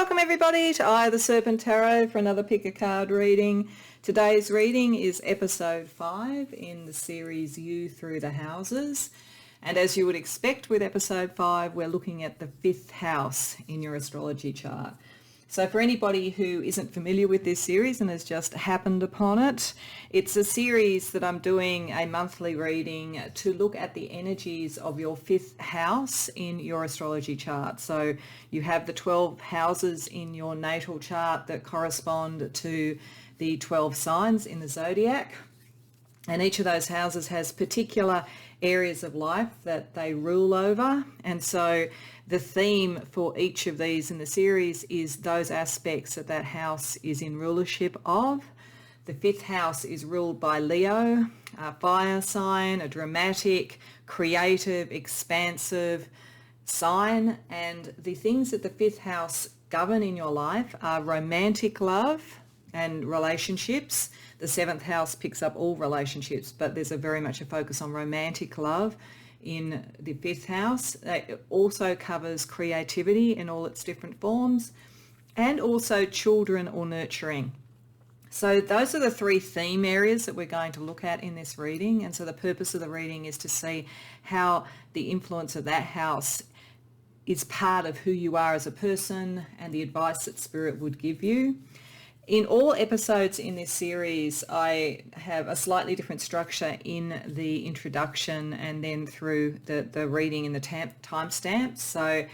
Welcome everybody to the Serpent Tarot for another pick a card reading. Today's reading is episode 5 in the series You Through the Houses. And as you would expect with episode 5, we're looking at the 5th house in your astrology chart. So for anybody who isn't familiar with this series and has just happened upon it, it's a series that I'm doing a monthly reading to look at the energies of your 5th house in your astrology chart. So you have the 12 houses in your natal chart that correspond to the 12 signs in the zodiac. And each of those houses has particular areas of life that they rule over. And so the theme for each of these in the series is those aspects that that house is in rulership of. The 5th house is ruled by Leo, a fire sign, a dramatic, creative, expansive sign. And the things that the 5th house govern in your life are romantic love and relationships. The 7th house picks up all relationships, but there's very much a focus on romantic love in the 5th house. It also covers creativity in all its different forms, and also children or nurturing. So those are the 3 theme areas that we're going to look at in this reading. And so the purpose of the reading is to see how the influence of that house is part of who you are as a person and the advice that Spirit would give you. In all episodes in this series, I have a slightly different structure in the introduction and then through the reading in the timestamps. So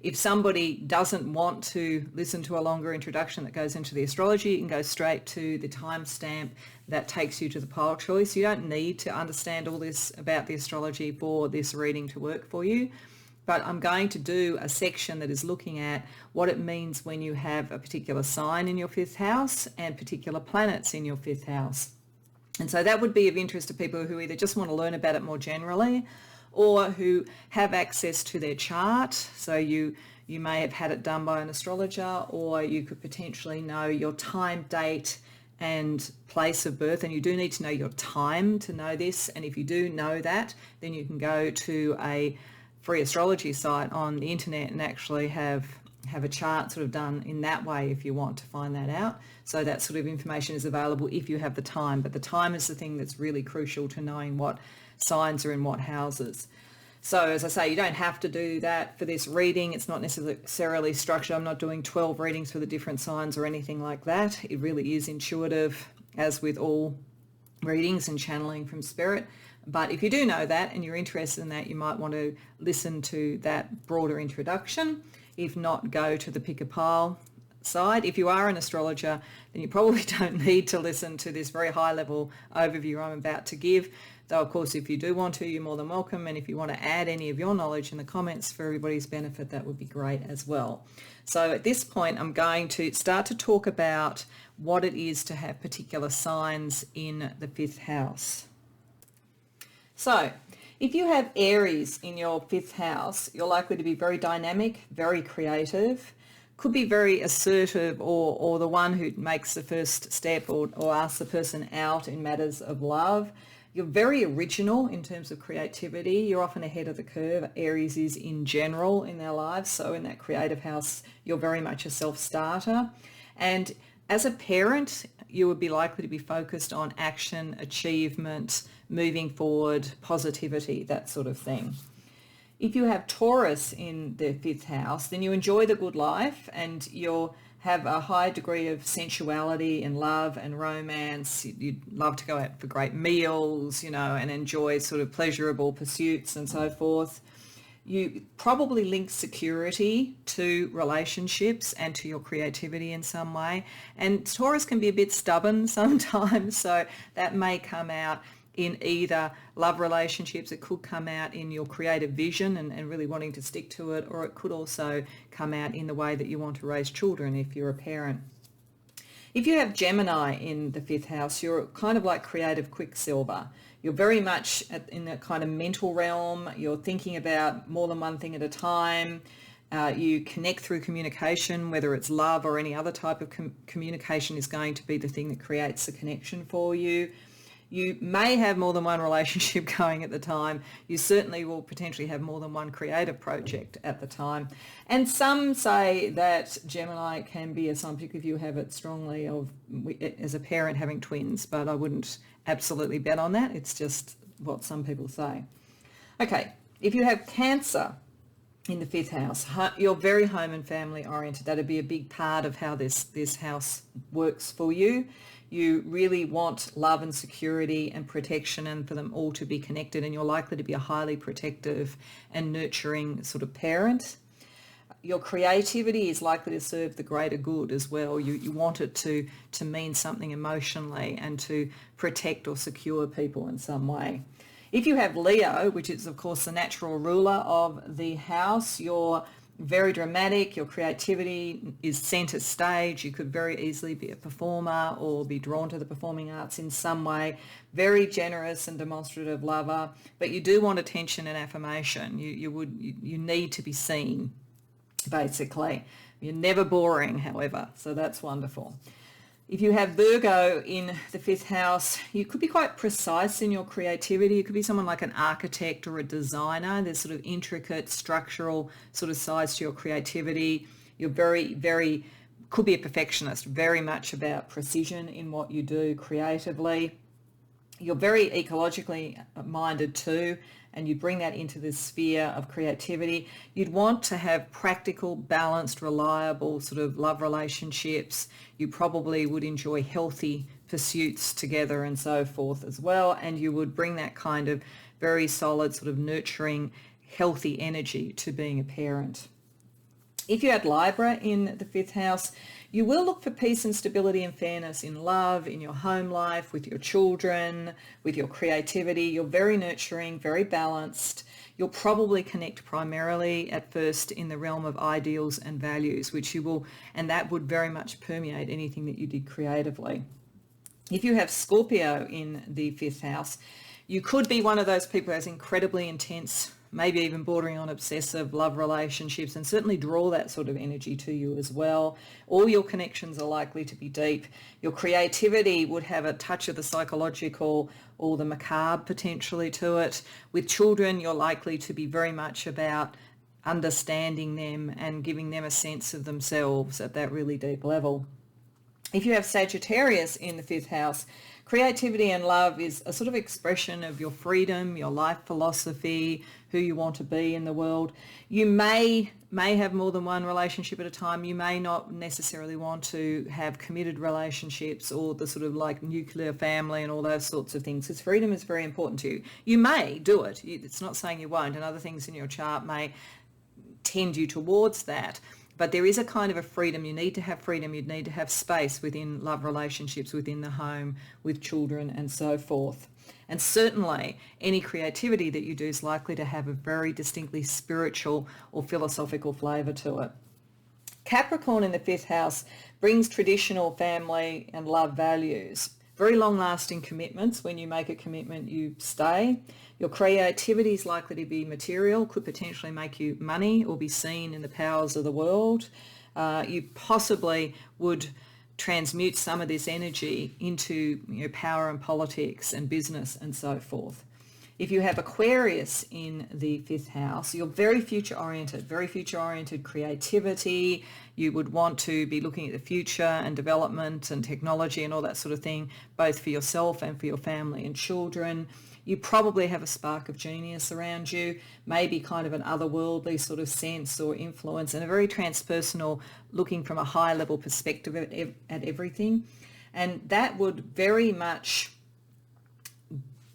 if somebody doesn't want to listen to a longer introduction that goes into the astrology, you can go straight to the timestamp that takes you to the pile choice. You don't need to understand all this about the astrology for this reading to work for you. But I'm going to do a section that is looking at what it means when you have a particular sign in your 5th house and particular planets in your 5th house. And so that would be of interest to people who either just want to learn about it more generally or who have access to their chart. So you may have had it done by an astrologer, or you could potentially know your time, date and place of birth. And you do need to know your time to know this. And if you do know that, then you can go to a free astrology site on the internet and actually have a chart sort of done in that way if you want to find that out. So that sort of information is available if you have the time, but the time is the thing that's really crucial to knowing what signs are in what houses. So as I say, you don't have to do that for this reading. It's not necessarily structured. I'm not doing 12 readings for the different signs or anything like that. It really is intuitive, as with all readings and channeling from Spirit. But if you do know that and you're interested in that, you might want to listen to that broader introduction. If not, go to the pick a pile side. If you are an astrologer, then you probably don't need to listen to this very high level overview I'm about to give. Though, of course, if you do want to, you're more than welcome. And if you want to add any of your knowledge in the comments for everybody's benefit, that would be great as well. So at this point, I'm going to start to talk about what it is to have particular signs in the 5th house. So if you have Aries in your 5th house, you're likely to be very dynamic, very creative, could be very assertive, or the one who makes the first step or asks the person out in matters of love. You're very original in terms of creativity. You're often ahead of the curve. Aries is in general in their lives. So in that creative house, you're very much a self-starter. And as a parent, you would be likely to be focused on action, achievement, moving forward, positivity, that sort of thing. If you have Taurus in the 5th house, then you enjoy the good life and you'll have a high degree of sensuality and love and romance. You'd love to go out for great meals, and enjoy sort of pleasurable pursuits and so forth. You probably link security to relationships and to your creativity in some way. And Taurus can be a bit stubborn sometimes, so that may come out in either love relationships, it could come out in your creative vision and really wanting to stick to it, or it could also come out in the way that you want to raise children if you're a parent. If you have Gemini in the 5th house, you're kind of like creative quicksilver. You're very much in that kind of mental realm. You're thinking about more than one thing at a time. You connect through communication, whether it's love or any other type of communication is going to be the thing that creates the connection for you. You may have more than one relationship going at the time. You certainly will potentially have more than one creative project at the time. And some say that Gemini can be a sign, particularly if you have it strongly of, as a parent, having twins, but I wouldn't absolutely bet on that. It's just what some people say. Okay, if you have Cancer in the 5th house, you're very home and family oriented. That'd be a big part of how this house works for you. You really want love and security and protection and for them all to be connected, and you're likely to be a highly protective and nurturing sort of parent. Your creativity is likely to serve the greater good as well. You want it to mean something emotionally and to protect or secure people in some way. If you have Leo, which is of course the natural ruler of the house, you're very dramatic, your creativity is centre stage. You could very easily be a performer or be drawn to the performing arts in some way. Very generous and demonstrative lover, but you do want attention and affirmation. You need to be seen, basically. You're never boring, however, so that's wonderful. If you have Virgo in the 5th house, you could be quite precise in your creativity. You could be someone like an architect or a designer. There's sort of intricate structural sort of sides to your creativity. You're very, could be a perfectionist, very much about precision in what you do creatively. You're very ecologically minded too, and you bring that into the sphere of creativity. You'd want to have practical, balanced, reliable sort of love relationships. You probably would enjoy healthy pursuits together and so forth as well, and you would bring that kind of very solid sort of nurturing, healthy energy to being a parent. If you had Libra in the 5th house, you will look for peace and stability and fairness in love, in your home life, with your children, with your creativity. You're very nurturing, very balanced. You'll probably connect primarily at first in the realm of ideals and values, which you will, and that would very much permeate anything that you did creatively. If you have Scorpio in the 5th house, you could be one of those people who has incredibly intense, maybe even bordering on obsessive love relationships, and certainly draw that sort of energy to you as well. All your connections are likely to be deep. Your creativity would have a touch of the psychological or the macabre potentially to it. With children, you're likely to be very much about understanding them and giving them a sense of themselves at that really deep level. If you have Sagittarius in the 5th house, creativity and love is a sort of expression of your freedom, your life philosophy, who you want to be in the world. You may have more than one relationship at a time. You may not necessarily want to have committed relationships or the sort of like nuclear family and all those sorts of things, because freedom is very important to you. You may do it. It's not saying you won't, and other things in your chart may tend you towards that. But there is a kind of a freedom. You need to have freedom. You need to have space within love relationships, within the home, with children and so forth. And certainly any creativity that you do is likely to have a very distinctly spiritual or philosophical flavour to it. Capricorn in the 5th house brings traditional family and love values. Very long-lasting commitments. When you make a commitment, you stay. Your creativity is likely to be material, could potentially make you money or be seen in the powers of the world. You possibly would transmute some of this energy into power and politics and business and so forth. If you have Aquarius in the 5th house, you're very future-oriented creativity. You would want to be looking at the future and development and technology and all that sort of thing, both for yourself and for your family and children. You probably have a spark of genius around you, maybe kind of an otherworldly sort of sense or influence, and a very transpersonal, looking from a high level perspective at everything. And that would very much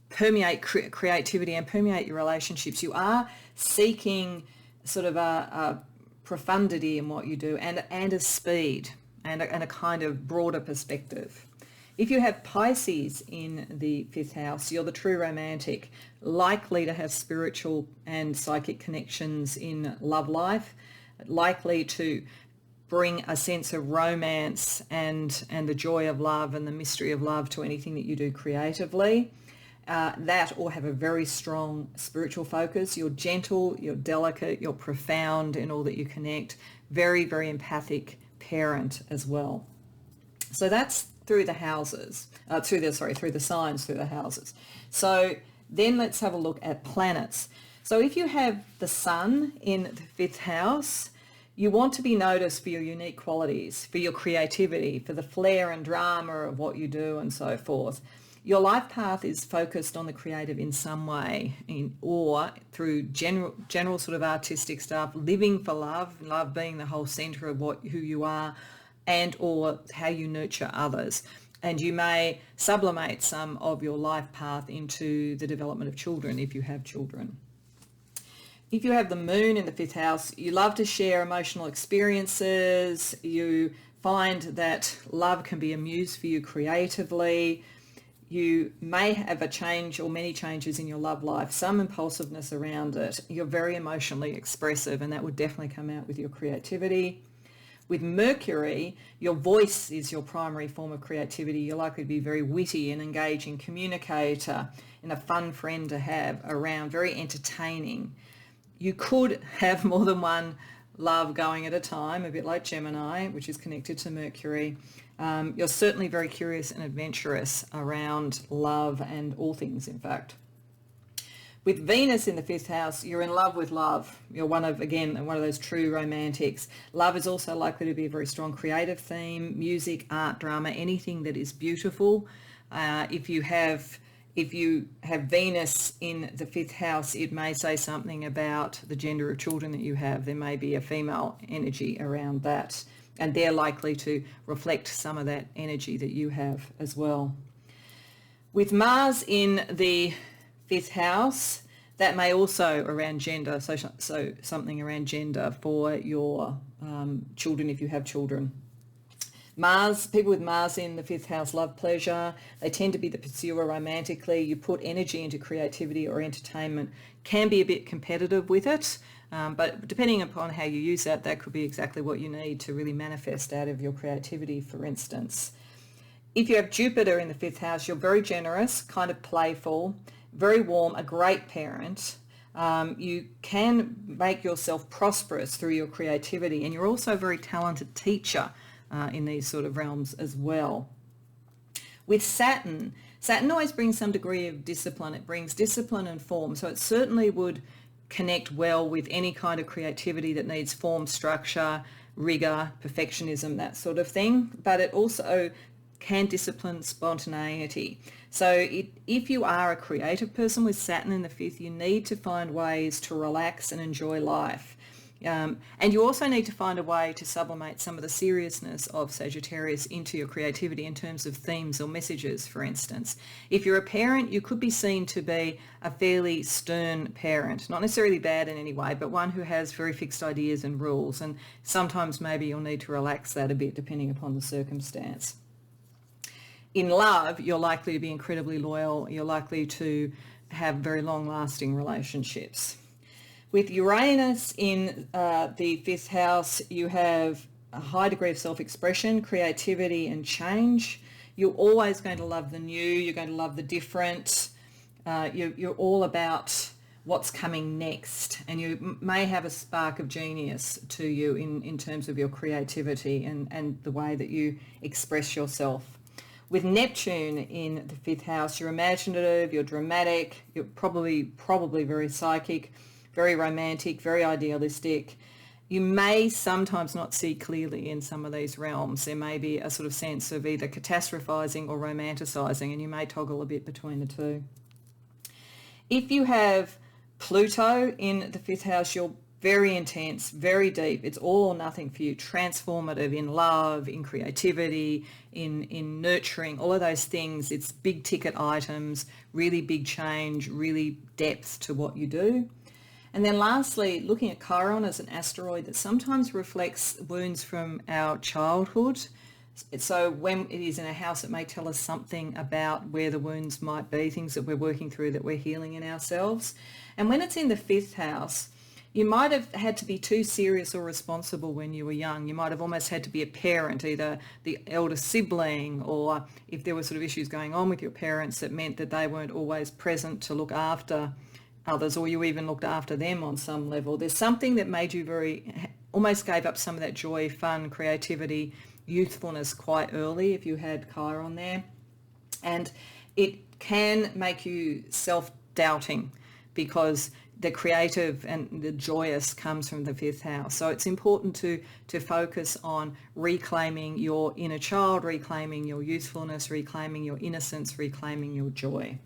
permeate creativity and permeate your relationships. You are seeking sort of a profundity in what you do and a speed and a kind of broader perspective. If you have Pisces in the 5th house, you're the true romantic, likely to have spiritual and psychic connections in love life, likely to bring a sense of romance and the joy of love and the mystery of love to anything that you do creatively. That or have a very strong spiritual focus. You're gentle, you're delicate, you're profound in all that you connect. Very, very empathic parent as well. So that's through the houses, through the signs through the houses. So then let's have a look at planets. So if you have the sun in the fifth house, you want to be noticed for your unique qualities, for your creativity, for the flair and drama of what you do and so forth. Your life path is focused on the creative in some way, or through general sort of artistic stuff, living for love being the whole centre of who you are, and or how you nurture others. And you may sublimate some of your life path into the development of children if you have children. If you have the moon in the fifth house, you love to share emotional experiences. You find that love can be a muse for you creatively. You may have a change or many changes in your love life, some impulsiveness around it. You're very emotionally expressive, and that would definitely come out with your creativity. With Mercury, your voice is your primary form of creativity. You're likely to be very witty and engaging communicator and a fun friend to have around, very entertaining. You could have more than one love going at a time, a bit like Gemini, which is connected to Mercury. You're certainly very curious and adventurous around love and all things, in fact. With Venus in the fifth house, you're in love with love. You're one of those true romantics. Love is also likely to be a very strong creative theme, music, art, drama, anything that is beautiful. If you have Venus in the fifth house, it may say something about the gender of children that you have. There may be a female energy around that, and they're likely to reflect some of that energy that you have as well. With Mars in the fifth house, that may also around gender, so something around gender for your children if you have children. People with Mars in the fifth house love pleasure. They tend to be the pursuer romantically. You put energy into creativity or entertainment, can be a bit competitive with it, but depending upon how you use that could be exactly what you need to really manifest out of your creativity, for instance. If you have Jupiter in the fifth house, you're very generous, kind of playful, very warm, a great parent. You can make yourself prosperous through your creativity, and you're also a very talented teacher in these sort of realms as well. With Saturn always brings some degree of discipline. It brings discipline and form, so it certainly would connect well with any kind of creativity that needs form, structure, rigor, perfectionism, that sort of thing, but it also can discipline spontaneity. So if you are a creative person with Saturn in the fifth, you need to find ways to relax and enjoy life. And you also need to find a way to sublimate some of the seriousness of Sagittarius into your creativity in terms of themes or messages, for instance. If you're a parent, you could be seen to be a fairly stern parent, not necessarily bad in any way, but one who has very fixed ideas and rules. And sometimes maybe you'll need to relax that a bit depending upon the circumstance. In love, you're likely to be incredibly loyal. You're likely to have very long-lasting relationships. With Uranus in the fifth house, you have a high degree of self-expression, creativity and change. You're always going to love the new. You're going to love the different. You're all about what's coming next, and you may have a spark of genius to you in terms of your creativity and the way that you express yourself. With Neptune in the fifth house, you're imaginative, you're dramatic, you're probably very psychic, very romantic, very idealistic. You may sometimes not see clearly in some of these realms. There may be a sort of sense of either catastrophizing or romanticizing, and you may toggle a bit between the two. If you have Pluto in the fifth house, you're very intense, very deep. It's all or nothing for you, transformative in love, in creativity, in nurturing, all of those things. It's big ticket items, really big change, really depth to what you do. And then lastly, looking at Chiron as an asteroid that sometimes reflects wounds from our childhood. So when it is in a house, it may tell us something about where the wounds might be, things that we're working through, that we're healing in ourselves. And when it's in the fifth house, you might have had to be too serious or responsible when you were young. You might have almost had to be a parent, either the elder sibling, or if there were sort of issues going on with your parents that meant that they weren't always present to look after others, or you even looked after them on some level. There's something that made you very almost gave up some of that joy, fun, creativity, youthfulness quite early if you had Chiron there. And it can make you self-doubting because the creative and the joyous comes from the fifth house. So it's important to focus on reclaiming your inner child, reclaiming your youthfulness, reclaiming your innocence, reclaiming your joy.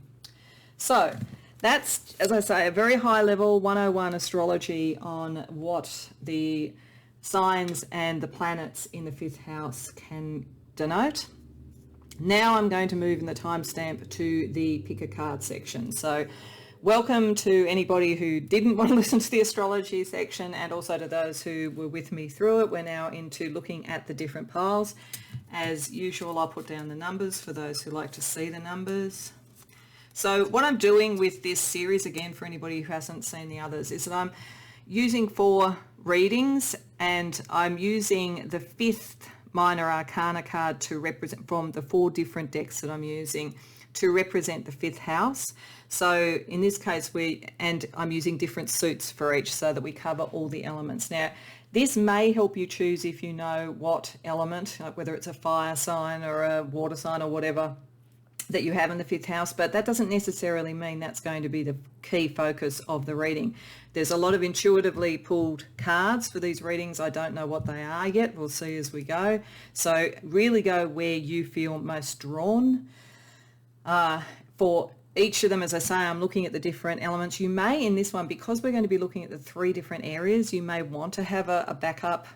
So that's, as I say, a very high level 101 astrology on what the signs and the planets in the fifth house can denote. Now I'm going to move in the timestamp to the pick a card section. So welcome to anybody who didn't want to listen to the astrology section, and also to those who were with me through it. We're now into looking at the different piles. As usual, I'll put down the numbers for those who like to see the numbers. So what I'm doing with this series, again, for anybody who hasn't seen the others, is that I'm using 4 readings, and I'm using the 5th minor arcana card to represent, from the 4 different decks that I'm using, to represent the 5th house. So in this case, I'm using different suits for each so that we cover all the elements. Now, this may help you choose if you know what element, like whether it's a fire sign or a water sign or whatever that you have in the 5th house, but that doesn't necessarily mean that's going to be the key focus of the reading. There's a lot of intuitively pulled cards for these readings. I don't know what they are yet. We'll see as we go. So really go where you feel most drawn. For each of them, as I say, I'm looking at the different elements. You may, in this one, because we're going to be looking at the 3 different areas, you may want to have a backup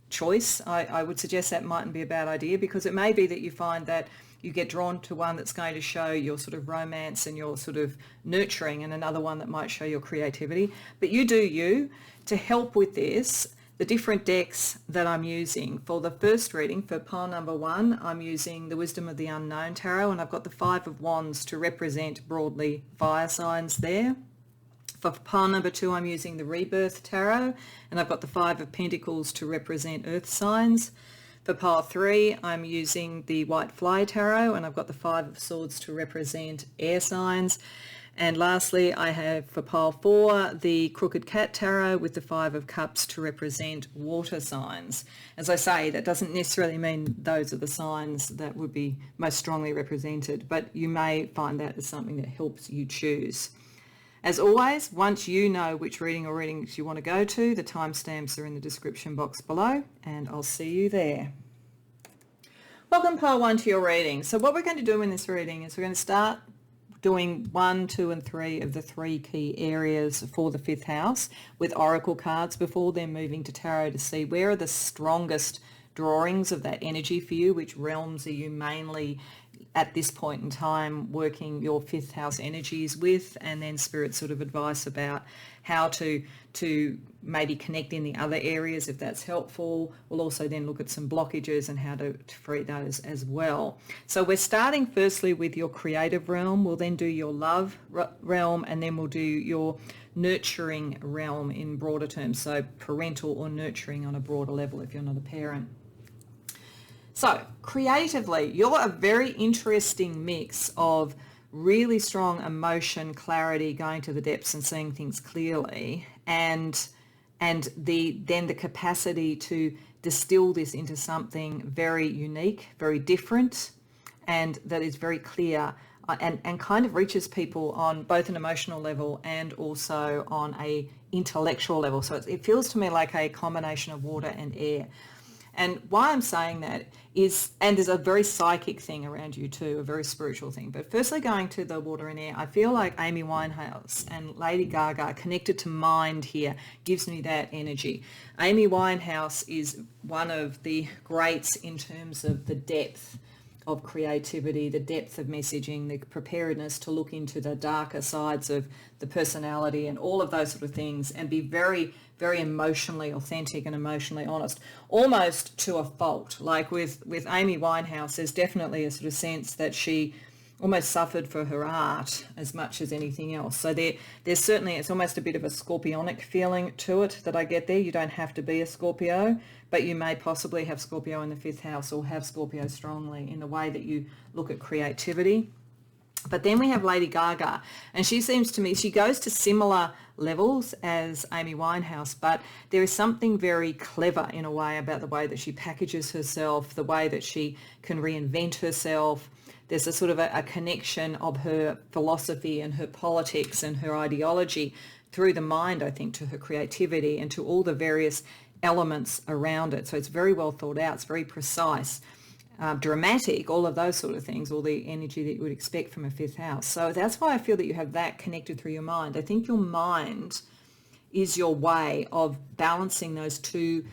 choice. I would suggest that mightn't be a bad idea, because it may be that you find that you get drawn to one that's going to show your sort of romance and your sort of nurturing, and another one that might show your creativity. But you do you. To help with this, the different decks that I'm using for the first reading, for pile number 1, I'm using the Wisdom of the Unknown Tarot, and I've got the 5 of Wands to represent broadly fire signs there. For pile number 2, I'm using the Rebirth Tarot, and I've got the 5 of Pentacles to represent earth signs. For pile 3, I'm using the White Fly Tarot, and I've got the 5 of Swords to represent air signs. And lastly, I have for pile 4 the Crooked Cat Tarot with the 5 of Cups to represent water signs. As I say, that doesn't necessarily mean those are the signs that would be most strongly represented, but you may find that as something that helps you choose. As always, once you know which reading or readings you want to go to, the timestamps are in the description box below, and I'll see you there. Welcome, pile 1, to your reading. So what we're going to do in this reading is we're going to start doing 1, 2 and 3 of the 3 key areas for the 5th house with oracle cards before then moving to tarot to see where are the strongest drawings of that energy for you, which realms are you mainly at this point in time working your 5th house energies with, and then spirit sort of advice about how to maybe connect in the other areas if that's helpful. We'll also then look at some blockages and how to free those as well. So we're starting firstly with your creative realm. We'll then do your love realm, and then we'll do your nurturing realm in broader terms, so parental or nurturing on a broader level if you're not a parent. So creatively, you're a very interesting mix of really strong emotion, clarity, going to the depths and seeing things clearly, and then the capacity to distill this into something very unique, very different, and that is very clear and kind of reaches people on both an emotional level and also on a intellectual level. So it feels to me like a combination of water and air. And why I'm saying that is, and there's a very psychic thing around you too, a very spiritual thing. But firstly, going to the water and air, I feel like Amy Winehouse and Lady Gaga connected to mind here gives me that energy. Amy Winehouse is one of the greats in terms of the depth of creativity, the depth of messaging, the preparedness to look into the darker sides of the personality and all of those sort of things, and be very, very emotionally authentic and emotionally honest, almost to a fault. Like with Amy Winehouse, there's definitely a sort of sense that she almost suffered for her art as much as anything else. So there's certainly, it's almost a bit of a scorpionic feeling to it that I get there. You don't have to be a Scorpio, but you may possibly have Scorpio in the 5th house or have Scorpio strongly in the way that you look at creativity. But then we have Lady Gaga, and she seems to me, she goes to similar levels as Amy Winehouse, but there is something very clever in a way about the way that she packages herself, the way that she can reinvent herself. There's a sort of a connection of her philosophy and her politics and her ideology through the mind, I think, to her creativity and to all the various elements around it. So it's very well thought out, it's very precise. Dramatic, all of those sort of things, all the energy that you would expect from a fifth house. So that's why I feel that you have that connected through your mind. I think your mind is your way of balancing those two,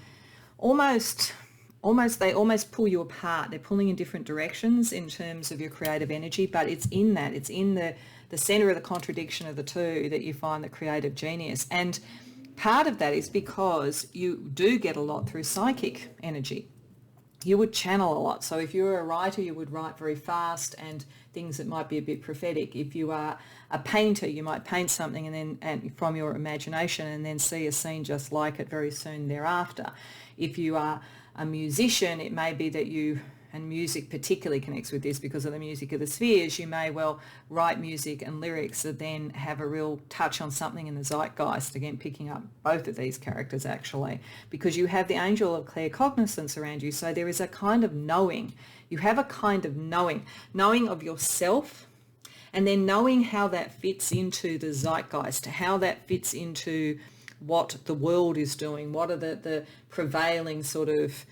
they almost pull you apart. They're pulling in different directions in terms of your creative energy, but it's in the center of the contradiction of the two that you find the creative genius. And part of that is because you do get a lot through psychic energy. You would channel a lot. So if you're a writer, you would write very fast and things that might be a bit prophetic. If you are a painter, you might paint something and from your imagination and then see a scene just like it very soon thereafter. If you are a musician, it may be that and music particularly connects with this because of the music of the spheres, you may well write music and lyrics that then have a real touch on something in the zeitgeist, again picking up both of these characters actually, because you have the angel of claircognizance around you. So there is a kind of knowing. You have a kind of knowing of yourself, and then knowing how that fits into the zeitgeist, how that fits into what the world is doing, what are the prevailing sort of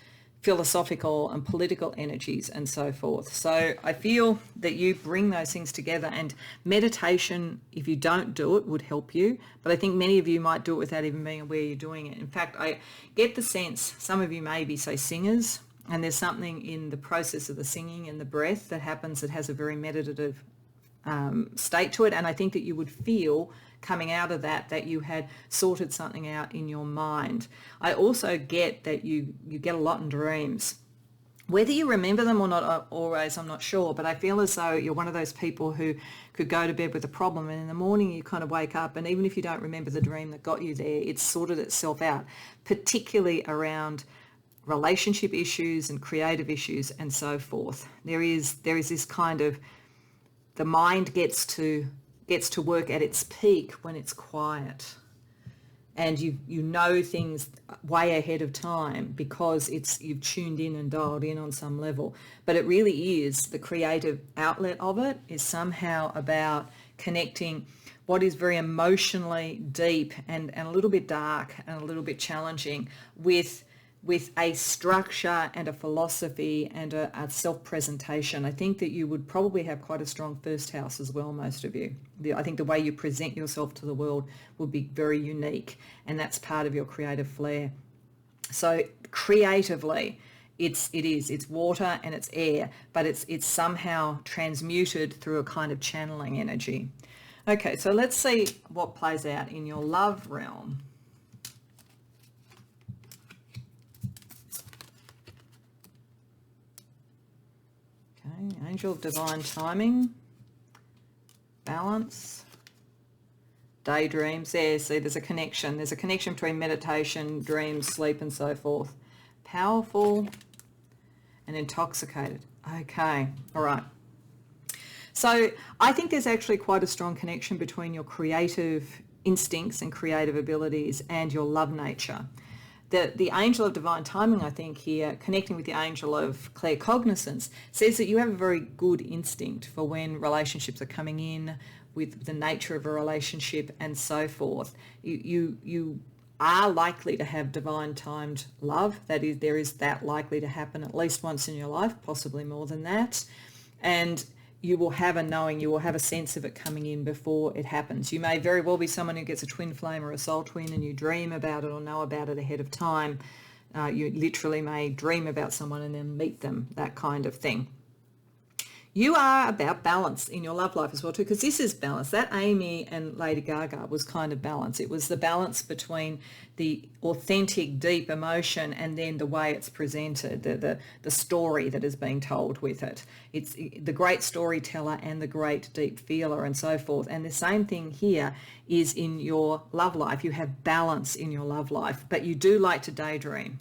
philosophical and political energies and so forth. So I feel that you bring those things together, and meditation, if you don't do it, would help you. But I think many of you might do it without even being aware you're doing it. In fact, I get the sense some of you may be, say, singers, and there's something in the process of the singing and the breath that happens that has a very meditative state to it. And I think that you would feel coming out of that you had sorted something out in your mind. I also get that you get a lot in dreams. Whether you remember them or not always, I'm not sure, but I feel as though you're one of those people who could go to bed with a problem and in the morning you kind of wake up, and even if you don't remember the dream that got you there, it's sorted itself out, particularly around relationship issues and creative issues and so forth. There is this kind of, the mind gets to work at its peak when it's quiet, and you know things way ahead of time because you've tuned in and dialed in on some level. But it really is, the creative outlet of it is somehow about connecting what is very emotionally deep and a little bit dark and a little bit challenging with a structure and a philosophy and a self-presentation. I think that you would probably have quite a strong first house as well, most of you. I think the way you present yourself to the world would be very unique, and that's part of your creative flair. So creatively, it's water and it's air, but it's somehow transmuted through a kind of channeling energy. Okay, so let's see what plays out in your love realm. Angel of divine timing, balance, daydreams. There, see, there's a connection. There's a connection between meditation, dreams, sleep, and so forth. Powerful and intoxicated. Okay, all right. So I think there's actually quite a strong connection between your creative instincts and creative abilities and your love nature. The angel of divine timing, I think here, connecting with the angel of claircognizance, says that you have a very good instinct for when relationships are coming in, with the nature of a relationship and so forth. You are likely to have divine timed love. That is, there is that likely to happen at least once in your life, possibly more than that. And you will have a knowing, you will have a sense of it coming in before it happens. You may very well be someone who gets a twin flame or a soul twin and you dream about it or know about it ahead of time. You literally may dream about someone and then meet them, that kind of thing. You are about balance in your love life as well too, because this is balance. That Amy and Lady Gaga was kind of balance. It was the balance between the authentic, deep emotion and then the way it's presented, the story that is being told with it. It's the great storyteller and the great deep feeler and so forth. And the same thing here is in your love life. You have balance in your love life, but you do like to daydream.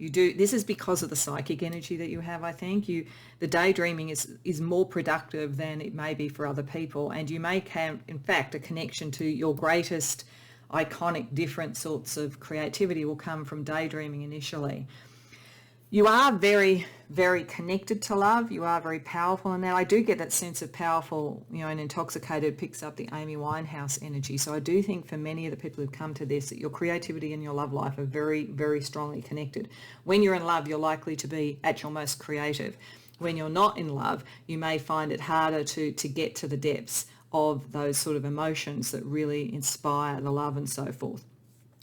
do, this is because of the psychic energy that you have, I think. The daydreaming is more productive than it may be for other people, and you may have, in fact, a connection to your greatest iconic different sorts of creativity will come from daydreaming initially. You are very, very connected to love. You are very powerful in that. I do get that sense of powerful, and intoxicated picks up the Amy Winehouse energy. So I do think for many of the people who've come to this, that your creativity and your love life are very, very strongly connected. When you're in love, you're likely to be at your most creative. When you're not in love, you may find it harder to get to the depths of those sort of emotions that really inspire the love and so forth.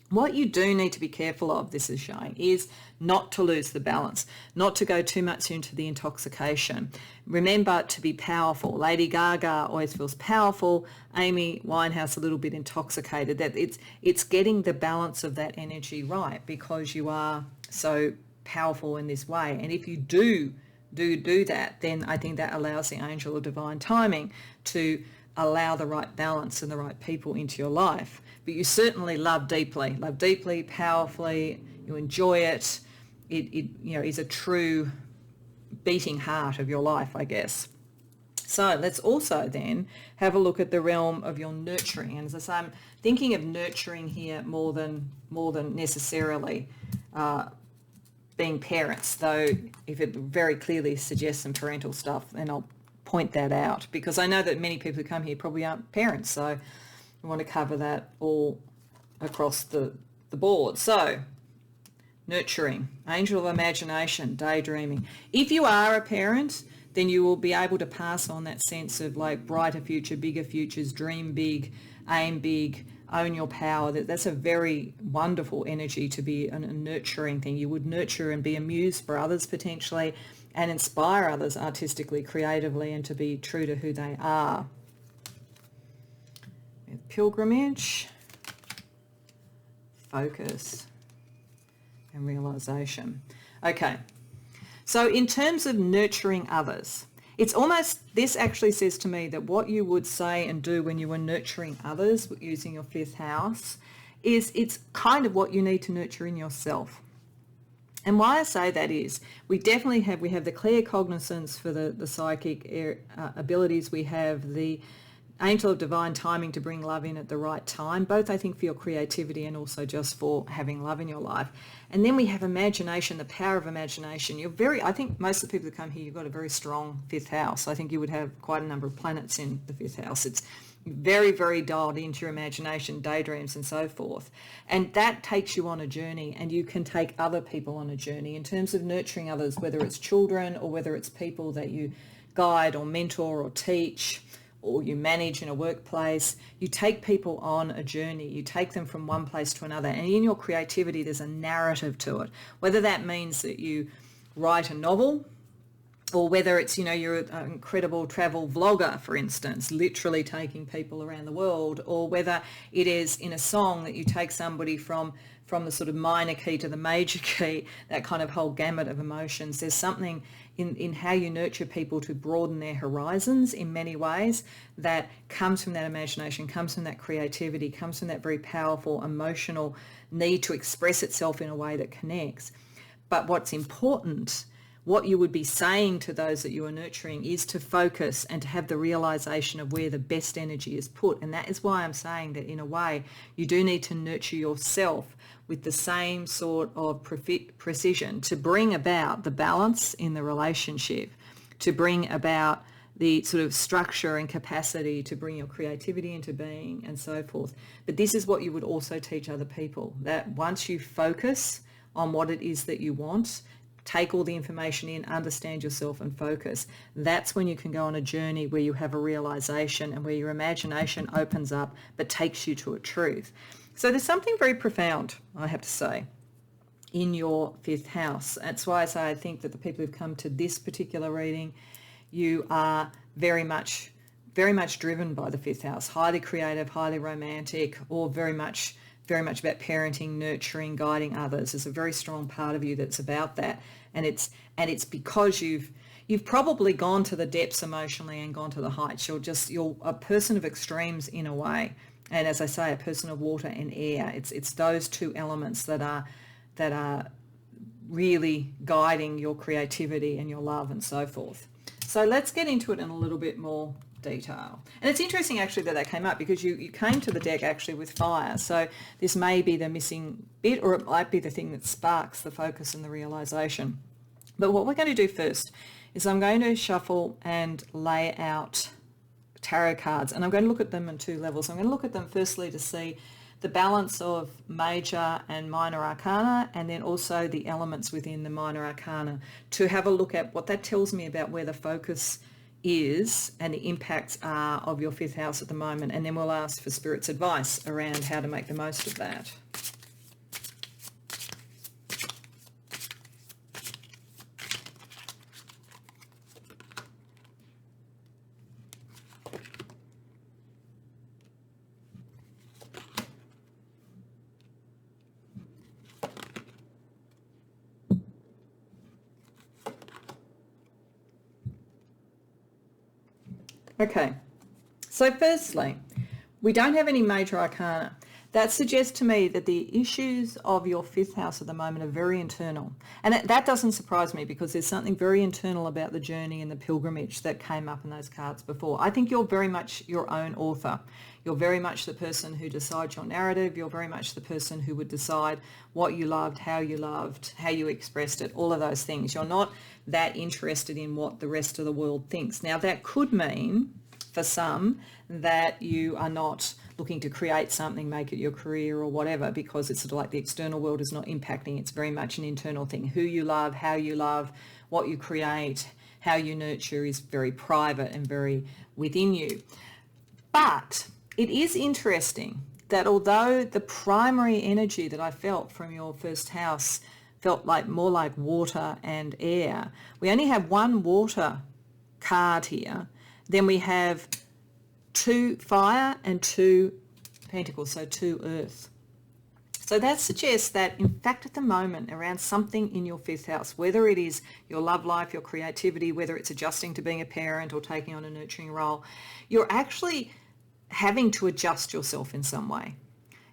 What you do need to be careful of, this is showing, is not to lose the balance, not to go too much into the intoxication. Remember to be powerful. Lady Gaga always feels powerful. Amy Winehouse a little bit intoxicated. That it's getting the balance of that energy right, because you are so powerful in this way. And if you do that, then I think that allows the angel of divine timing to allow the right balance and the right people into your life. But you certainly love deeply, powerfully. You enjoy it. It is a true beating heart of your life, I guess. So let's also then have a look at the realm of your nurturing. And as I say, I'm thinking of nurturing here more than necessarily being parents, though if it very clearly suggests some parental stuff, then I'll point that out, because I know that many people who come here probably aren't parents, so we want to cover that all across the board. So nurturing, angel of imagination, daydreaming. If you are a parent, then you will be able to pass on that sense of like brighter future, bigger futures, dream big, aim big, own your power. That's a very wonderful energy to be a nurturing thing. You would nurture and be a muse for others potentially, and inspire others artistically, creatively, and to be true to who they are. With pilgrimage, focus, and realization. Okay, so in terms of nurturing others, it's almost, this actually says to me that what you would say and do when you were nurturing others using your fifth house is it's kind of what you need to nurture in yourself. And why I say that is we have the clear cognizance for the psychic abilities. We have the angel of divine timing to bring love in at the right time, both I think for your creativity and also just for having love in your life. And then we have imagination, the power of imagination. I think most of the people that come here, you've got a very strong fifth house. I think you would have quite a number of planets in the fifth house. It's very, very dialed into your imagination, daydreams and so forth. And that takes you on a journey, and you can take other people on a journey in terms of nurturing others, whether it's children or whether it's people that you guide or mentor or teach or you manage in a workplace. You take people on a journey. You take them from one place to another. And in your creativity, there's a narrative to it, whether that means that you write a novel, or whether it's, you're an incredible travel vlogger, for instance, literally taking people around the world, or whether it is in a song that you take somebody from the sort of minor key to the major key, that kind of whole gamut of emotions. There's something in how you nurture people to broaden their horizons in many ways that comes from that imagination, comes from that creativity, comes from that very powerful emotional need to express itself in a way that connects. But what's important, what you would be saying to those that you are nurturing, is to focus and to have the realization of where the best energy is put. And that is why I'm saying that in a way you do need to nurture yourself with the same sort of precision to bring about the balance in the relationship, to bring about the sort of structure and capacity to bring your creativity into being and so forth. But this is what you would also teach other people, that once you focus on what it is that you want, take all the information in, understand yourself and focus, that's when you can go on a journey where you have a realization and where your imagination opens up but takes you to a truth. So there's something very profound, I have to say, in your fifth house. That's why I say I think that the people who've come to this particular reading, you are very much driven by the fifth house, highly creative, highly romantic, or very much about parenting, nurturing, guiding others. There's a very strong part of you that's about that. And it's because you've probably gone to the depths emotionally and gone to the heights. You're a person of extremes in a way. And as I say, a person of water and air. It's those two elements that are really guiding your creativity and your love and so forth. So let's get into it in a little bit more detail. And it's interesting actually that came up because you came to the deck actually with fire. So this may be the missing bit, or it might be the thing that sparks the focus and the realization. But what we're going to do first is I'm going to shuffle and lay out tarot cards, and I'm going to look at them on two levels. I'm going to look at them firstly to see the balance of major and minor arcana, and then also the elements within the minor arcana, to have a look at what that tells me about where the focus is and the impacts are of your fifth house at the moment. And then we'll ask for Spirit's advice around how to make the most of that. Okay, so firstly, we don't have any major arcana. That suggests to me that the issues of your fifth house at the moment are very internal. And that doesn't surprise me, because there's something very internal about the journey and the pilgrimage that came up in those cards before. I think you're very much your own author. You're very much the person who decides your narrative. You're very much the person who would decide what you loved, how you expressed it, all of those things. You're not that interested in what the rest of the world thinks. Now, that could mean for some that you are not looking to create something, make it your career or whatever, because it's sort of like the external world is not impacting. It's very much an internal thing. Who you love, how you love, what you create, how you nurture is very private and very within you. But it is interesting that although the primary energy that I felt from your first house felt like more like water and air, we only have one water card here. Then we have 2 fire and 2 pentacles, so 2 earth. So that suggests that, in fact, at the moment, around something in your fifth house, whether it is your love life, your creativity, whether it's adjusting to being a parent or taking on a nurturing role, you're actually having to adjust yourself in some way.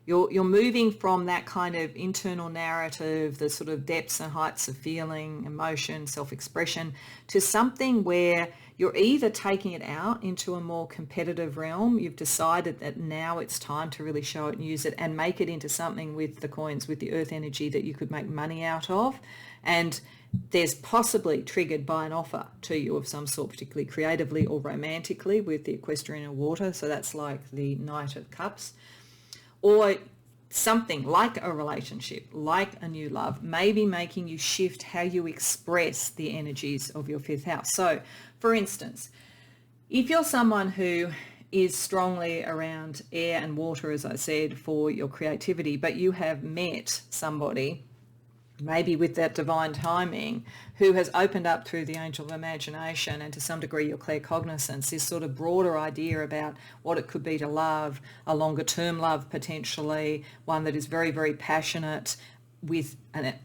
You're moving from that kind of internal narrative, the sort of depths and heights of feeling, emotion, self-expression, to something where you're either taking it out into a more competitive realm. You've decided that now it's time to really show it and use it and make it into something with the coins, with the earth energy that you could make money out of. And there's possibly triggered by an offer to you of some sort, particularly creatively or romantically, with the equestrian and water. So that's like the Knight of Cups. Or something like a relationship, like a new love, maybe making you shift how you express the energies of your fifth house. So, for instance, if you're someone who is strongly around air and water, as I said, for your creativity, but you have met somebody, maybe with that divine timing, who has opened up through the angel of imagination and to some degree your claircognizance, this sort of broader idea about what it could be to love, a longer term love potentially, one that is very, very passionate with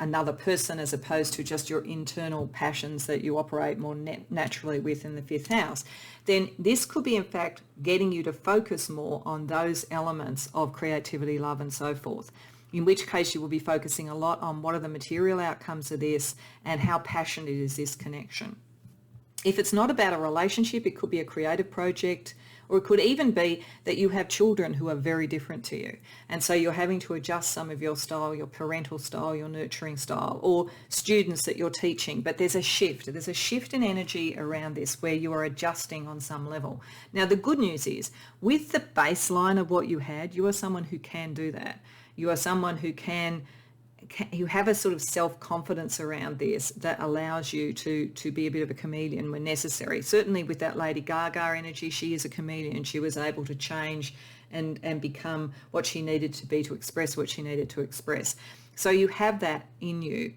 another person as opposed to just your internal passions that you operate more naturally with in the fifth house, then this could be in fact getting you to focus more on those elements of creativity, love and so forth. In which case you will be focusing a lot on what are the material outcomes of this and how passionate is this connection. If it's not about a relationship, it could be a creative project, or it could even be that you have children who are very different to you. And so you're having to adjust some of your style, your parental style, your nurturing style, or students that you're teaching. But there's a shift in energy around this where you are adjusting on some level. Now, the good news is with the baseline of what you had, you are someone who can do that. You are someone who you have a sort of self-confidence around this that allows you to be a bit of a chameleon when necessary. Certainly with that Lady Gaga energy, she is a chameleon. She was able to change and become what she needed to be to express what she needed to express. So you have that in you.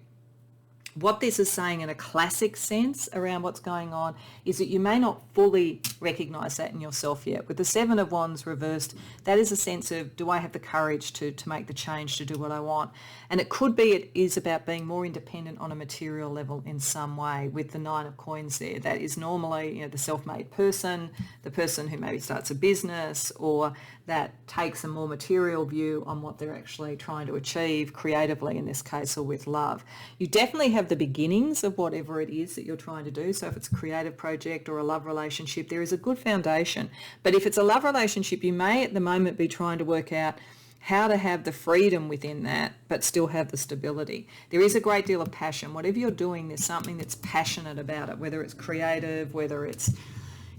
What this is saying in a classic sense around what's going on is that you may not fully recognize that in yourself yet. With the Seven of Wands reversed, that is a sense of, do I have the courage to make the change, to do what I want? And it could be it is about being more independent on a material level in some way. With the Nine of Coins there, that is normally, the self-made person, the person who maybe starts a business, or that takes a more material view on what they're actually trying to achieve creatively in this case, or with love. You definitely have the beginnings of whatever it is that you're trying to do. So if it's a creative project or a love relationship, there is a good foundation. But if it's a love relationship, you may at the moment be trying to work out how to have the freedom within that, but still have the stability. There is a great deal of passion. Whatever you're doing, there's something that's passionate about it, whether it's creative, whether it's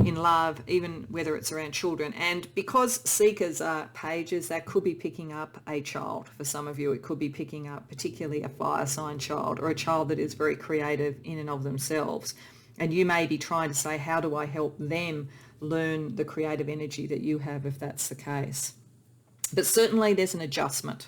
in love, even whether it's around children. And because seekers are pages, that could be picking up a child. For some of you, it could be picking up particularly a fire sign child, or a child that is very creative in and of themselves. And you may be trying to say, how do I help them learn the creative energy that you have, if that's the case? But certainly there's an adjustment,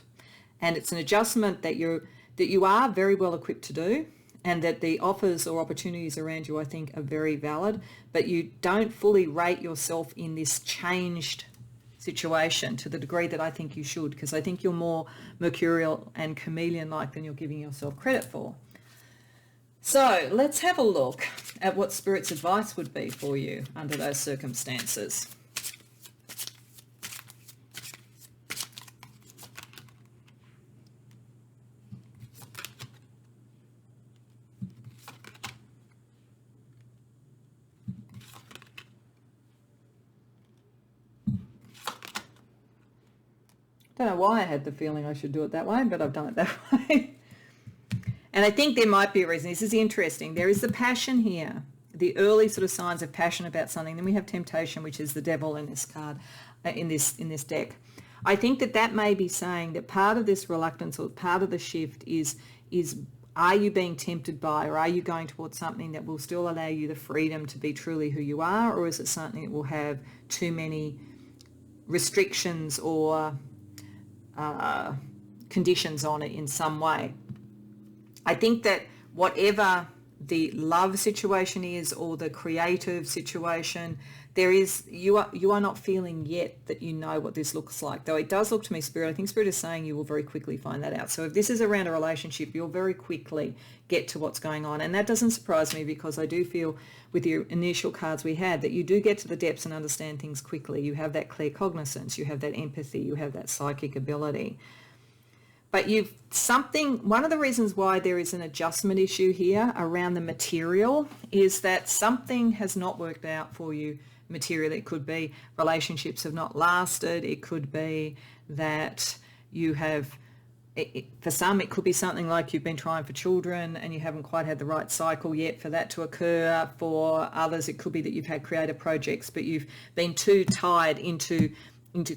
and it's an adjustment that you are very well equipped to do, and that the offers or opportunities around you, I think, are very valid, but you don't fully rate yourself in this changed situation to the degree that I think you should, because I think you're more mercurial and chameleon-like than you're giving yourself credit for. So let's have a look at what Spirit's advice would be for you under those circumstances. Don't know why I had the feeling I should do it that way, but I've done it that way. And I think there might be a reason. This is interesting. There is the passion here, the early sort of signs of passion about something. Then we have temptation, which is the devil in this card, in this deck. I think that may be saying that part of this reluctance or part of the shift is are you being tempted by, or are you going towards something that will still allow you the freedom to be truly who you are, or is it something that will have too many restrictions or conditions on it in some way? I think that whatever the love situation is, or the creative situation, you are not feeling yet that you know what this looks like. Though it does look to me, Spirit, I think Spirit is saying you will very quickly find that out. So if this is around a relationship, you'll very quickly get to what's going on. And that doesn't surprise me, because I do feel with your initial cards we had that you do get to the depths and understand things quickly. You have that clear cognizance, you have that empathy, you have that psychic ability. But one of the reasons why there is an adjustment issue here around the material is that something has not worked out for you materially. It could be relationships have not lasted. It could be that you have, for some, it could be something like you've been trying for children and you haven't quite had the right cycle yet for that to occur. For others, it could be that you've had creative projects, but you've been too tied into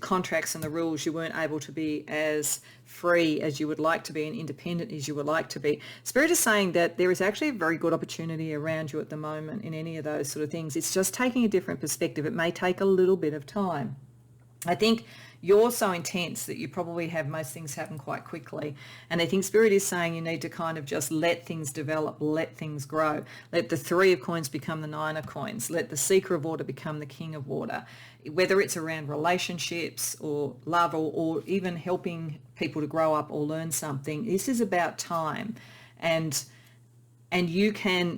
contracts and the rules. You weren't able to be as free as you would like to be and independent as you would like to be. Spirit is saying that there is actually a very good opportunity around you at the moment in any of those sort of things. It's just taking a different perspective. It may take a little bit of time. I think you're so intense that you probably have most things happen quite quickly. And I think Spirit is saying you need to kind of just let things develop, let things grow. Let the Three of Coins become the Nine of Coins. Let the Seeker of Water become the King of Water. Whether it's around relationships or love, or even helping people to grow up or learn something, this is about time. And you can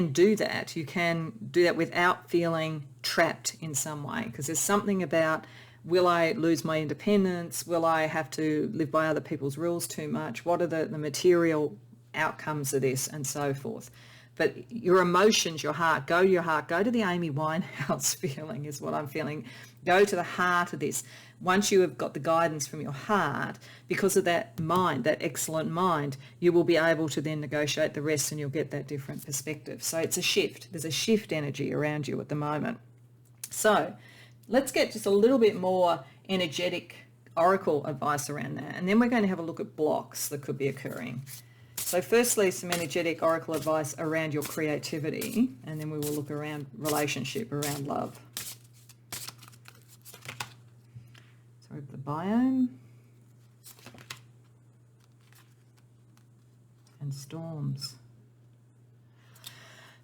do that. You can do that without feeling trapped in some way, because there's something about, will I lose my independence? Will I have to live by other people's rules too much? What are the material outcomes of this, and so forth? But your emotions, your heart, go to your heart. Go to the Amy Winehouse feeling is what I'm feeling. Go to the heart of this. Once you have got the guidance from your heart, because of that mind, that excellent mind, you will be able to then negotiate the rest, and you'll get that different perspective. So it's a shift. There's a shift energy around you at the moment. So let's get just a little bit more energetic oracle advice around that. And then we're going to have a look at blocks that could be occurring. So firstly, some energetic oracle advice around your creativity, and then we will look around relationship, around love. So the biome and storms.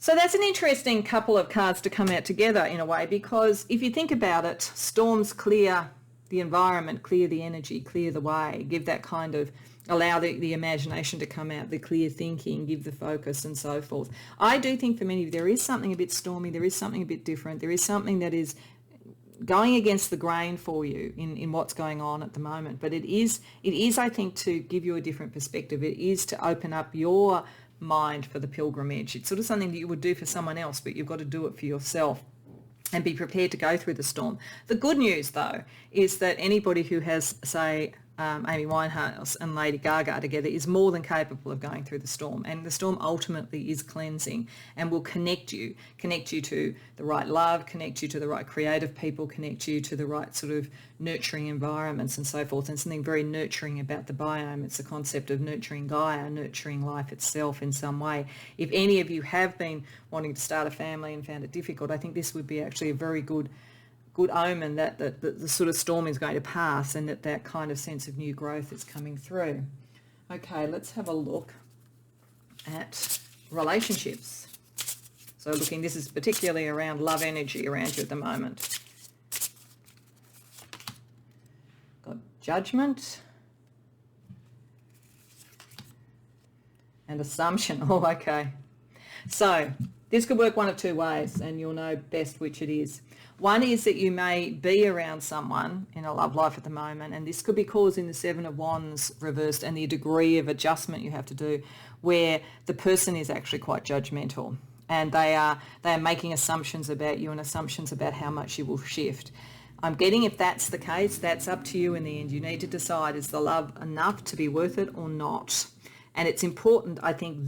So that's an interesting couple of cards to come out together in a way, because if you think about it, storms clear the environment, clear the energy, clear the way, give that kind of, allow the imagination to come out, the clear thinking, give the focus and so forth. I do think for many of you there is something a bit stormy, there is something a bit different, there is something that is going against the grain for you in what's going on at the moment. But it is, I think, to give you a different perspective. It is to open up your mind for the pilgrimage. It's sort of something that you would do for someone else, but you've got to do it for yourself and be prepared to go through the storm. The good news, though, is that anybody who has, say, Amy Winehouse and Lady Gaga together is more than capable of going through the storm, and the storm ultimately is cleansing and will connect you to the right love, connect you to the right creative people, connect you to the right sort of nurturing environments and so forth. And something very nurturing about the biome. It's the concept of nurturing Gaia, nurturing life itself in some way. If any of you have been wanting to start a family and found it difficult, I think this would be actually a very good omen that the sort of storm is going to pass, and that kind of sense of new growth is coming through. Okay, let's have a look at relationships. So looking, this is particularly around love energy around you at the moment. Got Judgment and Assumption. Oh, okay. So this could work one of two ways, and you'll know best which it is. One is that you may be around someone in a love life at the moment, and this could be causing the Seven of Wands reversed and the degree of adjustment you have to do, where the person is actually quite judgmental, and they are making assumptions about you and assumptions about how much you will shift. I'm getting, if that's the case, that's up to you in the end. You need to decide, is the love enough to be worth it or not? And it's important, I think,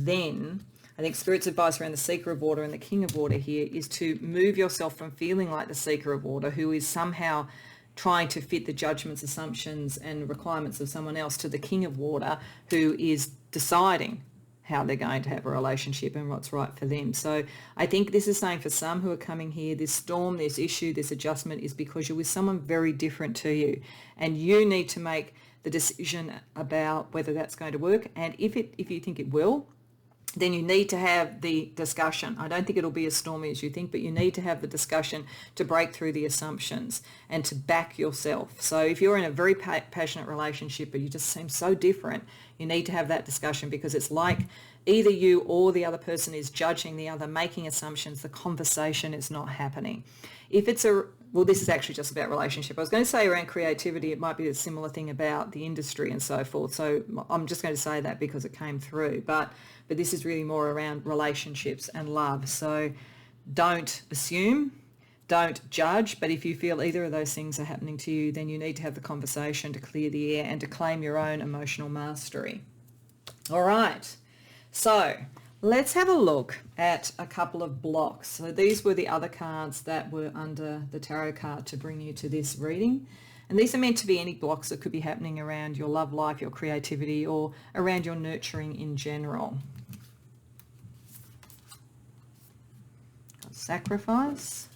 Spirit's advice around the Seeker of Water and the King of Water here is to move yourself from feeling like the Seeker of Water, who is somehow trying to fit the judgments, assumptions and requirements of someone else, to the King of Water, who is deciding how they're going to have a relationship and what's right for them. So I think this is saying for some who are coming here, this storm, this issue, this adjustment is because you're with someone very different to you, and you need to make the decision about whether that's going to work. And if you think it will, then you need to have the discussion. I don't think it'll be as stormy as you think, but you need to have the discussion to break through the assumptions and to back yourself. So if you're in a very passionate relationship but you just seem so different, you need to have that discussion, because it's like either you or the other person is judging the other, making assumptions. The conversation is not happening. If it's this is actually just about relationship. I was going to say around creativity, it might be a similar thing about the industry and so forth. So I'm just going to say that because it came through. But this is really more around relationships and love. So don't assume, don't judge. But if you feel either of those things are happening to you, then you need to have the conversation to clear the air and to claim your own emotional mastery. All right. So let's have a look at a couple of blocks. So these were the other cards that were under the tarot card to bring you to this reading. And these are meant to be any blocks that could be happening around your love life, your creativity, or around your nurturing in general. Sacrifice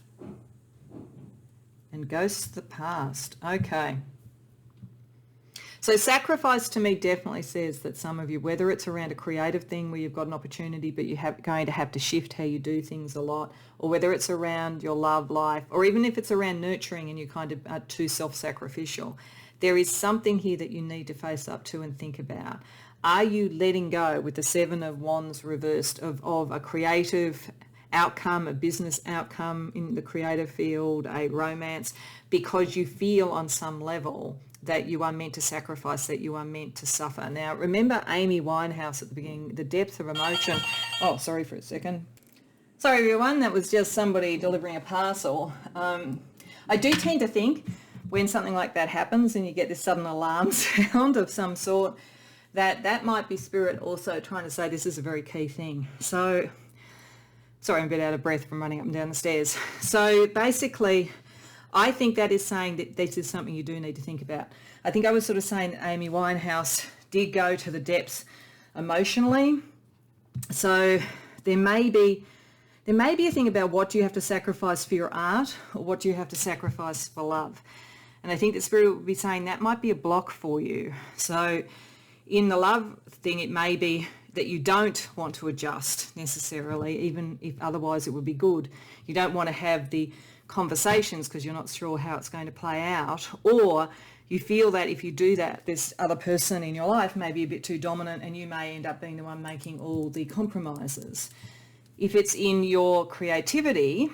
and Ghosts of the Past. Okay. So sacrifice to me definitely says that some of you, whether it's around a creative thing where you've got an opportunity but you're going to have to shift how you do things a lot, or whether it's around your love life, or even if it's around nurturing and you kind of are too self-sacrificial, there is something here that you need to face up to and think about. Are you letting go, with the Seven of Wands reversed, of a creative outcome, a business outcome in the creative field, a romance, because you feel on some level that you are meant to sacrifice, that you are meant to suffer? Now, remember Amy Winehouse at the beginning, the depth of emotion. Oh, sorry for a second. Sorry, everyone. That was just somebody delivering a parcel. I do tend to think when something like that happens and you get this sudden alarm sound of some sort, that might be Spirit also trying to say this is a very key thing. So, sorry, I'm a bit out of breath from running up and down the stairs. So basically, I think that is saying that this is something you do need to think about. I think I was sort of saying Amy Winehouse did go to the depths emotionally. So there may be a thing about what do you have to sacrifice for your art, or what do you have to sacrifice for love. And I think that Spirit would be saying that might be a block for you. So in the love thing, it may be that you don't want to adjust necessarily, even if otherwise it would be good. You don't want to have the conversations because you're not sure how it's going to play out, or you feel that if you do that, this other person in your life may be a bit too dominant and you may end up being the one making all the compromises. If it's in your creativity,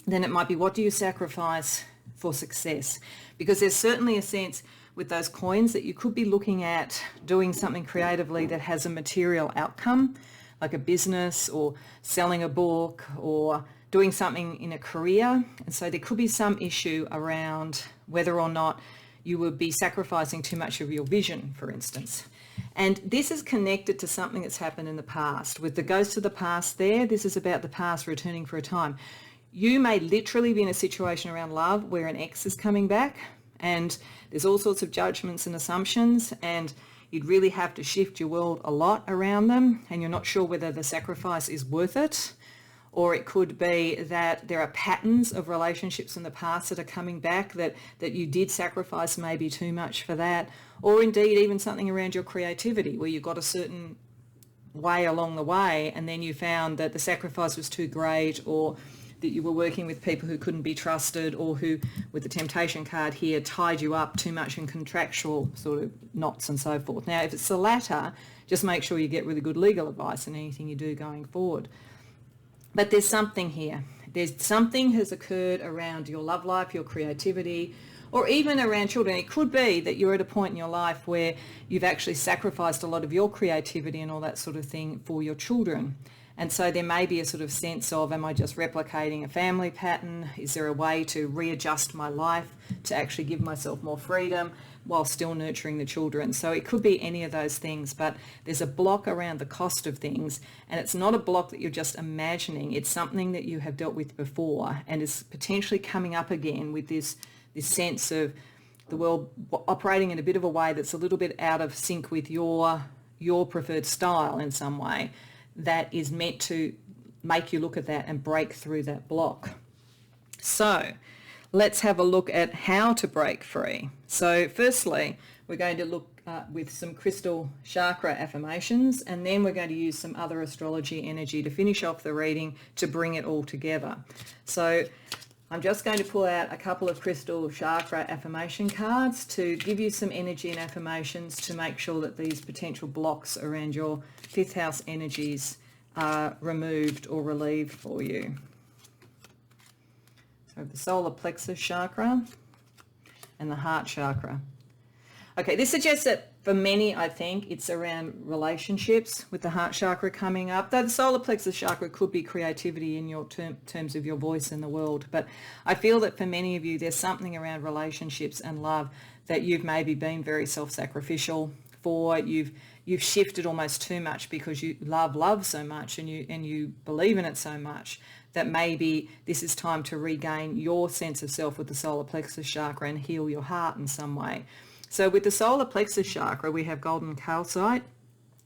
then it might be, what do you sacrifice for success? Because there's certainly a sense with those coins that you could be looking at doing something creatively that has a material outcome, like a business or selling a book or doing something in a career. And so there could be some issue around whether or not you would be sacrificing too much of your vision, for instance. And this is connected to something that's happened in the past. With the ghost of the past there, this is about the past returning for a time. You may literally be in a situation around love where an ex is coming back, and there's all sorts of judgments and assumptions, and you'd really have to shift your world a lot around them, and you're not sure whether the sacrifice is worth it. Or it could be that there are patterns of relationships in the past that are coming back that you did sacrifice maybe too much for that. Or indeed even something around your creativity where you got a certain way along the way and then you found that the sacrifice was too great, or that you were working with people who couldn't be trusted, or who, with the temptation card here, tied you up too much in contractual sort of knots and so forth. Now, if it's the latter, just make sure you get really good legal advice in anything you do going forward. But there's something here. There's something has occurred around your love life, your creativity, or even around children. It could be that you're at a point in your life where you've actually sacrificed a lot of your creativity and all that sort of thing for your children. And so there may be a sort of sense of, am I just replicating a family pattern? Is there a way to readjust my life to actually give myself more freedom while still nurturing the children? So it could be any of those things, but there's a block around the cost of things, and it's not a block that you're just imagining. It's something that you have dealt with before and is potentially coming up again with this sense of the world operating in a bit of a way that's a little bit out of sync with your preferred style in some way, that is meant to make you look at that and break through that block. So let's have a look at how to break free. So firstly, we're going to look with some crystal chakra affirmations, and then we're going to use some other astrology energy to finish off the reading to bring it all together. So I'm just going to pull out a couple of crystal chakra affirmation cards to give you some energy and affirmations to make sure that these potential blocks around your fifth house energies are removed or relieved for you. So the solar plexus chakra and the heart chakra. Okay, this suggests that for many, I think, it's around relationships with the heart chakra coming up. Though the solar plexus chakra could be creativity in your terms of your voice in the world. But I feel that for many of you, there's something around relationships and love that you've maybe been very self-sacrificial for. You've shifted almost too much because you love so much and you believe in it so much that maybe this is time to regain your sense of self with the solar plexus chakra and heal your heart in some way. So with the solar plexus chakra, we have golden calcite,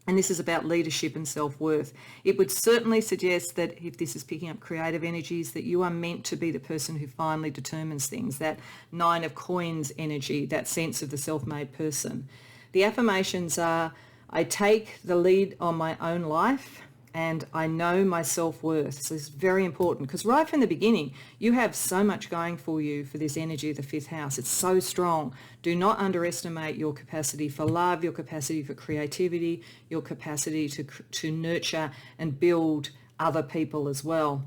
and this is about leadership and self-worth. It would certainly suggest that if this is picking up creative energies, that you are meant to be the person who finally determines things, that 9 of coins energy, that sense of the self-made person. The affirmations are, I take the lead on my own life and I know my self-worth. So it's very important because right from the beginning, you have so much going for you for this energy of the fifth house. It's so strong. Do not underestimate your capacity for love, your capacity for creativity, your capacity to nurture and build other people as well.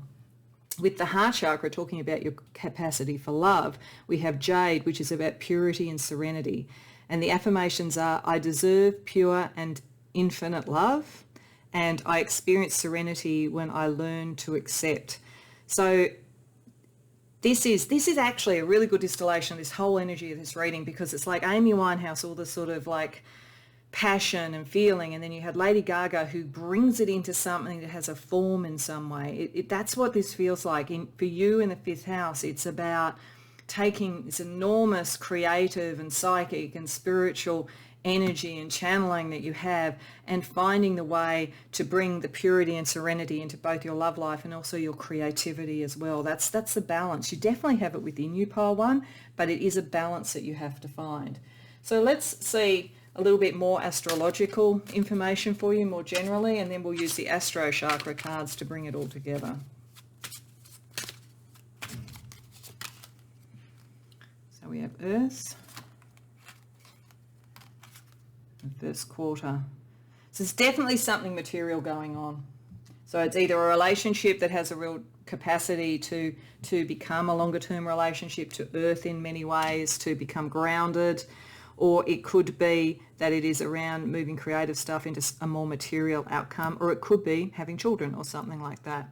With the heart chakra, talking about your capacity for love, we have jade, which is about purity and serenity. And the affirmations are, I deserve pure and infinite love, and I experience serenity when I learn to accept. So this is actually a really good distillation of this whole energy of this reading, because it's like Amy Winehouse, all this sort of like passion and feeling, and then you had Lady Gaga who brings it into something that has a form in some way. That's what this feels like. For you in the fifth house, it's about taking this enormous creative and psychic and spiritual energy and channeling that you have and finding the way to bring the purity and serenity into both your love life and also your creativity as well. That's the balance. You definitely have it within you, pile one, but it is a balance that you have to find. So let's see a little bit more astrological information for you more generally, and then we'll use the Astro Chakra cards to bring it all together. So we have Earth, and first quarter. So there's definitely something material going on. So it's either a relationship that has a real capacity to become a longer term relationship, to earth in many ways, to become grounded, or it could be that it is around moving creative stuff into a more material outcome, or it could be having children or something like that.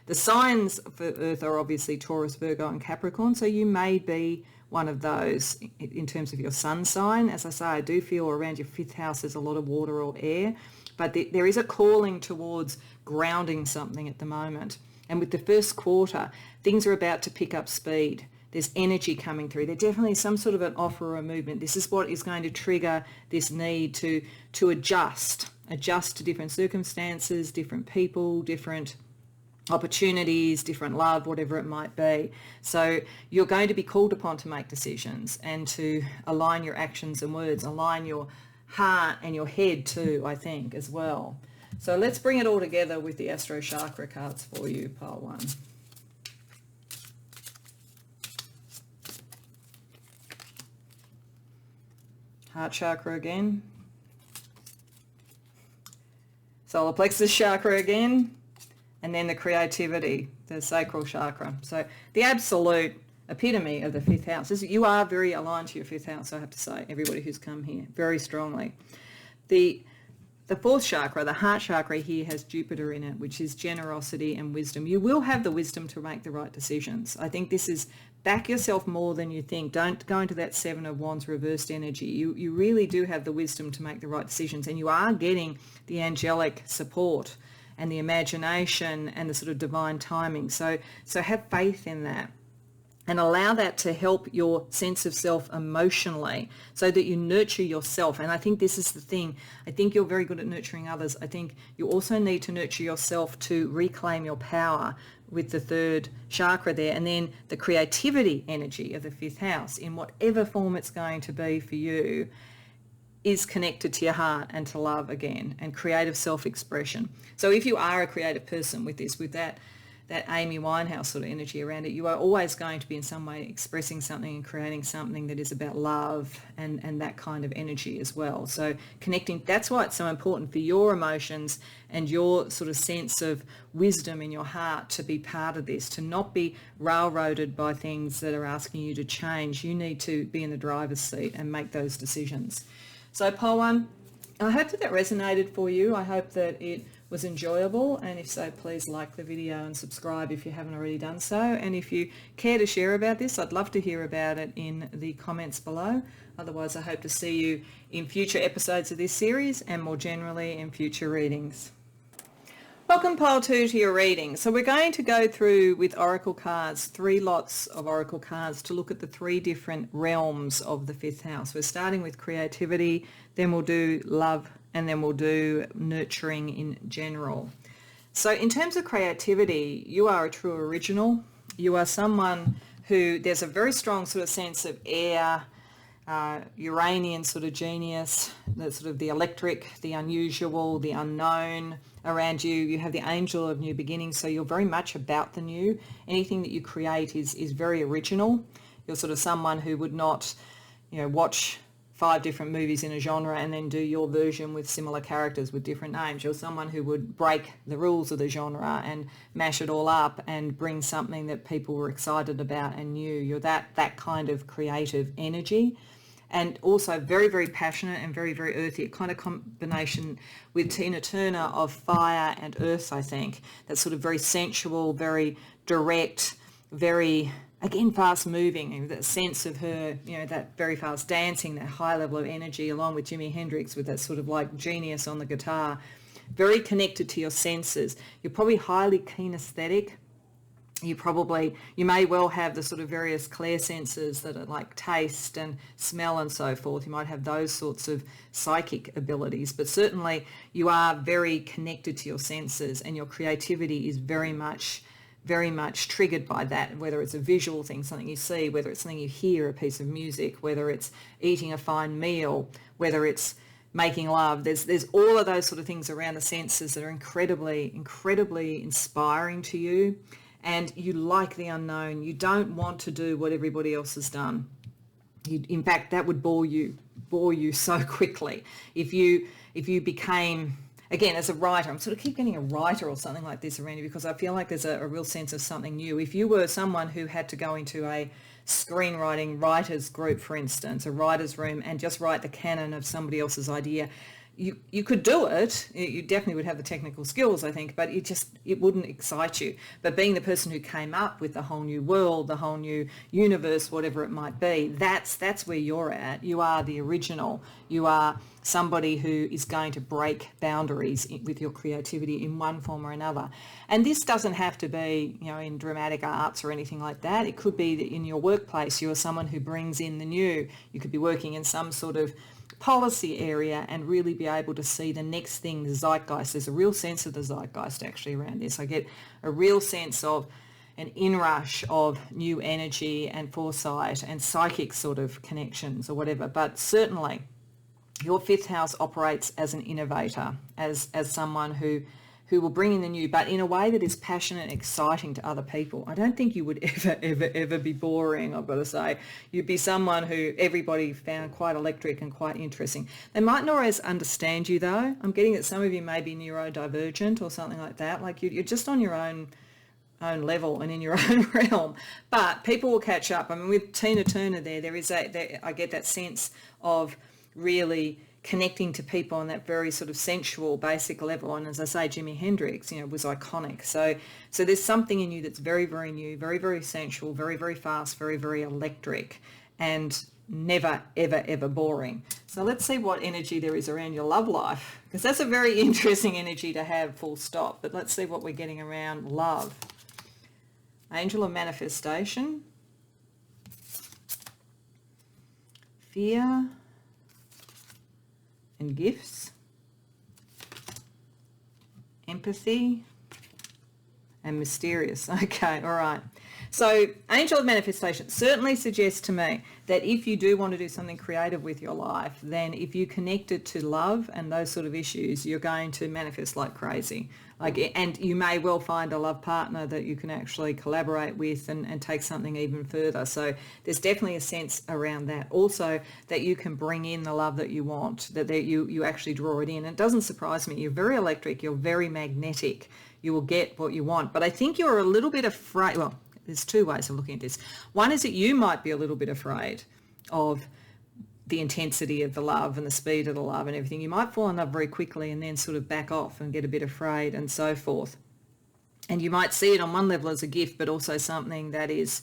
The signs for earth are obviously Taurus, Virgo and Capricorn, so you may be one of those in terms of your sun sign. As I say, I do feel around your 5th house there's a lot of water or air, but there is a calling towards grounding something at the moment. And with the first quarter, things are about to pick up speed. There's energy coming through. There's definitely some sort of an offer or a movement. This is what is going to trigger this need to adjust to different circumstances, different people, different opportunities, different love, whatever it might be. So you're going to be called upon to make decisions and to align your actions and words, align your heart and your head too, I think, as well. So let's bring it all together with the Astro Chakra cards for you, pile 1. Heart chakra again. Solar plexus chakra again. And then the creativity, the sacral chakra. So the absolute epitome of the 5th house. You are very aligned to your 5th house, I have to say, everybody who's come here, very strongly. The 4th chakra, the heart chakra here, has Jupiter in it, which is generosity and wisdom. You will have the wisdom to make the right decisions. I think this is back yourself more than you think. Don't go into that 7 of Wands reversed energy. You really do have the wisdom to make the right decisions, and you are getting the angelic support and the imagination and the sort of divine timing. So have faith in that and allow that to help your sense of self emotionally so that you nurture yourself. And I think this is the thing. I think you're very good at nurturing others. I think you also need to nurture yourself to reclaim your power with the 3rd chakra there, and then the creativity energy of the 5th house in whatever form it's going to be for you is connected to your heart and to love again, and creative self-expression. So if you are a creative person with this, with that Amy Winehouse sort of energy around it, you are always going to be in some way expressing something and creating something that is about love and that kind of energy as well. So connecting, that's why it's so important for your emotions and your sort of sense of wisdom in your heart to be part of this, to not be railroaded by things that are asking you to change. You need to be in the driver's seat and make those decisions. So pile 1, I hope that resonated for you. I hope that it was enjoyable, and if so, please like the video and subscribe if you haven't already done so. And if you care to share about this, I'd love to hear about it in the comments below. Otherwise, I hope to see you in future episodes of this series and more generally in future readings. Welcome pile 2 to your reading. So we're going to go through with oracle cards, 3 lots of oracle cards to look at the 3 different realms of the 5th house. We're starting with creativity, then we'll do love, and then we'll do nurturing in general. So in terms of creativity, you are a true original. You are someone who, there's a very strong sort of sense of air, Uranian sort of genius, the sort of the electric, the unusual, the unknown around you. You have the angel of new beginnings, so you're very much about the new. Anything that you create is very original. You're sort of someone who would not, watch 5 different movies in a genre and then do your version with similar characters with different names. You're someone who would break the rules of the genre and mash it all up and bring something that people were excited about and new. You're that kind of creative energy. And also very, very passionate and very, very earthy. A kind of combination with Tina Turner of fire and earth, I think. That's sort of very sensual, very direct, very, again, fast moving. That sense of her, that very fast dancing, that high level of energy, along with Jimi Hendrix with that sort of like genius on the guitar. Very connected to your senses. You're probably highly kinesthetic. You may well have the sort of various clair senses that are like taste and smell and so forth. You might have those sorts of psychic abilities, but certainly you are very connected to your senses, and your creativity is very much triggered by that, whether it's a visual thing, something you see, whether it's something you hear, a piece of music, whether it's eating a fine meal, whether it's making love. There's all of those sort of things around the senses that are incredibly inspiring to you, and you like the unknown. You don't want to do what everybody else has done. In fact, that would bore you so quickly if you became, again, as a writer, I'm sort of keep getting a writer or something like this around you, because I feel like there's a real sense of something new. If you were someone who had to go into a screenwriting writers group, for instance, a writer's room, and just write the canon of somebody else's idea, you could do it. You definitely would have the technical skills, I think, but it wouldn't excite you. But being the person who came up with the whole new world, the whole new universe, whatever it might be, that's where you're at. You are the original. You are somebody who is going to break boundaries with your creativity in one form or another. And this doesn't have to be, in dramatic arts or anything like that. It could be that in your workplace, you're someone who brings in the new. You could be working in some sort of policy area and really be able to see the next thing, the zeitgeist. There's a real sense of the zeitgeist actually around this. I get a real sense of an inrush of new energy and foresight and psychic sort of connections or whatever. But certainly your fifth house operates as an innovator, as someone who will bring in the new, but in a way that is passionate and exciting to other people. I don't think you would ever be boring, I've got to say. You'd be someone who everybody found quite electric and quite interesting. They might not always understand you, though. I'm getting that some of you may be neurodivergent or something like that. Like you're just on your own level and in your own realm. But people will catch up. I mean, with Tina Turner I get that sense of really connecting to people on that very sort of sensual, basic level. And as I say, Jimi Hendrix, was iconic. So there's something in you that's very, very new, very, very sensual, very, very fast, very, very electric, and never, ever, ever boring. So let's see what energy there is around your love life, because that's a very interesting energy to have, full stop. But let's see what we're getting around love. Angel of manifestation, fear, and gifts, empathy, and mysterious. Okay, all right. So angel of manifestation certainly suggests to me that if you do want to do something creative with your life, then if you connect it to love and those sort of issues, you're going to manifest like crazy. And you may well find a love partner that you can actually collaborate with and take something even further. So there's definitely a sense around that. Also, that you can bring in the love that you want, that you actually draw it in. And it doesn't surprise me. You're very electric. You're very magnetic. You will get what you want. But I think you're a little bit afraid. Well, there's two ways of looking at this. One is that you might be a little bit afraid of the intensity of the love and the speed of the love and everything. You might fall in love very quickly and then sort of back off and get a bit afraid and so forth. And you might see it on one level as a gift, but also something there's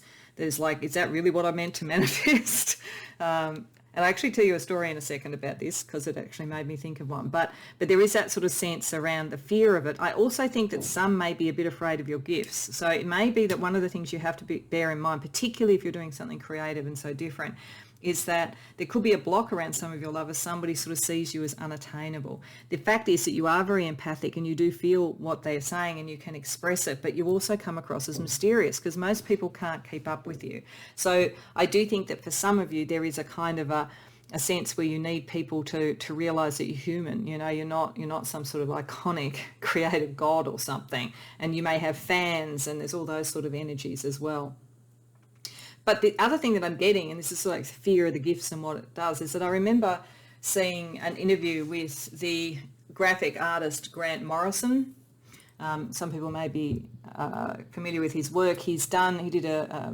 like, is that really what I meant to manifest? And I'll actually tell you a story in a second about this, because it actually made me think of one. But there is that sort of sense around the fear of it. I also think that some may be a bit afraid of your gifts. So it may be that one of the things you have to bear in mind, particularly if you're doing something creative and so different, is that there could be a block around some of your love as somebody sort of sees you as unattainable. The fact is that you are very empathic and you do feel what they're saying and you can express it, but you also come across as mysterious because most people can't keep up with you. So I do think that for some of you there is a kind of a sense where you need people to realise that you're human. You're not some sort of iconic creative god or something, and you may have fans, and there's all those sort of energies as well. But the other thing that I'm getting, and this is like fear of the gifts and what it does, is that I remember seeing an interview with the graphic artist Grant Morrison. Some people may be familiar with his work. He did a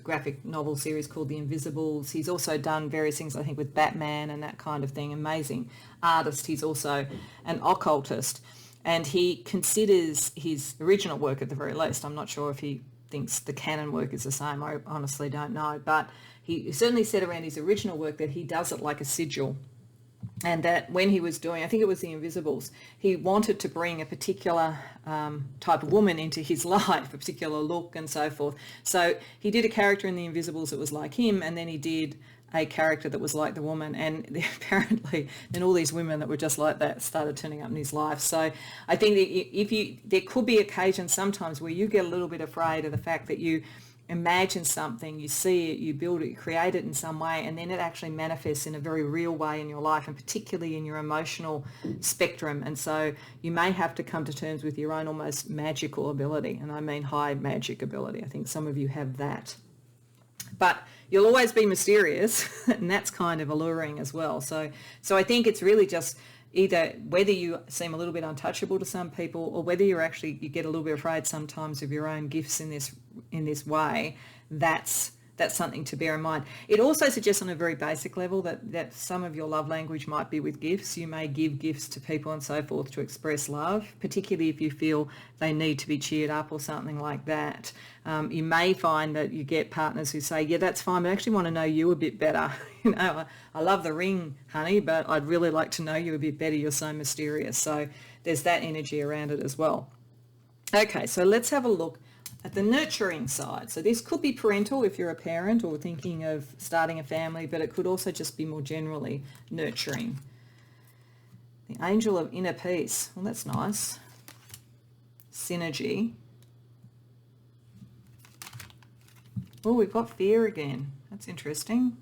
graphic novel series called The Invisibles. He's also done various things, I think, with Batman and that kind of thing. Amazing artist. He's also an occultist. And he considers his original work, at the very least, I'm not sure if he thinks the canon work is the same. I honestly don't know. But he certainly said around his original work that he does it like a sigil. And that when he was doing, I think it was The Invisibles, he wanted to bring a particular type of woman into his life, a particular look and so forth. So he did a character in The Invisibles that was like him, and then he did a character that was like the woman, and apparently then all these women that were just like that started turning up in his life. So I think that there could be occasions sometimes where you get a little bit afraid of the fact that you imagine something, you see it, you build it, you create it in some way, and then it actually manifests in a very real way in your life, and particularly in your emotional spectrum. And so you may have to come to terms with your own almost magical ability, and I mean high magic ability. I think some of you have that. But you'll always be mysterious, and that's kind of alluring as well. So I think it's really just either whether you seem a little bit untouchable to some people, or whether you get a little bit afraid sometimes of your own gifts in this way. That's something to bear in mind. It also suggests on a very basic level that some of your love language might be with gifts. You may give gifts to people and so forth to express love, particularly if you feel they need to be cheered up or something like that. You may find that you get partners who say, yeah, that's fine, but I actually want to know you a bit better. I love the ring, honey, but I'd really like to know you a bit better. You're so mysterious. So there's that energy around it as well. Okay, so let's have a look at the nurturing side. So this could be parental if you're a parent or thinking of starting a family, but it could also just be more generally nurturing. The angel of inner peace. Well, that's nice. Synergy. Oh, we've got fear again. That's interesting.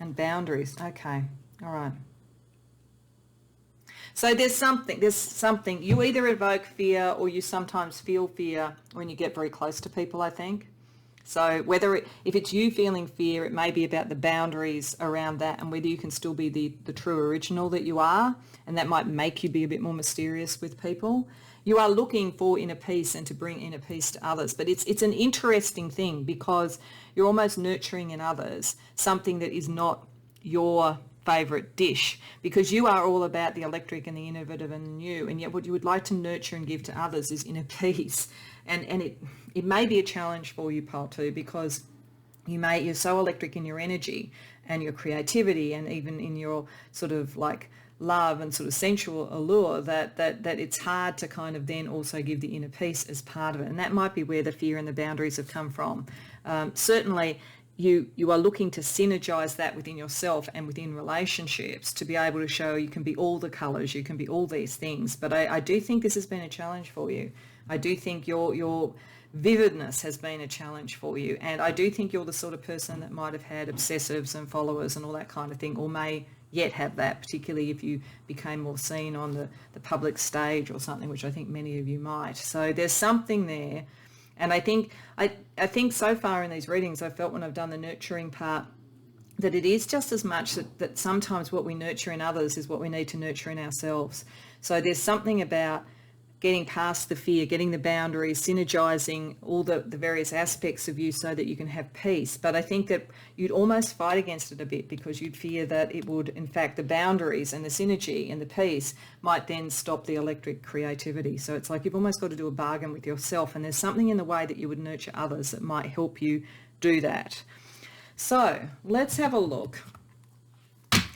And boundaries. Okay. All right. So there's something, you either evoke fear or you sometimes feel fear when you get very close to people, I think. So if it's you feeling fear, it may be about the boundaries around that and whether you can still be the true original that you are, and that might make you be a bit more mysterious with people. You are looking for inner peace and to bring inner peace to others, but it's an interesting thing because you're almost nurturing in others something that is not your favourite dish, because you are all about the electric and the innovative and the new, and yet what you would like to nurture and give to others is inner peace. And it may be a challenge for you, Pile 2, because you're so electric in your energy and your creativity and even in your sort of like love and sort of sensual allure that it's hard to kind of then also give the inner peace as part of it. And that might be where the fear and the boundaries have come from. Certainly you are looking to synergize that within yourself and within relationships to be able to show you can be all the colors, you can be all these things. But I do think this has been a challenge for you. I do think your vividness has been a challenge for you. And I do think you're the sort of person that might have had obsessives and followers and all that kind of thing, or may yet have that, particularly if you became more seen on the public stage or something, which I think many of you might. So there's something there. And I think so far in these readings, I felt when I've done the nurturing part that it is just as much that sometimes what we nurture in others is what we need to nurture in ourselves. So there's something about getting past the fear, getting the boundaries, synergizing all the various aspects of you so that you can have peace. But I think that you'd almost fight against it a bit because you'd fear that it would, in fact, the boundaries and the synergy and the peace might then stop the electric creativity. So it's like you've almost got to do a bargain with yourself, and there's something in the way that you would nurture others that might help you do that. So let's have a look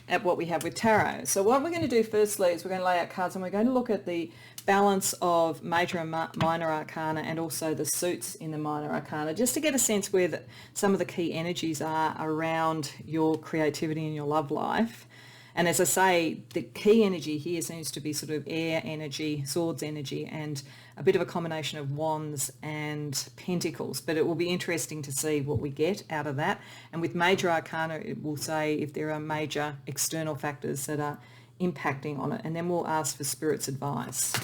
at what we have with tarot. So what we're going to do firstly is we're going to lay out cards, and we're going to look at the balance of major and minor arcana and also the suits in the minor arcana, just to get a sense where some of the key energies are around your creativity and your love life. And as I say, the key energy here seems to be sort of air energy, swords energy, and a bit of a combination of wands and pentacles. But it will be interesting to see what we get out of that. And with major arcana, it will say if there are major external factors that are impacting on it. And then we'll ask for Spirit's advice.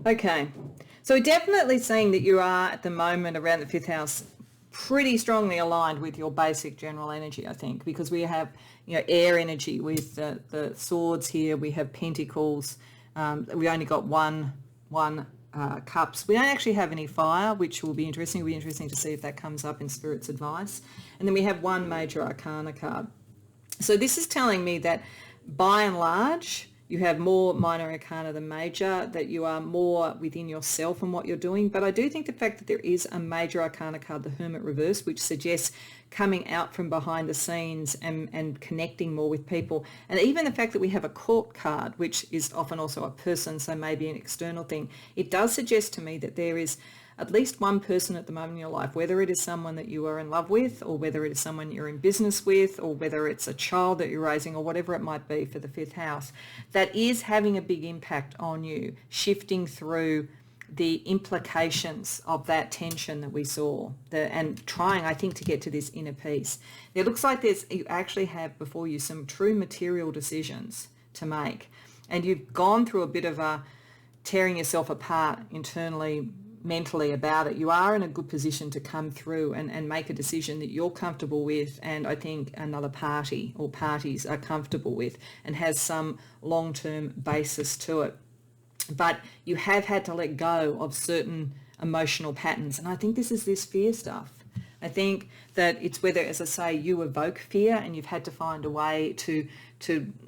Okay, so we're definitely seeing that you are at the moment around the 5th house pretty strongly aligned with your basic general energy, I think, because we have air energy with the swords here, we have pentacles, we only got one cups. We don't actually have any fire, which will be interesting. It'll be interesting to see if that comes up in Spirit's advice. And then we have one major arcana card. So this is telling me that by and large, you have more minor arcana than major, that you are more within yourself and what you're doing. But I do think the fact that there is a major arcana card, the Hermit reverse, which suggests coming out from behind the scenes and connecting more with people. And even the fact that we have a court card, which is often also a person, so maybe an external thing, it does suggest to me that there is at least one person at the moment in your life, whether it is someone that you are in love with, or whether it is someone you're in business with, or whether it's a child that you're raising, or whatever it might be for the 5th house, that is having a big impact on you, shifting through the implications of that tension that we saw, and trying, I think, to get to this inner peace. It looks like you actually have before you some true material decisions to make, and you've gone through a bit of a tearing yourself apart internally, mentally about it. You are in a good position to come through and make a decision that you're comfortable with, and I think another party or parties are comfortable with, and has some long-term basis to it. But you have had to let go of certain emotional patterns, and I think this is this fear stuff. I think that it's whether, as I say, you evoke fear and you've had to find a way to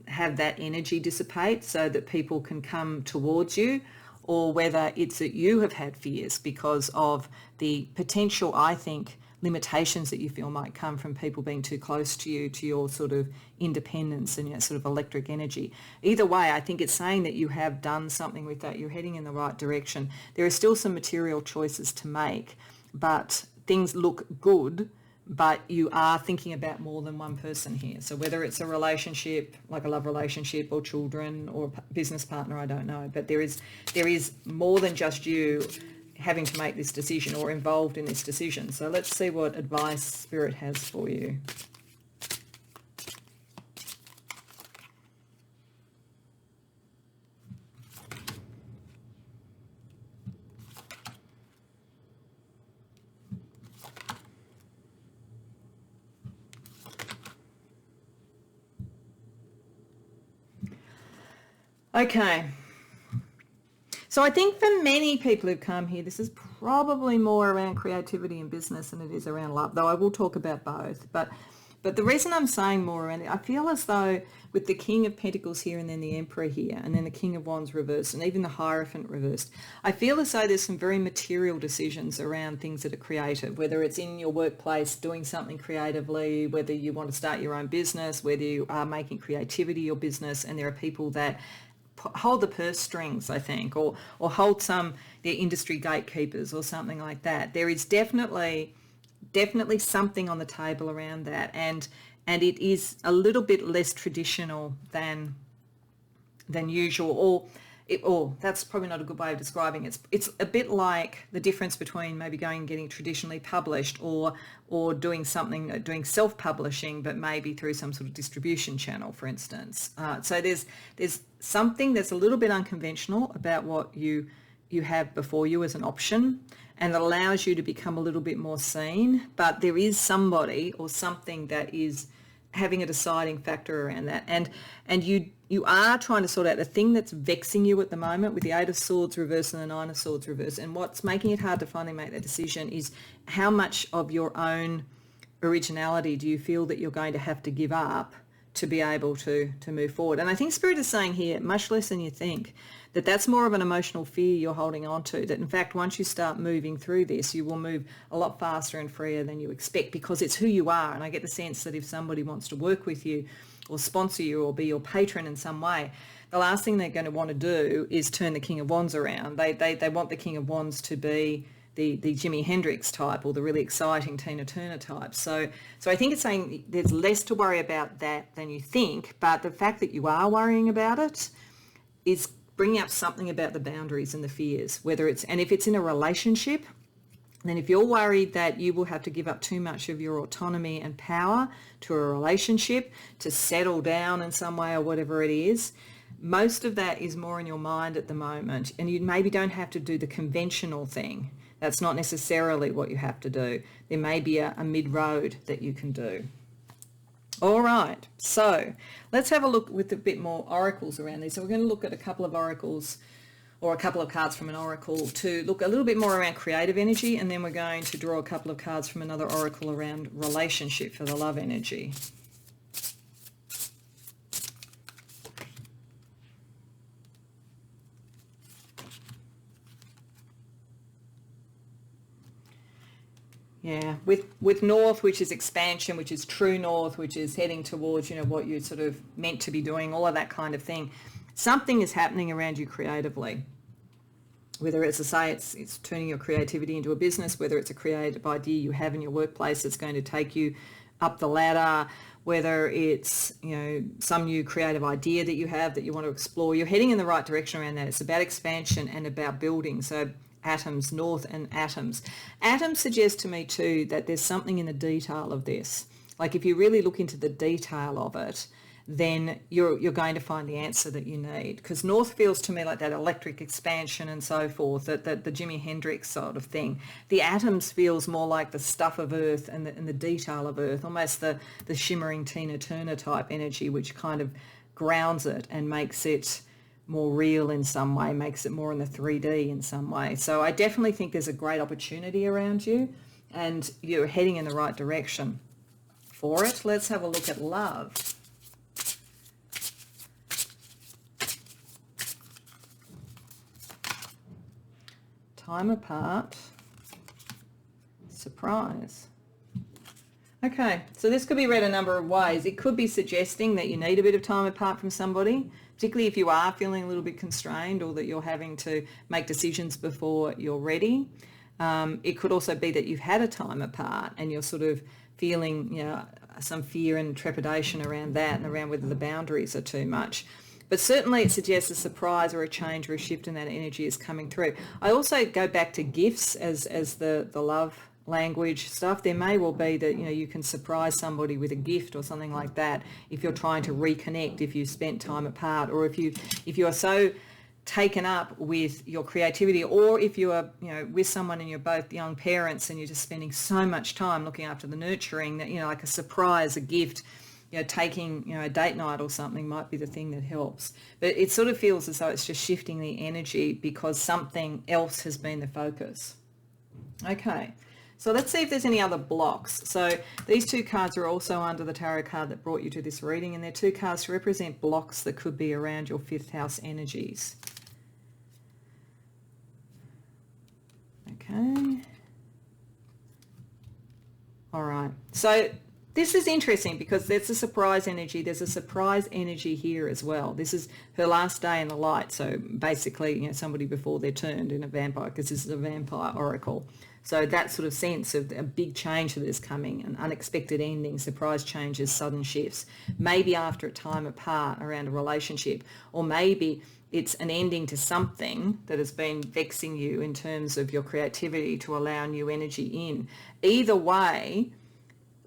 have that energy dissipate so that people can come towards you, or whether it's that you have had fears because of the potential, I think, limitations that you feel might come from people being too close to you, to your sort of independence and your sort of electric energy. Either way, I think it's saying that you have done something with that. You're heading in the right direction. There are still some material choices to make, but things look good, but you are thinking about more than one person here. So whether it's a relationship, like a love relationship, or children, or a business partner, I don't know. But there is more than just you having to make this decision or involved in this decision. So let's see what advice Spirit has for you. Okay, so I think for many people who've come here, this is probably more around creativity and business than it is around love, though I will talk about both. But the reason I'm saying more around it, I feel as though with the King of Pentacles here, and then the Emperor here, and then the King of Wands reversed, and even the Hierophant reversed, I feel as though there's some very material decisions around things that are creative, whether it's in your workplace, doing something creatively, whether you want to start your own business, whether you are making creativity your business, and there are people that hold the purse strings, I think, or hold they're industry gatekeepers or something like that. There is definitely something on the table around that, and it is a little bit less traditional than usual, or that's probably not a good way of describing it. It's a bit like the difference between maybe going and getting traditionally published or doing self-publishing, but maybe through some sort of distribution channel, for instance. So there's something that's a little bit unconventional about what you have before you as an option, and it allows you to become a little bit more seen, but there is somebody or something that is having a deciding factor around that, and you are trying to sort out the thing that's vexing you at the moment with the 8 of Swords reverse and the 9 of Swords reverse. And what's making it hard to finally make that decision is how much of your own originality do you feel that you're going to have to give up to be able to move forward. And I think Spirit is saying here, much less than you think, that's more of an emotional fear you're holding on to, that in fact once you start moving through this, you will move a lot faster and freer than you expect, because it's who you are. And I get the sense that if somebody wants to work with you or sponsor you or be your patron in some way, the last thing they're going to want to do is turn the King of Wands around. They want the King of Wands to be the Jimi Hendrix type, or the really exciting Tina Turner type. So I think it's saying there's less to worry about that than you think, but the fact that you are worrying about it is bringing up something about the boundaries and the fears, and if it's in a relationship, then if you're worried that you will have to give up too much of your autonomy and power to a relationship to settle down in some way or whatever it is, most of that is more in your mind at the moment, and you maybe don't have to do the conventional thing. That's not necessarily what you have to do. There may be a mid-road that you can do. All right, so let's have a look with a bit more oracles around these. So we're going to look at a couple of oracles, or a couple of cards from an oracle, to look a little bit more around creative energy, and then we're going to draw a couple of cards from another oracle around relationship for the love energy. Yeah, with north, which is expansion, which is true north, which is heading towards, what you're sort of meant to be doing, all of that kind of thing. Something is happening around you creatively. Whether it's, it's turning your creativity into a business, whether it's a creative idea you have in your workplace that's going to take you up the ladder, whether it's, some new creative idea that you have that you want to explore, you're heading in the right direction around that. It's about expansion and about building. So atoms, north and atoms. Atoms suggest to me too that there's something in the detail of this. Like if you really look into the detail of it, then you're going to find the answer that you need. Because north feels to me like that electric expansion and so forth, that the Jimi Hendrix sort of thing. The atoms feels more like the stuff of earth and the detail of earth, almost the shimmering Tina Turner type energy, which kind of grounds it and makes it more real in some way, makes it more in the 3D in some way. So I definitely think there's a great opportunity around you and you're heading in the right direction for it. Let's have a look at love. Time apart, surprise. Okay, so this could be read a number of ways. It could be suggesting that you need a bit of time apart from somebody, particularly if you are feeling a little bit constrained or that you're having to make decisions before you're ready. It could also be that you've had a time apart and you're sort of feeling, some fear and trepidation around that and around whether the boundaries are too much. But certainly it suggests a surprise or a change or a shift in that energy is coming through. I also go back to gifts as the love language stuff. There may well be that, you can surprise somebody with a gift or something like that if you're trying to reconnect, if you spent time apart, or if you are so taken up with your creativity, or if you are, with someone and you're both young parents and you're just spending so much time looking after the nurturing that, like a surprise, a gift, taking, a date night or something might be the thing that helps. But it sort of feels as though it's just shifting the energy because something else has been the focus. Okay, so let's see if there's any other blocks. So these two cards are also under the tarot card that brought you to this reading, and they're two cards to represent blocks that could be around your fifth house energies. Okay. All right. So this is interesting because there's a surprise energy. There's a surprise energy here as well. This is her last day in the light. So basically, somebody before they're turned in a vampire, because this is a vampire oracle. So that sort of sense of a big change that is coming, an unexpected ending, surprise changes, sudden shifts, maybe after a time apart around a relationship, or maybe it's an ending to something that has been vexing you in terms of your creativity to allow new energy in. Either way,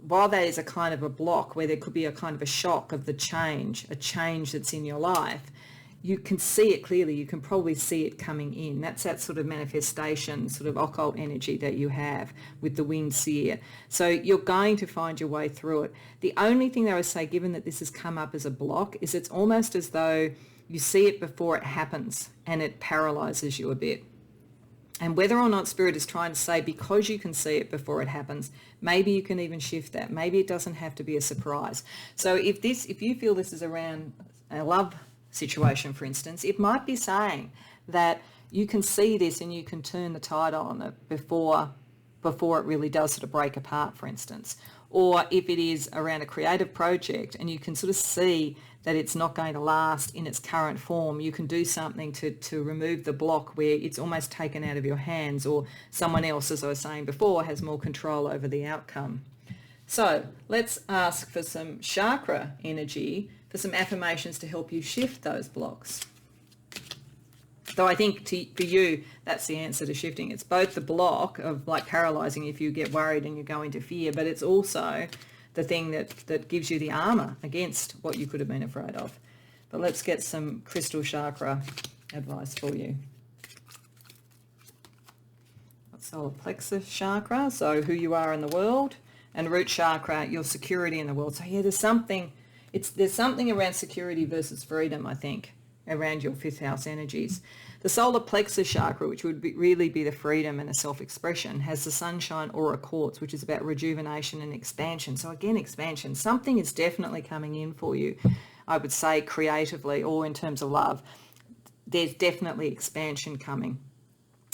while that is a kind of a block where there could be a kind of a shock of the change, a change that's in your life, you can see it clearly. You can probably see it coming in. That's that sort of manifestation, sort of occult energy that you have with the winged seer. So you're going to find your way through it. The only thing that I would say, given that this has come up as a block, is it's almost as though you see it before it happens and it paralyzes you a bit. And whether or not Spirit is trying to say, because you can see it before it happens, maybe you can even shift that. Maybe it doesn't have to be a surprise. So if you feel this is around a love situation, for instance, it might be saying that you can see this and you can turn the tide on it before it really does sort of break apart, for instance. Or if it is around a creative project and you can sort of see that it's not going to last in its current form, you can do something to remove the block where it's almost taken out of your hands, or someone else, as I was saying before, has more control over the outcome. So let's ask for some chakra energy, for some affirmations to help you shift those blocks. So I think for you, that's the answer to shifting. It's both the block of like paralyzing if you get worried and you go into fear, but it's also the thing that gives you the armor against what you could have been afraid of. But let's get some crystal chakra advice for you. Solar plexus chakra, so who you are in the world, and root chakra, your security in the world. So yeah, there's something around security versus freedom, I think, around your fifth house energies. The solar plexus chakra, which would really be the freedom and the self-expression, has the sunshine aura quartz, which is about rejuvenation and expansion. So again, expansion. Something is definitely coming in for you, I would say, creatively or in terms of love. There's definitely expansion coming.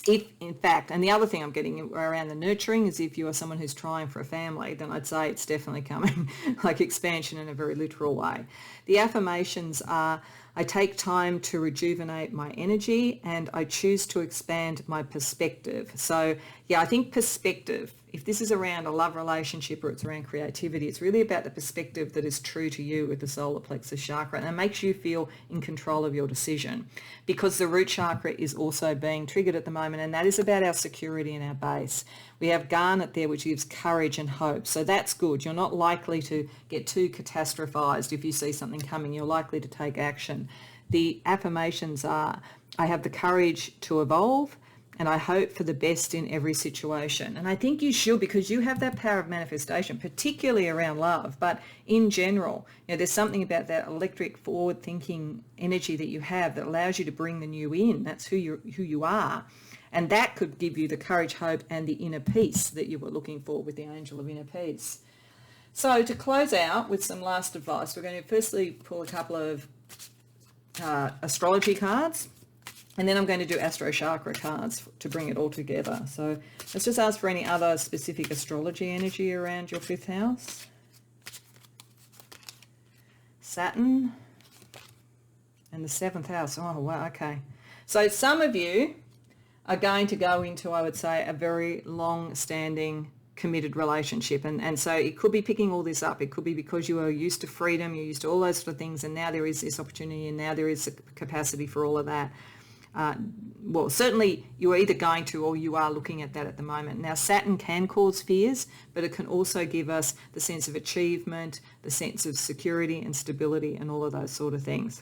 if in fact, and the other thing I'm getting around the nurturing is if you are someone who's trying for a family, then I'd say it's definitely coming, like expansion in a very literal way. The affirmations are, I take time to rejuvenate my energy and I choose to expand my perspective. So yeah, I think perspective, if this is around a love relationship or it's around creativity, it's really about the perspective that is true to you with the solar plexus chakra, and it makes you feel in control of your decision, because the root chakra is also being triggered at the moment, and that is about our security and our base. We have garnet there, which gives courage and hope, so that's good. You're not likely to get too catastrophized if you see something coming. You're likely to take action. The affirmations are, I have the courage to evolve, and I hope for the best in every situation. And I think you should, because you have that power of manifestation, particularly around love, but in general, there's something about that electric forward thinking energy that you have that allows you to bring the new in. That's who you are. And that could give you the courage, hope, and the inner peace that you were looking for with the angel of inner peace. So to close out with some last advice, we're going to firstly pull a couple of astrology cards. And then I'm going to do Astro Chakra cards to bring it all together. So let's just ask for any other specific astrology energy around your 5th house. Saturn and the 7th house. Oh, wow, okay. So some of you are going to go into, I would say, a very long-standing committed relationship. And so it could be picking all this up. It could be because you are used to freedom, you're used to all those sort of things, and now there is this opportunity and now there is a capacity for all of that. Well, certainly you are either going to or you are looking at that at the moment. Now, Saturn can cause fears, but it can also give us the sense of achievement, the sense of security and stability and all of those sort of things.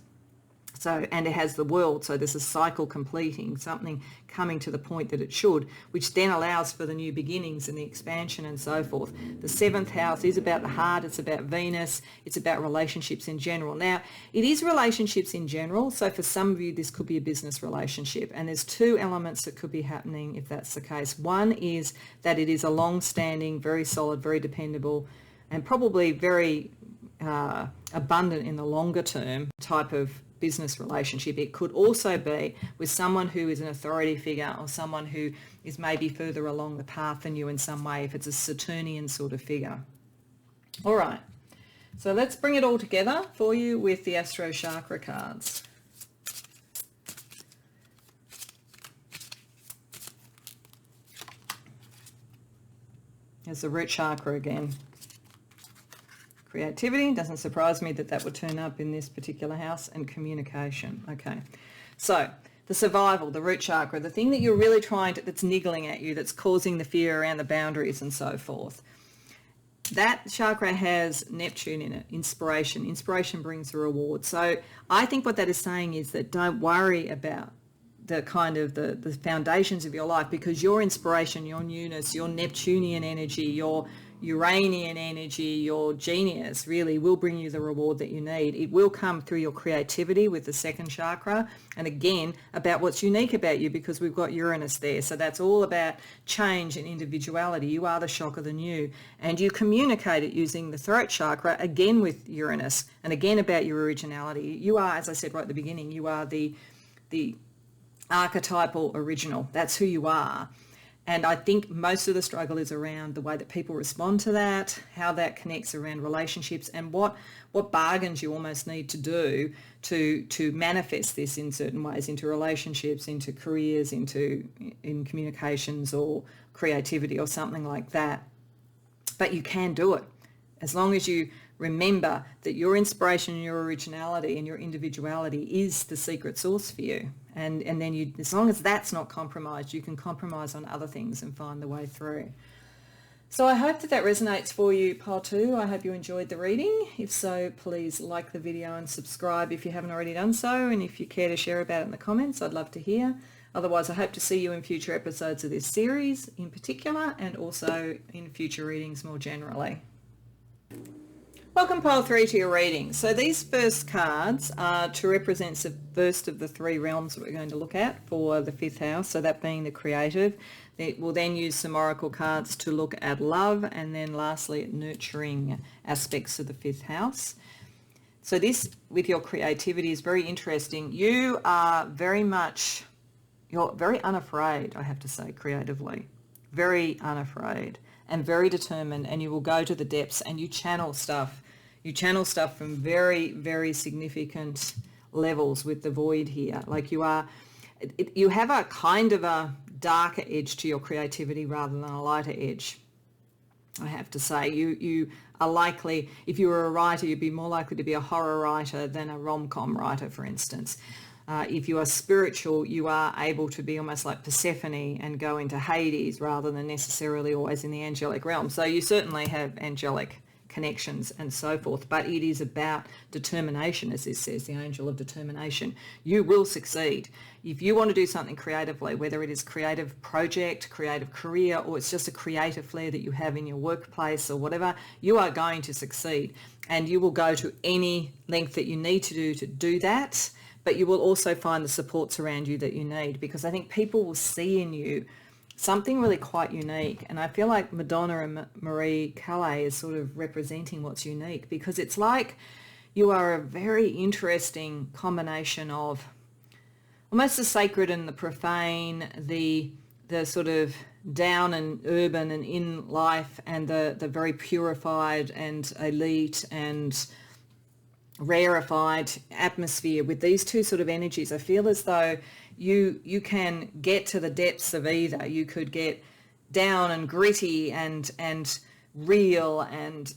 So, and it has the world, so there's a cycle completing, something coming to the point that it should, which then allows for the new beginnings and the expansion and so forth. The 7th house is about the heart, it's about Venus, it's about relationships in general. Now, it is relationships in general, so for some of you this could be a business relationship, and there's 2 elements that could be happening if that's the case. One is that it is a long-standing, very solid, very dependable, and probably very abundant in the longer term type of business relationship. It could also be with someone who is an authority figure or someone who is maybe further along the path than you in some way, if it's a Saturnian sort of figure. All right, so let's bring it all together for you with the Astro Chakra cards. There's the root chakra again. Creativity, doesn't surprise me that that would turn up in this particular house, and communication. Okay, so the survival, the root chakra, the thing that you're really trying to, that's niggling at you, that's causing the fear around the boundaries and so forth. That chakra has Neptune in it, inspiration. Inspiration brings a reward. So I think what that is saying is that don't worry about the kind of the foundations of your life, because your inspiration, your newness, your Neptunian energy, your Uranian energy, your genius really will bring you the reward that you need. It will come through your creativity with the 2nd chakra, and again about what's unique about you, because we've got Uranus there. So that's all about change and individuality. You are the shock of the new, and you communicate it using the throat chakra, again with Uranus, and again about your originality. You are, as I said right at the beginning, you are the archetypal original. That's who you are. And I think most of the struggle is around the way that people respond to that, how that connects around relationships, and what bargains you almost need to do to manifest this in certain ways into relationships, into careers, in communications or creativity or something like that. But you can do it as long as you remember that your inspiration and your originality and your individuality is the secret source for you. And then you, as long as that's not compromised, you can compromise on other things and find the way through. So I hope that resonates for you, Pile 2. I hope you enjoyed the reading. If so, please like the video and subscribe if you haven't already done so. And if you care to share about it in the comments, I'd love to hear. Otherwise, I hope to see you in future episodes of this series in particular, and also in future readings more generally. Welcome, Pile 3, to your reading. So these first cards are to represent the first of the 3 realms that we're going to look at for the 5th house, so that being the creative. We'll then use some oracle cards to look at love, and then lastly at nurturing aspects of the 5th house. So this, with your creativity, is very interesting. You are very much you're very unafraid, I have to say, creatively. Very unafraid and very determined, and you will go to the depths and you channel stuff. You channel stuff from very, very significant levels with the void here. Like you have a kind of a darker edge to your creativity rather than a lighter edge. I have to say, you are likely, if you were a writer, you'd be more likely to be a horror writer than a rom-com writer, for instance. If you are spiritual, you are able to be almost like Persephone and go into Hades rather than necessarily always in the angelic realm. So you certainly have angelic connections and so forth, but it is about determination, as this says, the angel of determination. You will succeed. If you want to do something creatively, whether it is creative project, creative career, or it's just a creative flair that you have in your workplace or whatever, you are going to succeed, and you will go to any length that you need to do that, but you will also find the supports around you that you need, because I think people will see in you something really quite unique. And I feel like Madonna and Marie Calais is sort of representing what's unique, because it's like you are a very interesting combination of almost the sacred and the profane, the sort of down and urban and in life, and the very purified and elite and rarefied atmosphere. With these two sort of energies, I feel as though you can get to the depths of either. You could get down and gritty and real and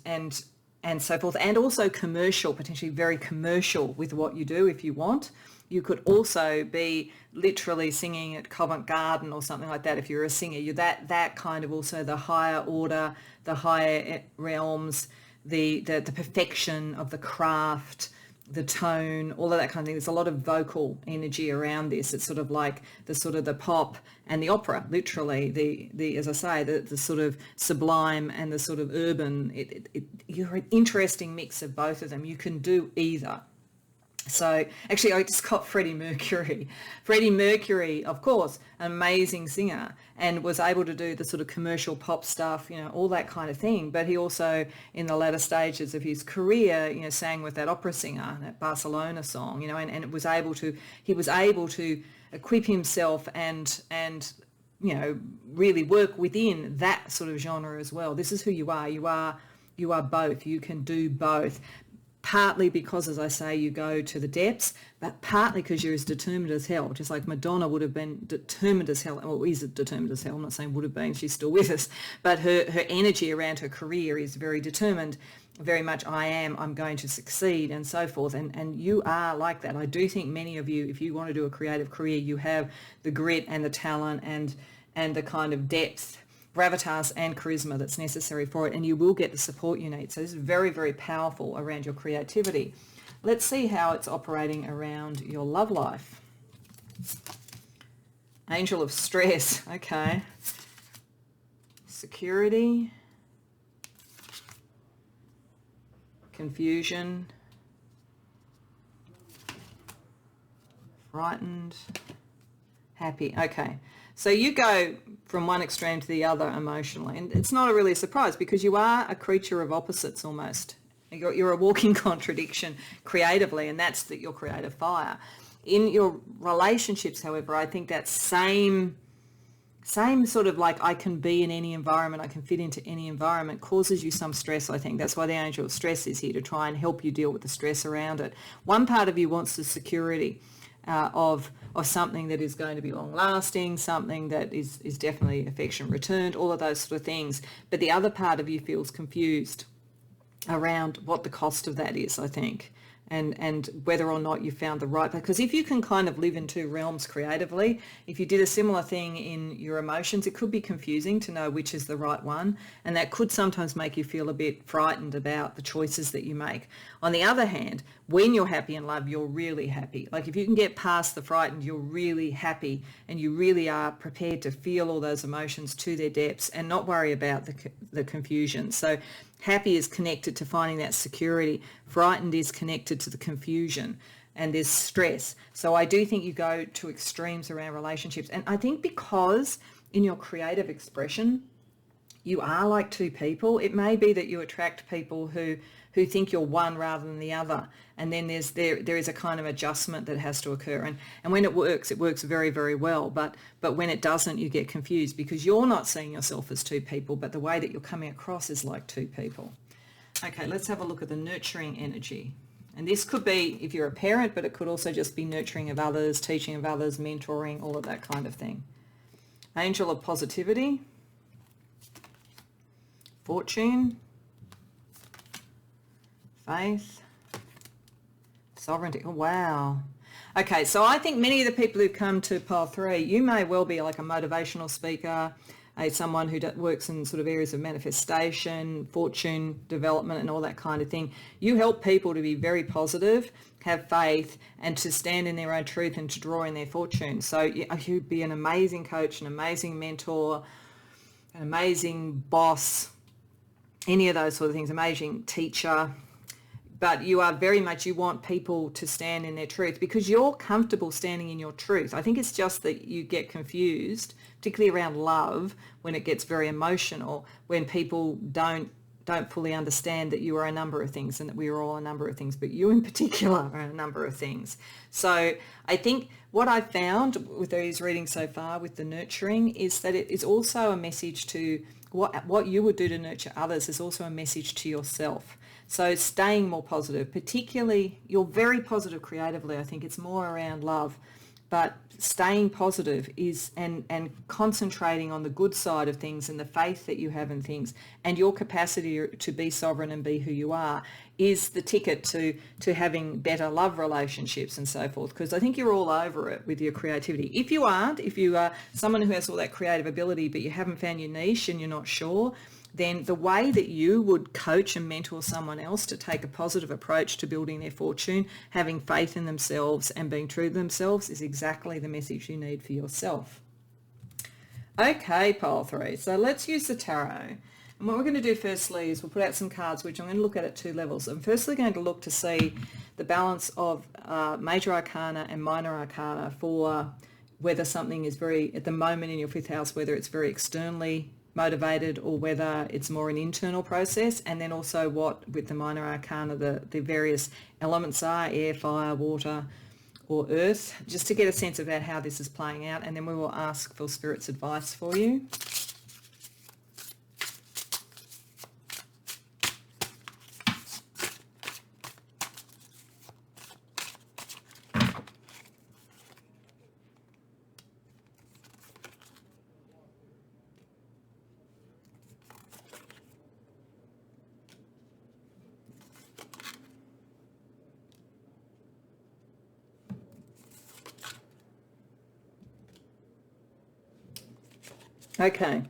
so forth, and also commercial, potentially very commercial with what you do if you want. You could also be literally singing at Covent Garden or something like that if you're a singer. You're that kind of, also the higher order, the higher realms, the perfection of the craft, the tone, all of that kind of thing. There's a lot of vocal energy around this. It's sort of like the pop and the opera, literally, the as I say, the sort of sublime and the sort of urban. You're an interesting mix of both of them. You can do either. So actually, I just got Freddie Mercury. Freddie Mercury, of course, an amazing singer, and was able to do the sort of commercial pop stuff, all that kind of thing. But he also, in the latter stages of his career, sang with that opera singer, that Barcelona song, and he was able to equip himself and really work within that sort of genre as well. This is who you are. You are both. You can do both. Partly because, as I say, you go to the depths, but partly because you're as determined as hell, just like Madonna would have been determined as hell, or is determined as hell. I'm not saying would have been, she's still with us, but her energy around her career is very determined, very much I'm going to succeed and so forth. And you are like that. I do think many of you, if you want to do a creative career, you have the grit and the talent and the kind of depth, gravitas and charisma that's necessary for it, and you will get the support you need. So this is very, very powerful around your creativity. Let's see how it's operating around your love life. Angel of stress, okay. Security, confusion, frightened, happy. Okay. So you go from one extreme to the other emotionally, and it's not really a surprise, because you are a creature of opposites almost. You're a walking contradiction creatively, and that's your creative fire. In your relationships, however, I think that same sort of like I can be in any environment, I can fit into any environment, causes you some stress, I think. That's why the angel of stress is here, to try and help you deal with the stress around it. One part of you wants the security of something that is going to be long lasting, something that is definitely affection returned, all of those sort of things. But the other part of you feels confused around what the cost of that is, I think, and whether or not you found the right, because if you can kind of live in two realms creatively, if you did a similar thing in your emotions, it could be confusing to know which is the right one, and that could sometimes make you feel a bit frightened about the choices that you make. On the other hand, when you're happy in love, you're really happy. Like if you can get past the frightened, you're really happy, and you really are prepared to feel all those emotions to their depths and not worry about the confusion. So happy is connected to finding that security. Frightened is connected to the confusion, and there's stress. So I do think you go to extremes around relationships. And I think because in your creative expression, you are like two people, it may be that you attract people who who think you're one rather than the other. And then there is a kind of adjustment that has to occur. And when it works very, very well. But when it doesn't, you get confused because you're not seeing yourself as two people, but the way that you're coming across is like two people. Okay, let's have a look at the nurturing energy. And this could be if you're a parent, but it could also just be nurturing of others, teaching of others, mentoring, all of that kind of thing. Angel of positivity, fortune, faith, sovereignty. Oh, wow. Okay, so I think many of the people who come to pile 3, you may well be like a motivational speaker, someone who works in sort of areas of manifestation, fortune, development and all that kind of thing. You help people to be very positive, have faith and to stand in their own truth and to draw in their fortune. So you'd be an amazing coach, an amazing mentor, an amazing boss, any of those sort of things, amazing teacher. But you are very much, you want people to stand in their truth because you're comfortable standing in your truth. I think it's just that you get confused, particularly around love, when it gets very emotional, when people don't fully understand that you are a number of things and that we are all a number of things, but you in particular are a number of things. So I think what I found with these readings so far with the nurturing is that it is also a message to what you would do to nurture others is also a message to yourself. So staying more positive, particularly you're very positive creatively. I think it's more around love, but staying positive is and concentrating on the good side of things and the faith that you have in things and your capacity to be sovereign and be who you are is the ticket to having better love relationships and so forth. Because I think you're all over it with your creativity. If you aren't, if you are someone who has all that creative ability but you haven't found your niche and you're not sure, then the way that you would coach and mentor someone else to take a positive approach to building their fortune, having faith in themselves and being true to themselves is exactly the message you need for yourself. Okay, pile 3. So let's use the tarot. And what we're going to do firstly is we'll put out some cards, which I'm going to look at 2 levels. I'm firstly going to look to see the balance of major arcana and minor arcana for whether something is very, at the moment in your 5th house, whether it's very externally motivated or whether it's more an internal process, and then also what with the minor arcana the various elements are, air, fire, water or earth, just to get a sense about how this is playing out, and then we will ask for Spirit's advice for you. Okay,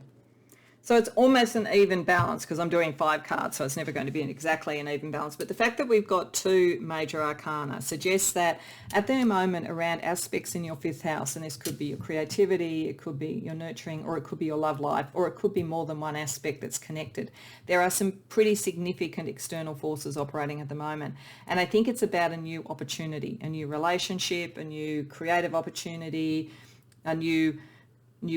so it's almost an even balance because I'm doing 5 cards, so it's never going to be exactly an even balance. But the fact that we've got 2 major arcana suggests that at the moment around aspects in your 5th house, and this could be your creativity, it could be your nurturing, or it could be your love life, or it could be more than one aspect that's connected. There are some pretty significant external forces operating at the moment. And I think it's about a new opportunity, a new relationship, a new creative opportunity, a new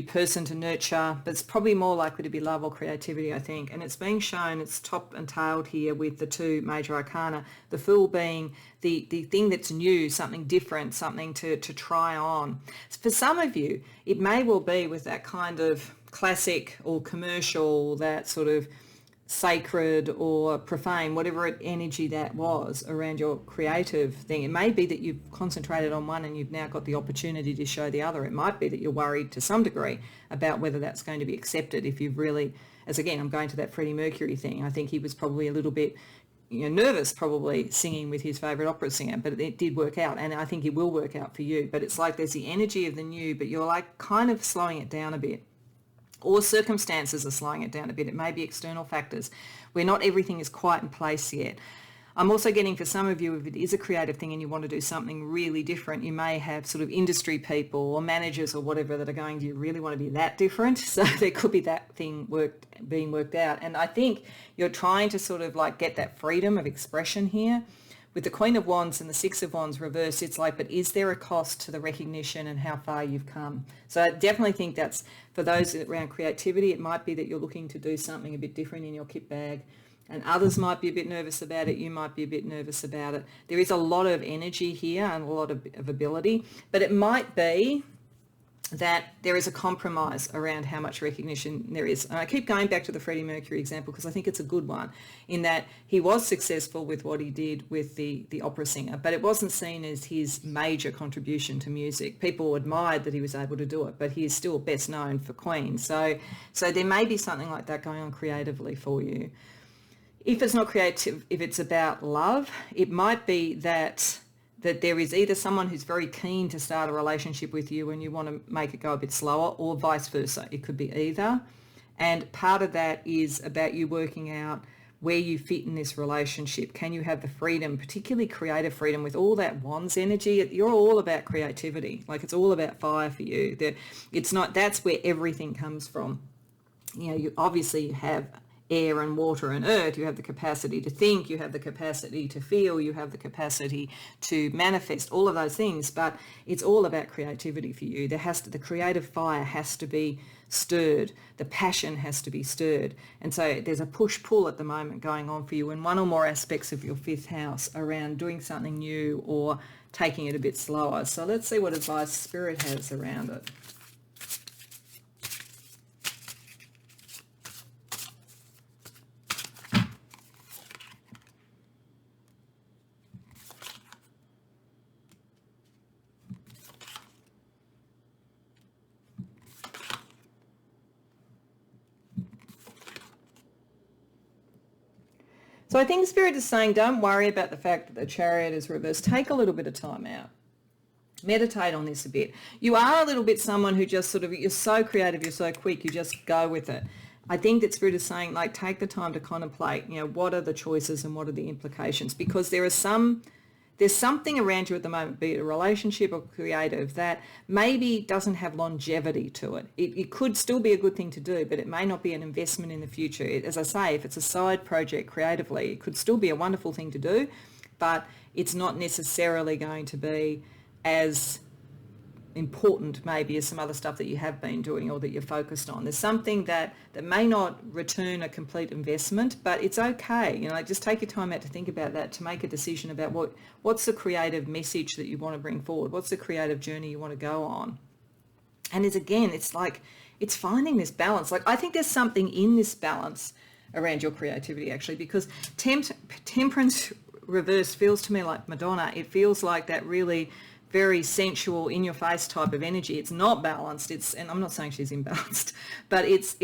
person to nurture, but it's probably more likely to be love or creativity, I think. And it's being shown, it's top and tailed here with the 2 major arcana, the Fool being the thing that's new, something different, something to try on. For some of you, it may well be with that kind of classic or commercial, that sort of sacred or profane, whatever energy that was around your creative thing. It may be that you've concentrated on one and you've now got the opportunity to show the other. It might be that you're worried to some degree about whether that's going to be accepted if you've really, as again, I'm going to that Freddie Mercury thing. I think he was probably a little bit nervous probably singing with his favourite opera singer, but it did work out, and I think it will work out for you. But it's like there's the energy of the new, but you're like kind of slowing it down a bit. Or circumstances are slowing it down a bit. It may be external factors where not everything is quite in place yet. I'm also getting for some of you, if it is a creative thing and you want to do something really different, you may have sort of industry people or managers or whatever that are going, do you really want to be that different? So there could be that thing being worked out. And I think you're trying to sort of like get that freedom of expression here. With the Queen of Wands and the Six of Wands reversed, it's like, but is there a cost to the recognition and how far you've come? So I definitely think that's, for those around creativity, it might be that you're looking to do something a bit different in your kit bag and others might be a bit nervous about it. You might be a bit nervous about it. There is a lot of energy here and a lot of ability, but it might be that there is a compromise around how much recognition there is. And I keep going back to the Freddie Mercury example because I think it's a good one, in that he was successful with what he did with the opera singer, but it wasn't seen as his major contribution to music. People admired that he was able to do it, but he is still best known for Queen. So there may be something like that going on creatively for you. If it's not creative, if it's about love, it might be that there is either someone who's very keen to start a relationship with you and you want to make it go a bit slower, or vice versa. It could be either. And part of that is about you working out where you fit in this relationship. Can you have the freedom, particularly creative freedom, with all that wands energy? You're all about creativity. Like, it's all about fire for you. It's not, that's where everything comes from. You know, you obviously have air and water and earth. You have the capacity to think, you have the capacity to feel, you have the capacity to manifest, all of those things, but it's all about creativity for you. The creative fire has to be stirred, the passion has to be stirred, and so there's a push-pull at the moment going on for you in one or more aspects of your fifth house around doing something new or taking it a bit slower. So let's see what advice Spirit has around it. So I think Spirit is saying, don't worry about the fact that the Chariot is reversed. Take a little bit of time out. Meditate on this a bit. You are a little bit someone who just sort of, you're so creative, you're so quick, you just go with it. I think that Spirit is saying, like, take the time to contemplate, you know, what are the choices and what are the implications? Because there's something around you at the moment, be it a relationship or creative, that maybe doesn't have longevity to it. It could still be a good thing to do, but it may not be an investment in the future. As I say, if it's a side project creatively, it could still be a wonderful thing to do, but it's not necessarily going to be as important maybe as some other stuff that you have been doing or that you're focused on. There's something that may not return a complete investment, but it's okay. You know, just take your time out to think about that, to make a decision about what's the creative message that you want to bring forward, what's the creative journey you want to go on. And it's like, it's finding this balance. Like, I think there's something in this balance around your creativity, actually, because Temperance reverse feels to me like Madonna. It feels like that really very sensual, in-your-face type of energy. It's not balanced. And I'm not saying she's imbalanced, but it's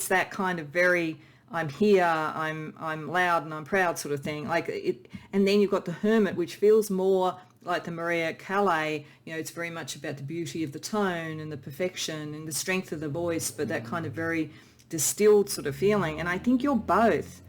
that kind of very, I'm here, I'm loud and I'm proud sort of thing. Like it, and then you've got the Hermit, which feels more like the Maria Calais. You know, it's very much about the beauty of the tone and the perfection and the strength of the voice, but that kind of very distilled sort of feeling. And I think you're both.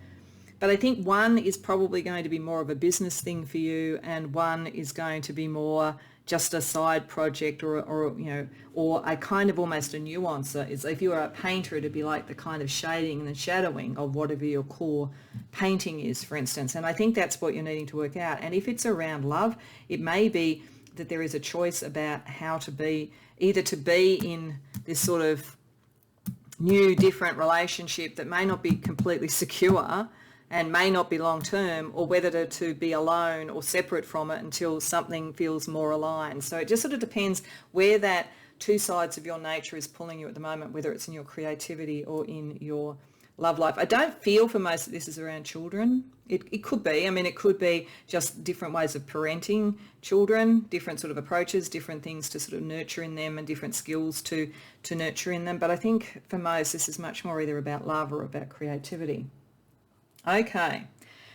But I think one is probably going to be more of a business thing for you, and one is going to be more just a side project or a kind of almost a nuance. It's, if you were a painter, it'd be like the kind of shading and the shadowing of whatever your core painting is, for instance. And I think that's what you're needing to work out. And if it's around love, it may be that there is a choice about how to be, either to be in this sort of new, different relationship that may not be completely secure and may not be long term, or whether to be alone or separate from it until something feels more aligned. So it just sort of depends where that two sides of your nature is pulling you at the moment, whether it's in your creativity or in your love life. I don't feel for most of this is around children. It could be. I mean, it could be just different ways of parenting children, different sort of approaches, different things to sort of nurture in them and different skills to nurture in them. But I think for most, this is much more either about love or about creativity. Okay,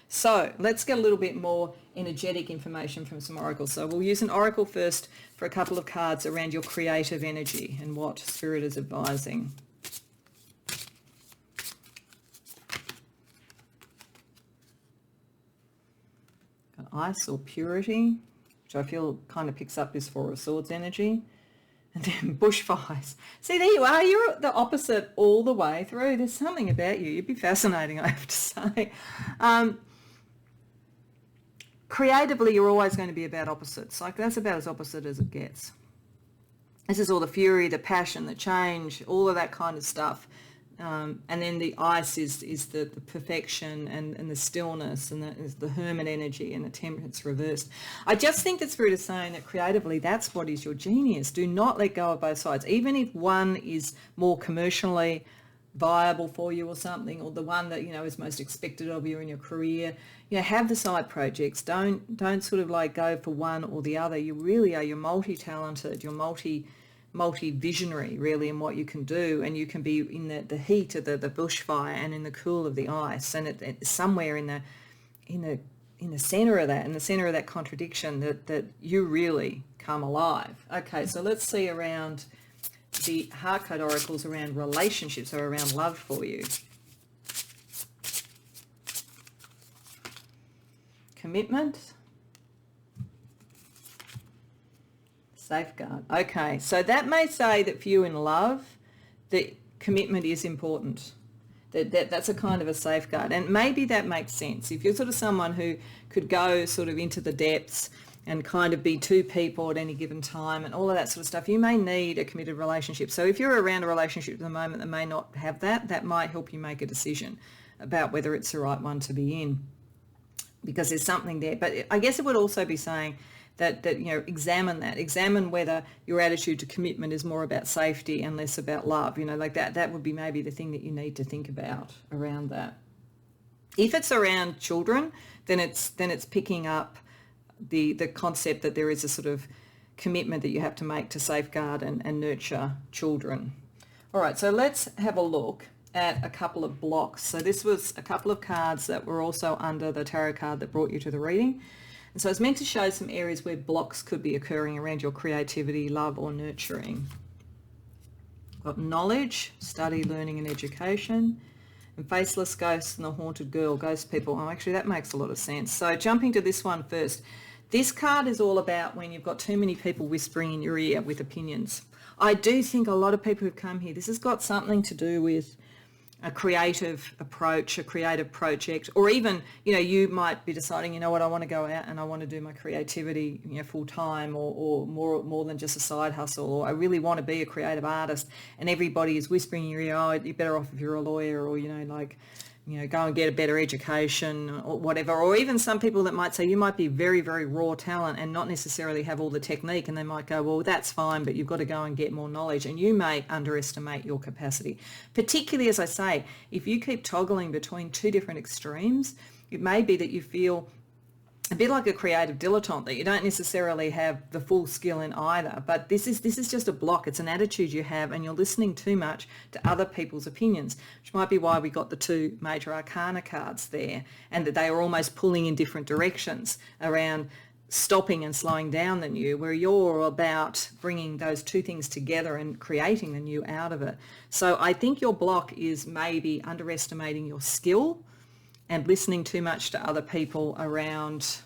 so let's get a little bit more energetic information from some oracles. So we'll use an oracle first for a couple of cards around your creative energy and what Spirit is advising. Got Ice or Purity, which I feel kind of picks up this Four of Swords energy. And then bushfires. See, there you are. You're the opposite all the way through. There's something about you. You'd be fascinating, I have to say. Creatively, you're always going to be about opposites. Like, that's about as opposite as it gets. This is all the fury, the passion, the change, all of that kind of stuff. And then the ice is the perfection and the stillness, and the hermit energy, and the temperance reversed. I just think that Spirit is saying that creatively, that's what is your genius. Do not let go of both sides. Even if one is more commercially viable for you or something, or the one that, is most expected of you in your career, have the side projects. Don't sort of like go for one or the other. You really are, you're multi-talented, you're multi-visionary really in what you can do, and you can be in the heat of the bushfire and in the cool of the ice, and it's somewhere in the center of that, in the center of that contradiction, that you really come alive. Okay, so let's see around the heart code oracles around relationships, or around love for you. Commitment. Safeguard. Okay, so that may say that for you in love, the commitment is important. That's a kind of a safeguard. And maybe that makes sense. If you're sort of someone who could go sort of into the depths and kind of be two people at any given time and all of that sort of stuff, you may need a committed relationship. So if you're around a relationship at the moment that may not have that might help you make a decision about whether it's the right one to be in, because there's something there. But I guess it would also be saying that examine whether your attitude to commitment is more about safety and less about love. Like that would be maybe the thing that you need to think about around that. If it's around children, then it's picking up the concept that there is a sort of commitment that you have to make to safeguard and nurture children. All right, so let's have a look at a couple of blocks. So this was a couple of cards that were also under the tarot card that brought you to the reading. And so it's meant to show some areas where blocks could be occurring around your creativity, love, or nurturing. Got knowledge, study, learning, and education. And faceless ghosts and the haunted girl, ghost people. Oh, actually, that makes a lot of sense. So jumping to this one first. This card is all about when you've got too many people whispering in your ear with opinions. I do think a lot of people who've come here, this has got something to do with a creative approach, a creative project, or even, you might be deciding, I want to go out and I want to do my creativity, full time, or more than just a side hustle, or I really want to be a creative artist, and everybody is whispering in your ear, oh, you're better off if you're a lawyer, or, go and get a better education or whatever. Or even some people that might say you might be very, very raw talent and not necessarily have all the technique, and they might go, well, that's fine, but you've got to go and get more knowledge, and you may underestimate your capacity. Particularly, as I say, if you keep toggling between two different extremes, it may be that you feel a bit like a creative dilettante, that you don't necessarily have the full skill in either, but this is just a block. It's an attitude you have, and you're listening too much to other people's opinions, which might be why we got the two major arcana cards there, and that they are almost pulling in different directions around stopping and slowing down the new, where you're about bringing those two things together and creating the new out of it. So I think your block is maybe underestimating your skill and listening too much to other people around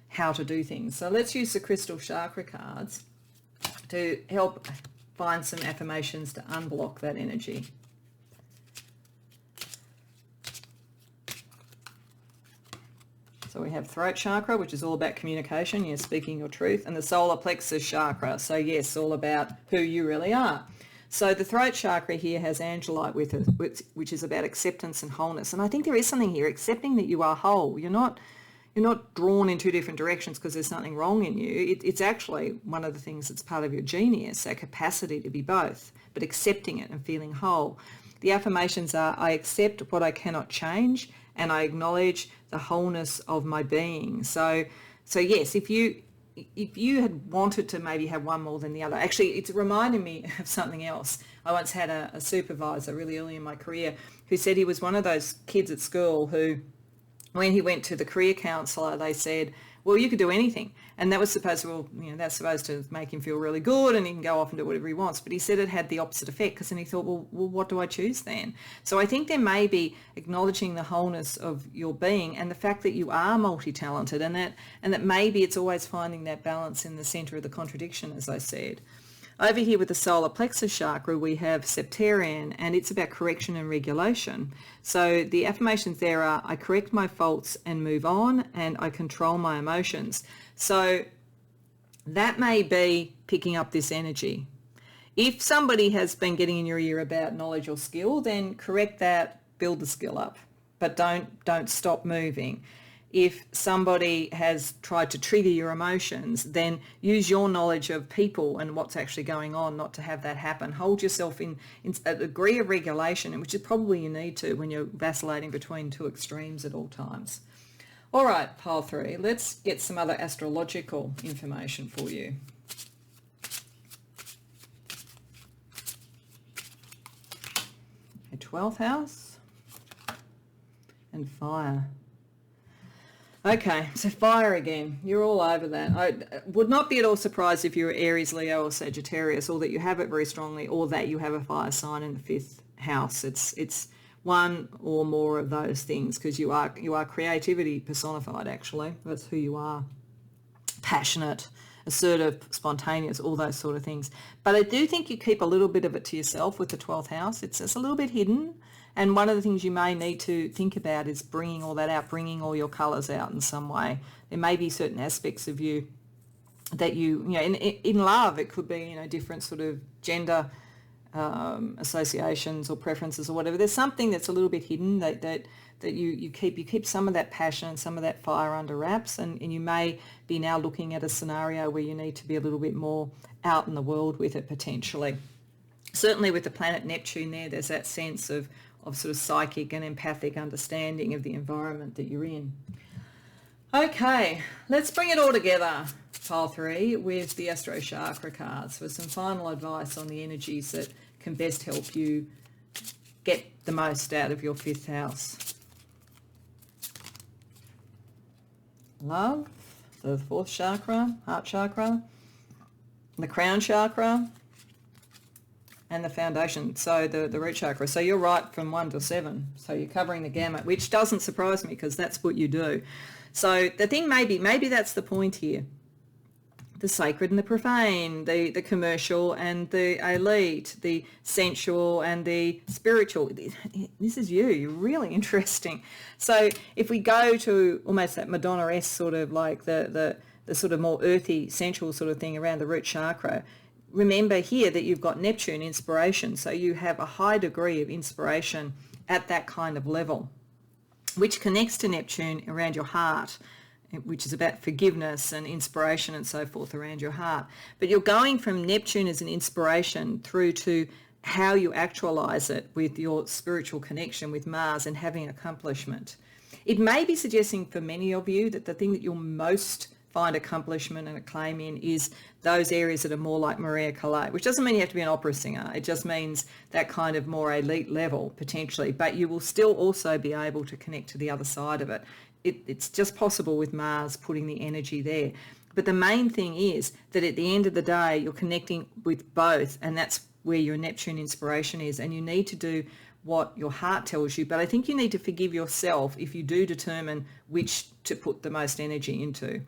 how to do things. So let's use the crystal chakra cards to help find some affirmations to unblock that energy. So we have throat chakra, which is all about communication, you're speaking your truth, and the solar plexus chakra. So yes, all about who you really are. So the throat chakra here has angelite with it, which is about acceptance and wholeness. And I think there is something here, accepting that you are whole. You're not drawn in two different directions because there's something wrong in you. It's actually one of the things that's part of your genius, that capacity to be both, but accepting it and feeling whole. The affirmations are, I accept what I cannot change, and I acknowledge the wholeness of my being. So yes, if you had wanted to maybe have one more than the other, actually it's reminding me of something else. I once had a supervisor really early in my career who said he was one of those kids at school who, when he went to the career counsellor, they said, well, you could do anything. And that was supposed to, that's supposed to make him feel really good and he can go off and do whatever he wants. But he said it had the opposite effect, because then he thought, well, what do I choose then? So I think there may be acknowledging the wholeness of your being and the fact that you are multi-talented, and that maybe it's always finding that balance in the centre of the contradiction, as I said. Over here with the solar plexus chakra, we have septarian, and it's about correction and regulation. So the affirmations there are, I correct my faults and move on, and I control my emotions. So that may be picking up this energy. If somebody has been getting in your ear about knowledge or skill, then correct that, build the skill up, but don't stop moving. If somebody has tried to trigger your emotions, then use your knowledge of people and what's actually going on not to have that happen. Hold yourself in a degree of regulation, which is probably you need to when you're vacillating between two extremes at all times. All right, pile 3, let's get some other astrological information for you. A 12th house and fire. Okay, so fire again. You're all over that. I would not be at all surprised if you're Aries, Leo or Sagittarius, or that you have it very strongly, or that you have a fire sign in the 5th house. It's one or more of those things, because you are creativity personified, actually. That's who you are. Passionate, assertive, spontaneous, all those sort of things. But I do think you keep a little bit of it to yourself with the 12th house. It's a little bit hidden. And one of the things you may need to think about is bringing all that out, bringing all your colours out in some way. There may be certain aspects of you that in love, it could be, different sort of gender associations or preferences or whatever. There's something that's a little bit hidden that you keep some of that passion and some of that fire under wraps, and you may be now looking at a scenario where you need to be a little bit more out in the world with it potentially. Certainly with the planet Neptune there's that sense of sort of psychic and empathic understanding of the environment that you're in. Okay, let's bring it all together, pile 3, with the Astro Chakra cards for some final advice on the energies that can best help you get the most out of your 5th house. Love, the 4th chakra, heart chakra, the crown chakra, and the foundation, so the root chakra. So you're right from 1 to 7. So you're covering the gamut, which doesn't surprise me because that's what you do. So the thing maybe that's the point here. The sacred and the profane, the commercial and the elite, the sensual and the spiritual. This is you. You're really interesting. So if we go to almost that Madonna-esque sort of like the sort of more earthy, sensual sort of thing around the root chakra, remember here that you've got Neptune inspiration, so you have a high degree of inspiration at that kind of level, which connects to Neptune around your heart, which is about forgiveness and inspiration and so forth around your heart. But you're going from Neptune as an inspiration through to how you actualize it with your spiritual connection with Mars and having accomplishment. It may be suggesting for many of you that the thing that you'll most find accomplishment and acclaim in is those areas that are more like Maria Calais, which doesn't mean you have to be an opera singer. It just means that kind of more elite level potentially, but you will still also be able to connect to the other side of it. It's just possible with Mars putting the energy there. But the main thing is that at the end of the day, you're connecting with both, and that's where your Neptune inspiration is, and you need to do what your heart tells you. But I think you need to forgive yourself if you do determine which to put the most energy into,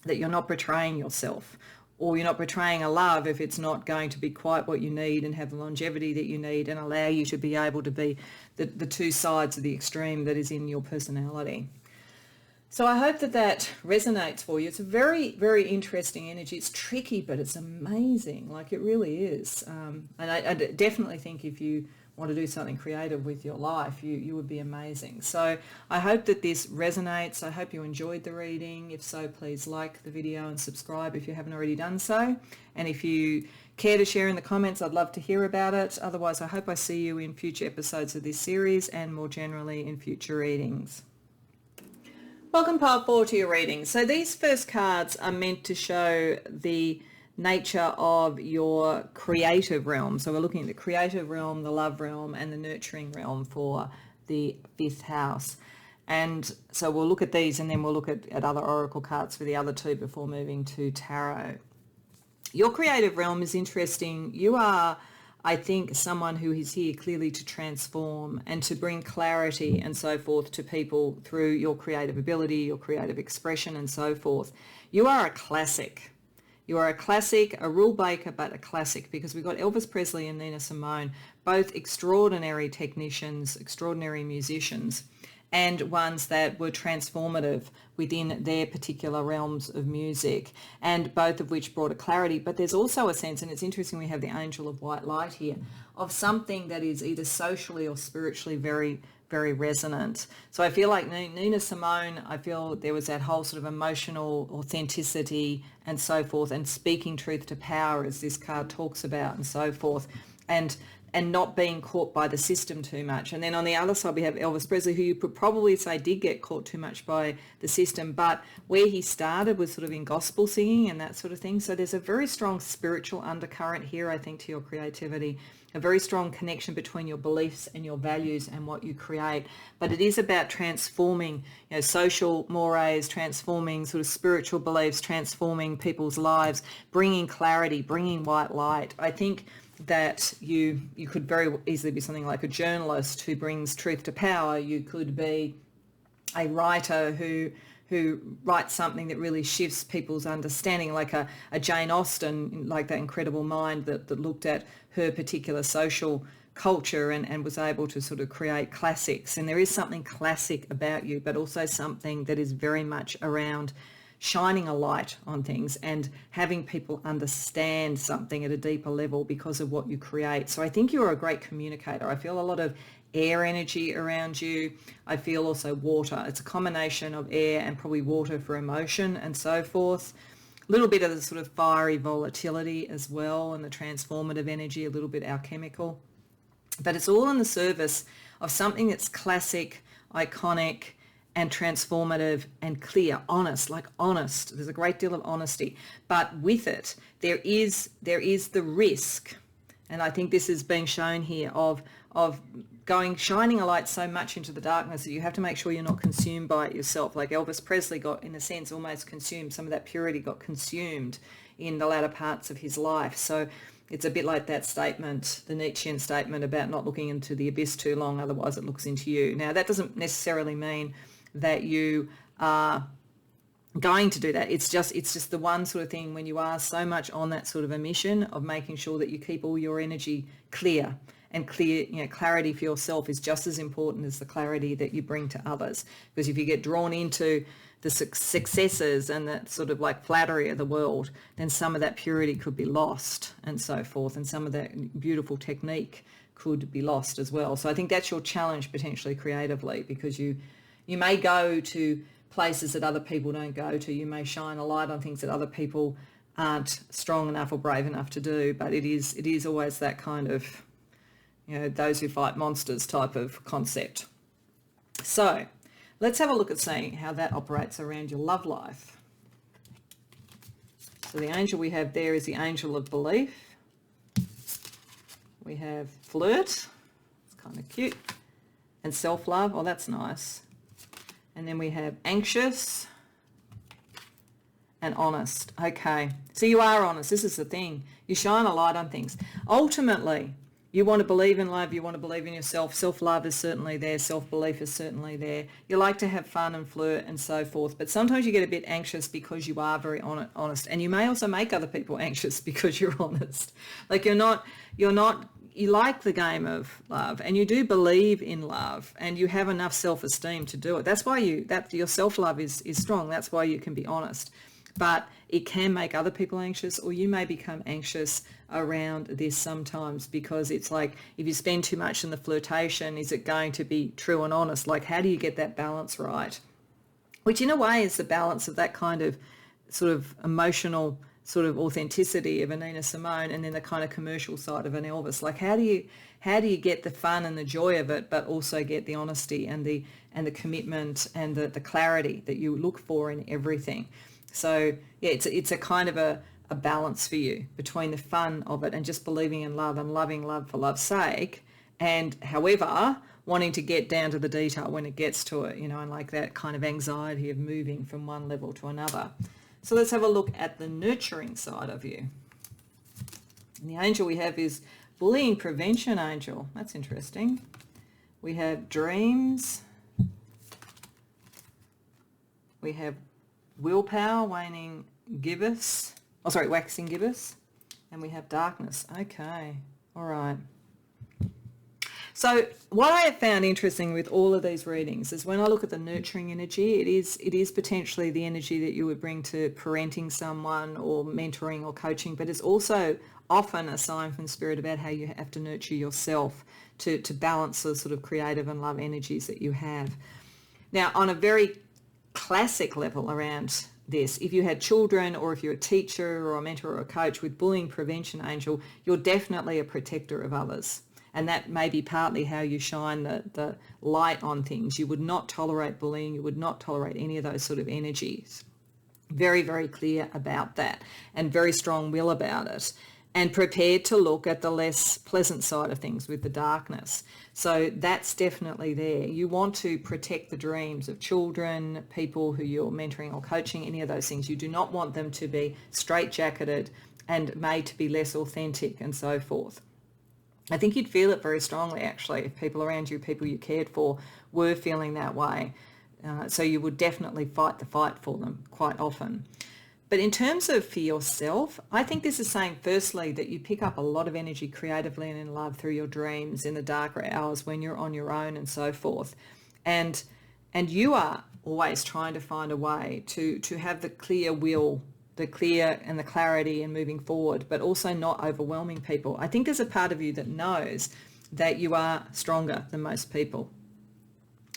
that you're not betraying yourself, or you're not betraying a love if it's not going to be quite what you need and have the longevity that you need and allow you to be able to be the two sides of the extreme that is in your personality. So I hope that resonates for you. It's a very, very interesting energy. It's tricky, but it's amazing. Like, it really is. And I definitely think if you want to do something creative with your life, you would be amazing. So I hope that this resonates. I hope you enjoyed the reading. If so, please like the video and subscribe if you haven't already done so. And if you care to share in the comments, I'd love to hear about it. Otherwise, I hope I see you in future episodes of this series and more generally in future readings. Welcome, Part 4, to your reading. So these first cards are meant to show the nature of your creative realm. So we're looking at the creative realm, the love realm, and the nurturing realm for the 5th house. And so we'll look at these, and then we'll look at other oracle cards for the other two before moving to tarot. Your creative realm is interesting. You are, I think, someone who is here clearly to transform and to bring clarity and so forth to people through your creative ability, your creative expression and so forth. You are a classic. You are a classic, a rule breaker, but a classic, because we've got Elvis Presley and Nina Simone, both extraordinary technicians, extraordinary musicians. and ones that were transformative within their particular realms of music, and both of which brought a clarity. But there's also a sense, and it's interesting, we have the angel of white light here, of something that is either socially or spiritually very, very resonant. So I feel like Nina Simone, I feel there was that whole sort of emotional authenticity and so forth, and speaking truth to power, as this card talks about, and so forth, and not being caught by the system too much. And then on the other side, we have Elvis Presley, who you could probably say did get caught too much by the system, but where he started was sort of in gospel singing and that sort of thing. So there's a very strong spiritual undercurrent here, I think, to your creativity, a very strong connection between your beliefs and your values and what you create. But it is about transforming, social mores, transforming sort of spiritual beliefs, transforming people's lives, bringing clarity, bringing white light. I think that you could very easily be something like a journalist who brings truth to power. You could be a writer who writes something that really shifts people's understanding, like a Jane Austen, like that incredible mind that looked at her particular social culture and was able to sort of create classics. And there is something classic about you, but also something that is very much around shining a light on things and having people understand something at a deeper level because of what you create. So I think you're a great communicator. I feel a lot of air energy around you. I feel also water. It's a combination of air and probably water for emotion and so forth. A little bit of the sort of fiery volatility as well, and the transformative energy, a little bit alchemical. But it's all in the service of something that's classic, iconic, and transformative and clear, honest, like honest. There's a great deal of honesty, but with it, there is the risk, and I think this is being shown here, of shining a light so much into the darkness that you have to make sure you're not consumed by it yourself. Like Elvis Presley got, in a sense, almost consumed. Some of that purity got consumed in the latter parts of his life. So it's a bit like that statement, the Nietzschean statement about not looking into the abyss too long, otherwise it looks into you. Now, that doesn't necessarily mean that you are going to do that. It's just the one sort of thing when you are so much on that sort of a mission of making sure that you keep all your energy clear. And clarity for yourself is just as important as the clarity that you bring to others. Because if you get drawn into the successes and that sort of like flattery of the world, then some of that purity could be lost and so forth. And some of that beautiful technique could be lost as well. So I think that's your challenge potentially creatively, because you may go to places that other people don't go to. You may shine a light on things that other people aren't strong enough or brave enough to do. But it is always that kind of, those who fight monsters type of concept. So let's have a look at seeing how that operates around your love life. So the angel we have there is the angel of belief. We have flirt. It's kind of cute. And self-love. Oh, that's nice. And then we have anxious and honest. Okay, so you are honest. This is the thing. You shine a light on things. Ultimately, you want to believe in love. You want to believe in yourself. Self-love is certainly there. Self-belief is certainly there. You like to have fun and flirt and so forth. But sometimes you get a bit anxious because you are very honest. And you may also make other people anxious because you're honest. Like you like the game of love, and you do believe in love, and you have enough self-esteem to do it. That's why your self-love is strong. That's why you can be honest. But it can make other people anxious, or you may become anxious around this sometimes, because it's like, if you spend too much in the flirtation, is it going to be true and honest? Like, how do you get that balance right? Which in a way is the balance of that kind of sort of emotional sort of authenticity of a Nina Simone, and then the kind of commercial side of an Elvis. Like, how do you get the fun and the joy of it, but also get the honesty and the commitment and the clarity that you look for in everything? So yeah, it's a kind of a balance for you between the fun of it and just believing in love and loving love for love's sake, and however wanting to get down to the detail when it gets to it, and like that kind of anxiety of moving from one level to another. So let's have a look at the nurturing side of you. And the angel we have is bullying prevention angel. That's interesting. We have dreams. We have willpower, waxing gibbous. And we have darkness. Okay, all right. So what I have found interesting with all of these readings is when I look at the nurturing energy, it is potentially the energy that you would bring to parenting someone or mentoring or coaching, but it's also often a sign from spirit about how you have to nurture yourself to balance the sort of creative and love energies that you have. Now, on a very classic level around this, if you had children or if you're a teacher or a mentor or a coach with bullying prevention angel, you're definitely a protector of others. And that may be partly how you shine the light on things. You would not tolerate bullying. You would not tolerate any of those sort of energies. Very, very clear about that and very strong will about it. And prepared to look at the less pleasant side of things with the darkness. So that's definitely there. You want to protect the dreams of children, people who you're mentoring or coaching, any of those things. You do not want them to be straitjacketed and made to be less authentic and so forth. I think you'd feel it very strongly, actually, if people around you, people you cared for, were feeling that way. So you would definitely fight the fight for them quite often. But in terms of for yourself, I think this is saying, firstly, that you pick up a lot of energy creatively and in love through your dreams in the darker hours when you're on your own and so forth. And you are always trying to find a way to have the clear will, the clear and the clarity in moving forward, but also not overwhelming people. I think there's a part of you that knows that you are stronger than most people.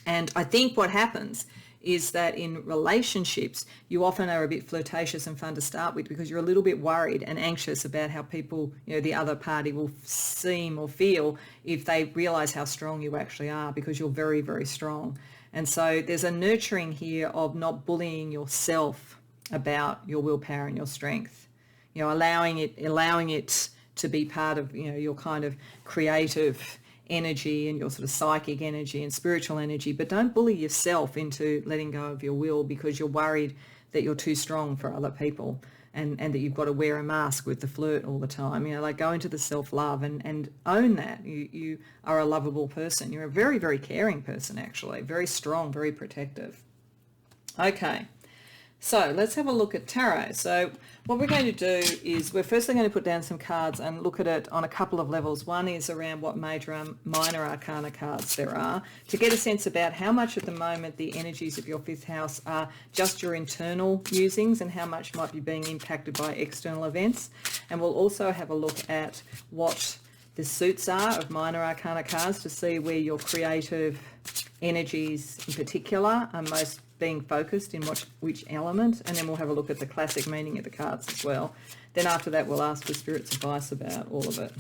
And I think what happens is that in relationships, you often are a bit flirtatious and fun to start with because you're a little bit worried and anxious about how people, the other party will seem or feel if they realize how strong you actually are, because you're very, very strong. And so there's a nurturing here of not bullying yourself about your willpower and your strength, allowing it to be part of, your kind of creative energy and your sort of psychic energy and spiritual energy, but don't bully yourself into letting go of your will because you're worried that you're too strong for other people and that you've got to wear a mask with the flirt all the time. Go into the self-love and own that. You are a lovable person. You're a very, very caring person, actually, very strong, very protective. Okay. So let's have a look at tarot. So what we're going to do is we're firstly going to put down some cards and look at it on a couple of levels. One is around what major and minor arcana cards there are to get a sense about how much at the moment the energies of your fifth house are just your internal musings and how much might be being impacted by external events. And we'll also have a look at what the suits are of minor arcana cards to see where your creative energies in particular are most being focused in which element, and then we'll have a look at the classic meaning of the cards as well. Then after that we'll ask for Spirit's advice about all of it.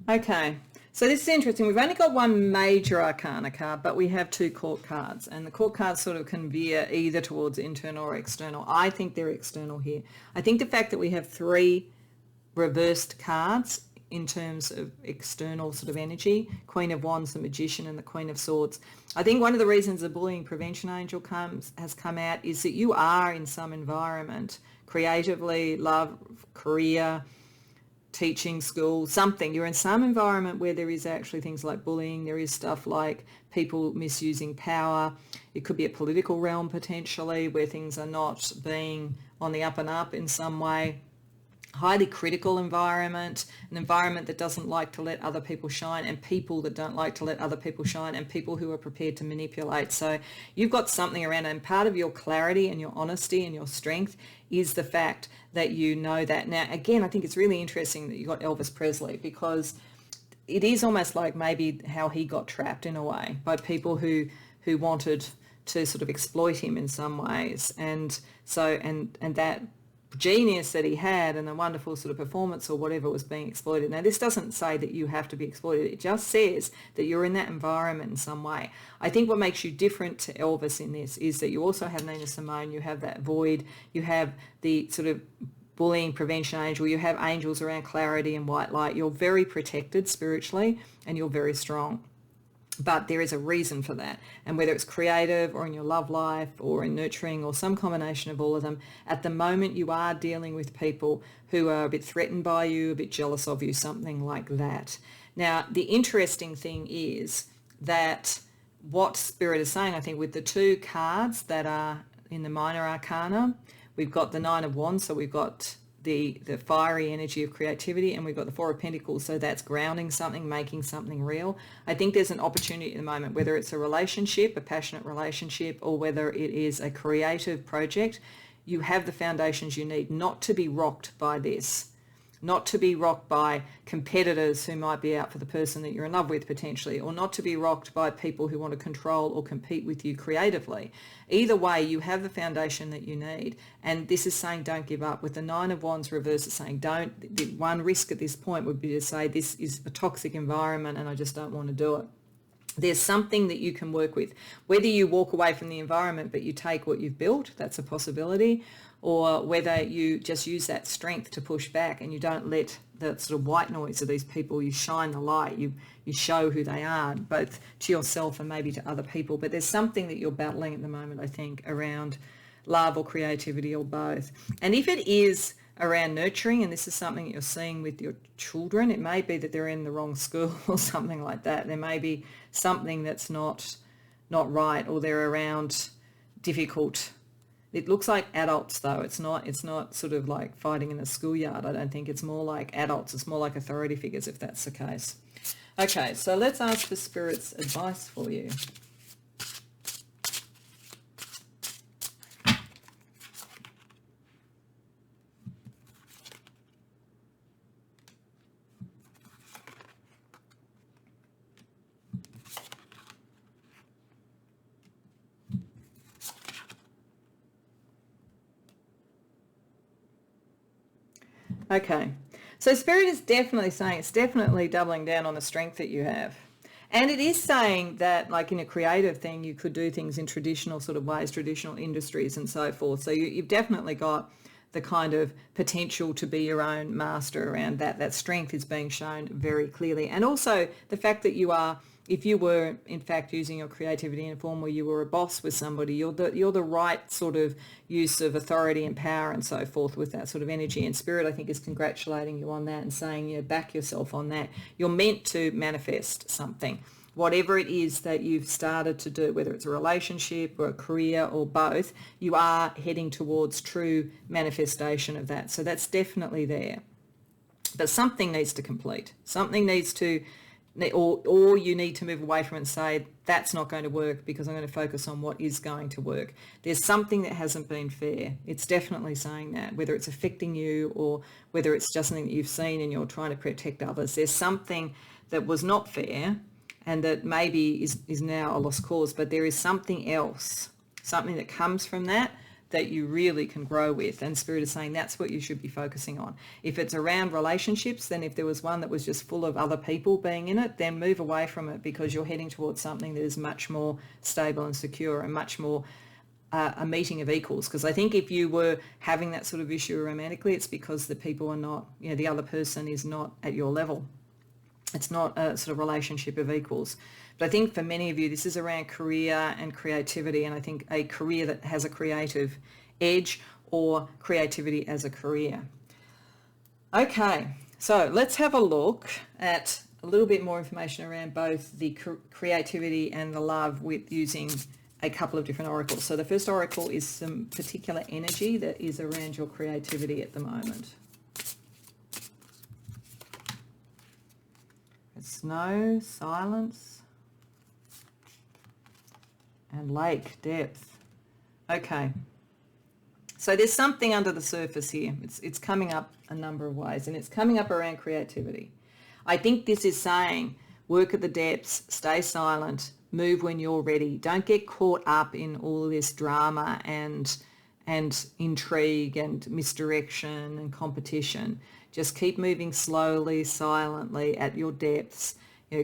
Okay. So this is interesting. We've only got one major arcana card, but we have two court cards. And the court cards sort of can veer either towards internal or external. I think they're external here. I think the fact that we have three reversed cards in terms of external sort of energy, Queen of Wands, the Magician, and the Queen of Swords. I think one of the reasons the bullying prevention angel has come out is that you are in some environment, creatively, love, career, teaching, school, something. You're in some environment where there is actually things like bullying. There is stuff like people misusing power. It could be a political realm potentially where things are not being on the up and up in some way. Highly critical environment, an environment that doesn't like to let other people shine, and people that don't like to let other people shine, and people who are prepared to manipulate. So you've got something around, and part of your clarity and your honesty and your strength is the fact that you know that. Now, again, I think it's really interesting that you got Elvis Presley, because it is almost like maybe how he got trapped in a way by people who wanted to sort of exploit him in some ways. And so, and that genius that he had and the wonderful sort of performance or whatever was being exploited. Now, this doesn't say that you have to be exploited. It just says that you're in that environment in some way. I think what makes you different to Elvis in this is that you also have Nina Simone, you have that void, you have the sort of bullying prevention angel, you have angels around clarity and white light. You're very protected spiritually and you're very strong. But there is a reason for that. And whether it's creative or in your love life or in nurturing or some combination of all of them, at the moment you are dealing with people who are a bit threatened by you, a bit jealous of you, something like that. Now, the interesting thing is that what Spirit is saying, I think, with the two cards that are in the minor arcana, we've got the Nine of Wands, so we've got the fiery energy of creativity, and we've got the Four of Pentacles, so that's grounding something, making something real. I think there's an opportunity at the moment, whether it's a relationship, a passionate relationship, or whether it is a creative project, you have the foundations you need not to be rocked by this, not to be rocked by competitors who might be out for the person that you're in love with potentially, or not to be rocked by people who want to control or compete with you creatively. Either way, you have the foundation that you need. And this is saying don't give up. With the Nine of Wands reverse, it's saying don't. The one risk at this point would be to say this is a toxic environment and I just don't want to do it. There's something that you can work with. Whether you walk away from the environment but you take what you've built, that's a possibility, or whether you just use that strength to push back and you don't let the sort of white noise of these people, you shine the light, you show who they are, both to yourself and maybe to other people. But there's something that you're battling at the moment, I think, around love or creativity or both. And if it is around nurturing, and this is something that you're seeing with your children, it may be that they're in the wrong school or something like that. There may be something that's not right, or they're around difficult. It looks like adults though. It's not sort of like fighting in a schoolyard. I don't think. It's more like adults. It's more like authority figures if that's the case. Okay, so let's ask for Spirit's advice for you. Okay, so Spirit is definitely saying, it's definitely doubling down on the strength that you have. And it is saying that, like in a creative thing, you could do things in traditional sort of ways, traditional industries and so forth. So you've definitely got the kind of potential to be your own master around that. That strength is being shown very clearly. And also the fact that you are, if you were in fact using your creativity in a form where you were a boss with somebody, you're the right sort of use of authority and power and so forth with that sort of energy. And Spirit, I think, is congratulating you on that and saying, you know, back yourself on that. You're meant to manifest something. Whatever it is that you've started to do, whether it's a relationship or a career or both, you are heading towards true manifestation of that. So that's definitely there. But something needs to complete. Something needs to, or you need to move away from it and say, that's not going to work because I'm going to focus on what is going to work. There's something that hasn't been fair. It's definitely saying that, whether it's affecting you or whether it's just something that you've seen and you're trying to protect others. There's something that was not fair and that maybe is now a lost cause, but there is something else, something that comes from that you really can grow with. And Spirit is saying that's what you should be focusing on. If it's around relationships, then if there was one that was just full of other people being in it, then move away from it because you're heading towards something that is much more stable and secure and much more a meeting of equals. Because I think if you were having that sort of issue romantically, it's because the people are not, you know, the other person is not at your level. It's not a sort of relationship of equals. But I think for many of you, this is around career and creativity, and I think a career that has a creative edge or creativity as a career. Okay, so let's have a look at a little bit more information around both the creativity and the love with using a couple of different oracles. So the first oracle is some particular energy that is around your creativity at the moment. Snow, silence, and lake, depth. Okay, so there's something under the surface here. It's coming up a number of ways, and it's coming up around creativity. I think this is saying work at the depths, stay silent, move when you're ready. Don't get caught up in all this drama and intrigue and misdirection and competition. Just keep moving slowly, silently at your depths.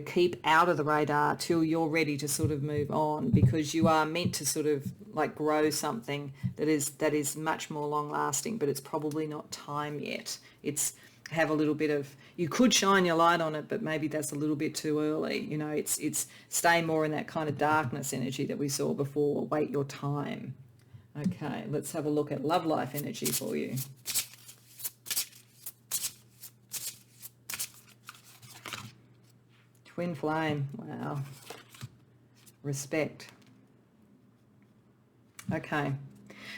keep out of the radar till you're ready to sort of move on, because you are meant to sort of like grow something that is much more long lasting, but it's probably not time yet. It's have a little bit of, you could shine your light on it, but maybe that's a little bit too early. It's stay more in that kind of darkness energy that we saw before. Wait your time. Okay, let's have a look at love life energy for you. Twin flame. Wow. Respect. Okay.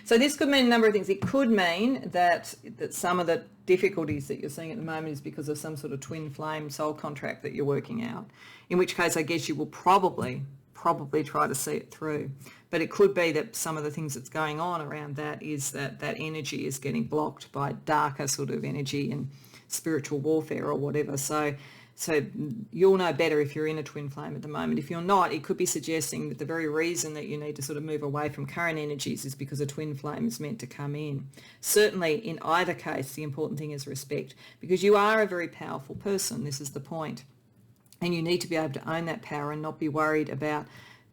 So this could mean a number of things. It could mean that some of the difficulties that you're seeing at the moment is because of some sort of twin flame soul contract that you're working out, in which case I guess you will probably try to see it through. But it could be that some of the things that's going on around that is that energy is getting blocked by darker sort of energy and spiritual warfare or whatever. So you'll know better if you're in a twin flame at the moment. If you're not, it could be suggesting that the very reason that you need to sort of move away from current energies is because a twin flame is meant to come in. Certainly, in either case, the important thing is respect, because you are a very powerful person. This is the point. And you need to be able to own that power and not be worried about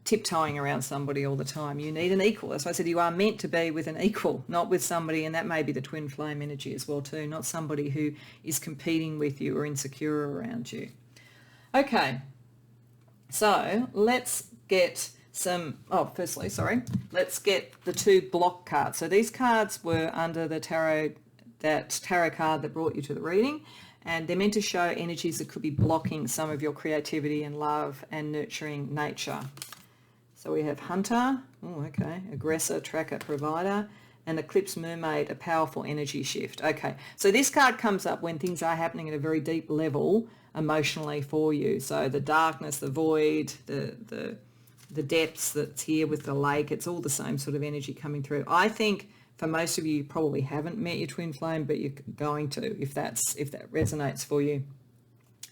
tiptoeing around somebody all the time. You need an equal. That's why I said you are meant to be with an equal, not with somebody, and that may be the twin flame energy as well too, not somebody who is competing with you or insecure around you. Okay, so let's get let's get the two block cards. So these cards were under the tarot card that brought you to the reading, and they're meant to show energies that could be blocking some of your creativity and love and nurturing nature. So we have Hunter, aggressor, tracker, provider, and Eclipse Mermaid, a powerful energy shift. Okay, so this card comes up when things are happening at a very deep level emotionally for you. So the darkness, the void, the depths that's here with the lake, it's all the same sort of energy coming through. I think for most of you, you probably haven't met your twin flame, but you're going to if that resonates for you,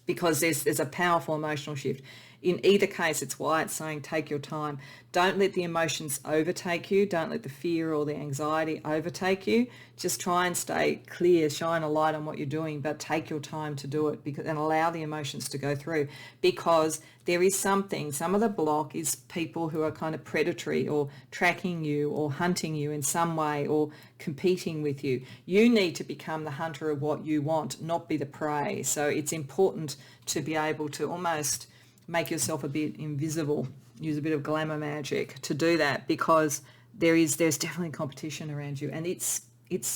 because there's a powerful emotional shift. In either case, it's why it's saying take your time. Don't let the emotions overtake you. Don't let the fear or the anxiety overtake you. Just try and stay clear, shine a light on what you're doing, but take your time to do it, and allow the emotions to go through, because there is some of the block is people who are kind of predatory or tracking you or hunting you in some way or competing with you. You need to become the hunter of what you want, not be the prey. So it's important to be able to almost make yourself a bit invisible, use a bit of glamour magic to do that, because there's definitely competition around you, and it's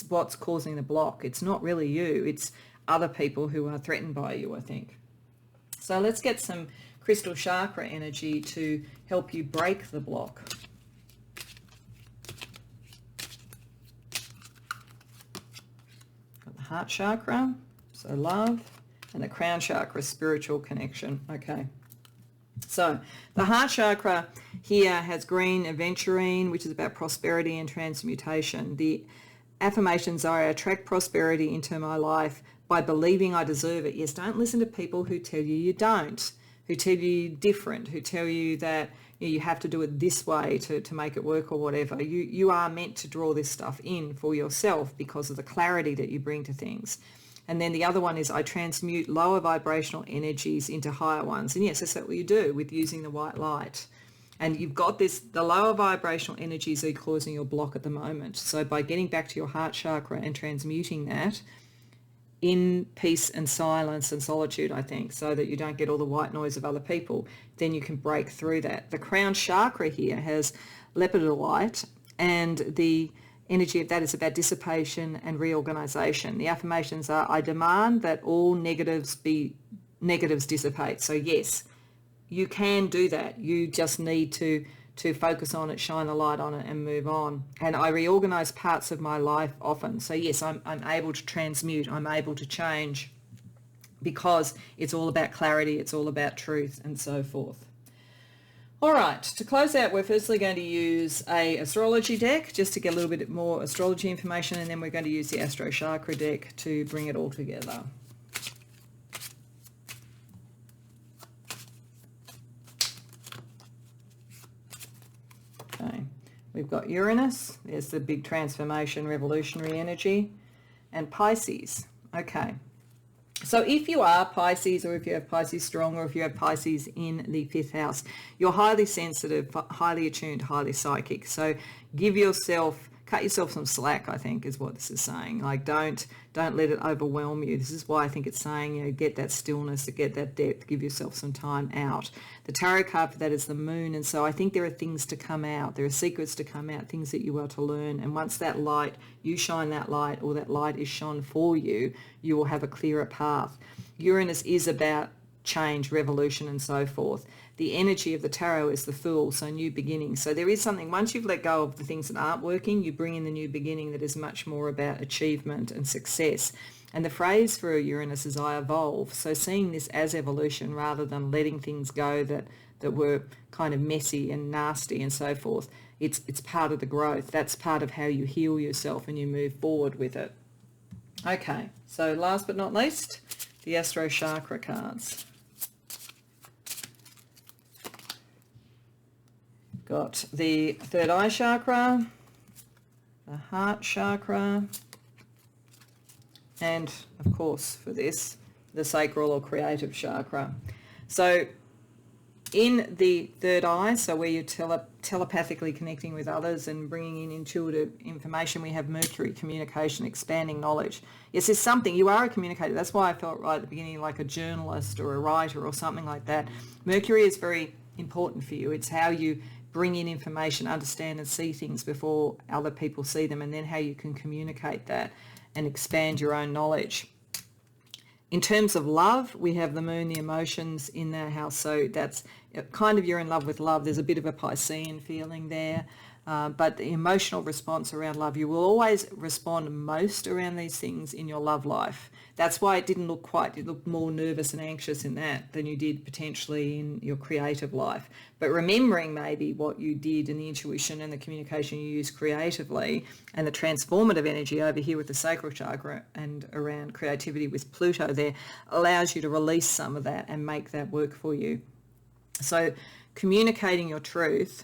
what's causing the block. It's not really you, it's other people who are threatened by you, I think. So let's get some crystal chakra energy to help you break the block. Got the heart chakra, so love, and the crown chakra, spiritual connection. Okay. So the heart chakra here has green aventurine, which is about prosperity and transmutation. The affirmations are, I attract prosperity into my life by believing I deserve it. Yes, don't listen to people who tell you you don't, who tell you you're different, who tell you that you have to do it this way to make it work or whatever. You are meant to draw this stuff in for yourself because of the clarity that you bring to things. And then the other one is I transmute lower vibrational energies into higher ones. And yes, that's what you do with using the white light. And you've got the lower vibrational energies are causing your block at the moment. So by getting back to your heart chakra and transmuting that in peace and silence and solitude, I think, so that you don't get all the white noise of other people, then you can break through that. The crown chakra here has lepidolite, and the energy of that is about dissipation and reorganization. The affirmations are, I demand that all negatives dissipate. So yes, you can do that. You just need to focus on it, shine a light on it, and move on. And I reorganize parts of my life often. So yes, I'm able to transmute, I'm able to change, because it's all about clarity, it's all about truth, and so forth. All right, to close out, we're firstly going to use a astrology deck just to get a little bit more astrology information, and then we're going to use the Astro Chakra deck to bring it all together. Okay, we've got Uranus, there's the big transformation, revolutionary energy, and Pisces. Okay, So if you are Pisces, or if you have Pisces strong, or if you have Pisces in the 5th house, you're highly sensitive, highly attuned, highly psychic. So cut yourself some slack, I think, is what this is saying. Like, don't let it overwhelm you. This is why I think it's saying, get that stillness, get that depth, give yourself some time out. The tarot card for that is the moon. And so I think there are things to come out. There are secrets to come out, things that you are to learn. And once that light, you shine that light, or that light is shone for you, you will have a clearer path. Uranus is about change, revolution, and so forth. The energy of the tarot is the Fool, so new beginnings. So there is something, once you've let go of the things that aren't working, you bring in the new beginning that is much more about achievement and success. And the phrase for Uranus is I evolve. So seeing this as evolution rather than letting things go that were kind of messy and nasty and so forth. It's part of the growth. That's part of how you heal yourself and you move forward with it. Okay, so last but not least, the Astro Chakra cards. Got the third eye chakra, the heart chakra, and of course for this, the sacral or creative chakra. So in the third eye, so where you're telepathically connecting with others and bringing in intuitive information, we have Mercury, communication, expanding knowledge. Yes, there's something, you are a communicator. That's why I felt right at the beginning like a journalist or a writer or something like that. Mercury is very important for you. It's how you bring in information, understand and see things before other people see them, and then how you can communicate that and expand your own knowledge. In terms of love, we have the moon, the emotions in that house. So that's kind of, you're in love with love. There's a bit of a Piscean feeling there. But the emotional response around love, you will always respond most around these things in your love life. That's why it didn't look quite, it looked more nervous and anxious in that than you did potentially in your creative life. But remembering maybe what you did and the intuition and the communication you used creatively and the transformative energy over here with the sacral chakra and around creativity with Pluto there allows you to release some of that and make that work for you. So communicating your truth,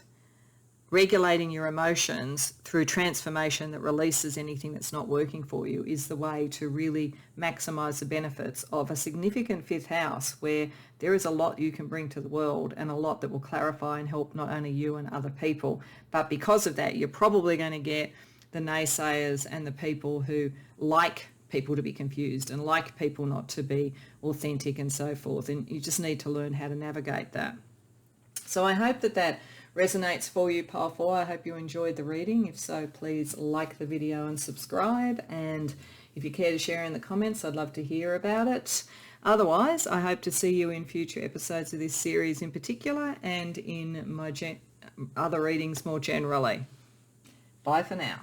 regulating your emotions through transformation that releases anything that's not working for you is the way to really maximize the benefits of a significant 5th house where there is a lot you can bring to the world and a lot that will clarify and help not only you and other people. But because of that, you're probably going to get the naysayers and the people who like people to be confused and like people not to be authentic and so forth. And you just need to learn how to navigate that. So I hope that resonates for you, Pile 4. I hope you enjoyed the reading. If so, please like the video and subscribe. And if you care to share in the comments, I'd love to hear about it. Otherwise, I hope to see you in future episodes of this series in particular and in my other readings more generally. Bye for now.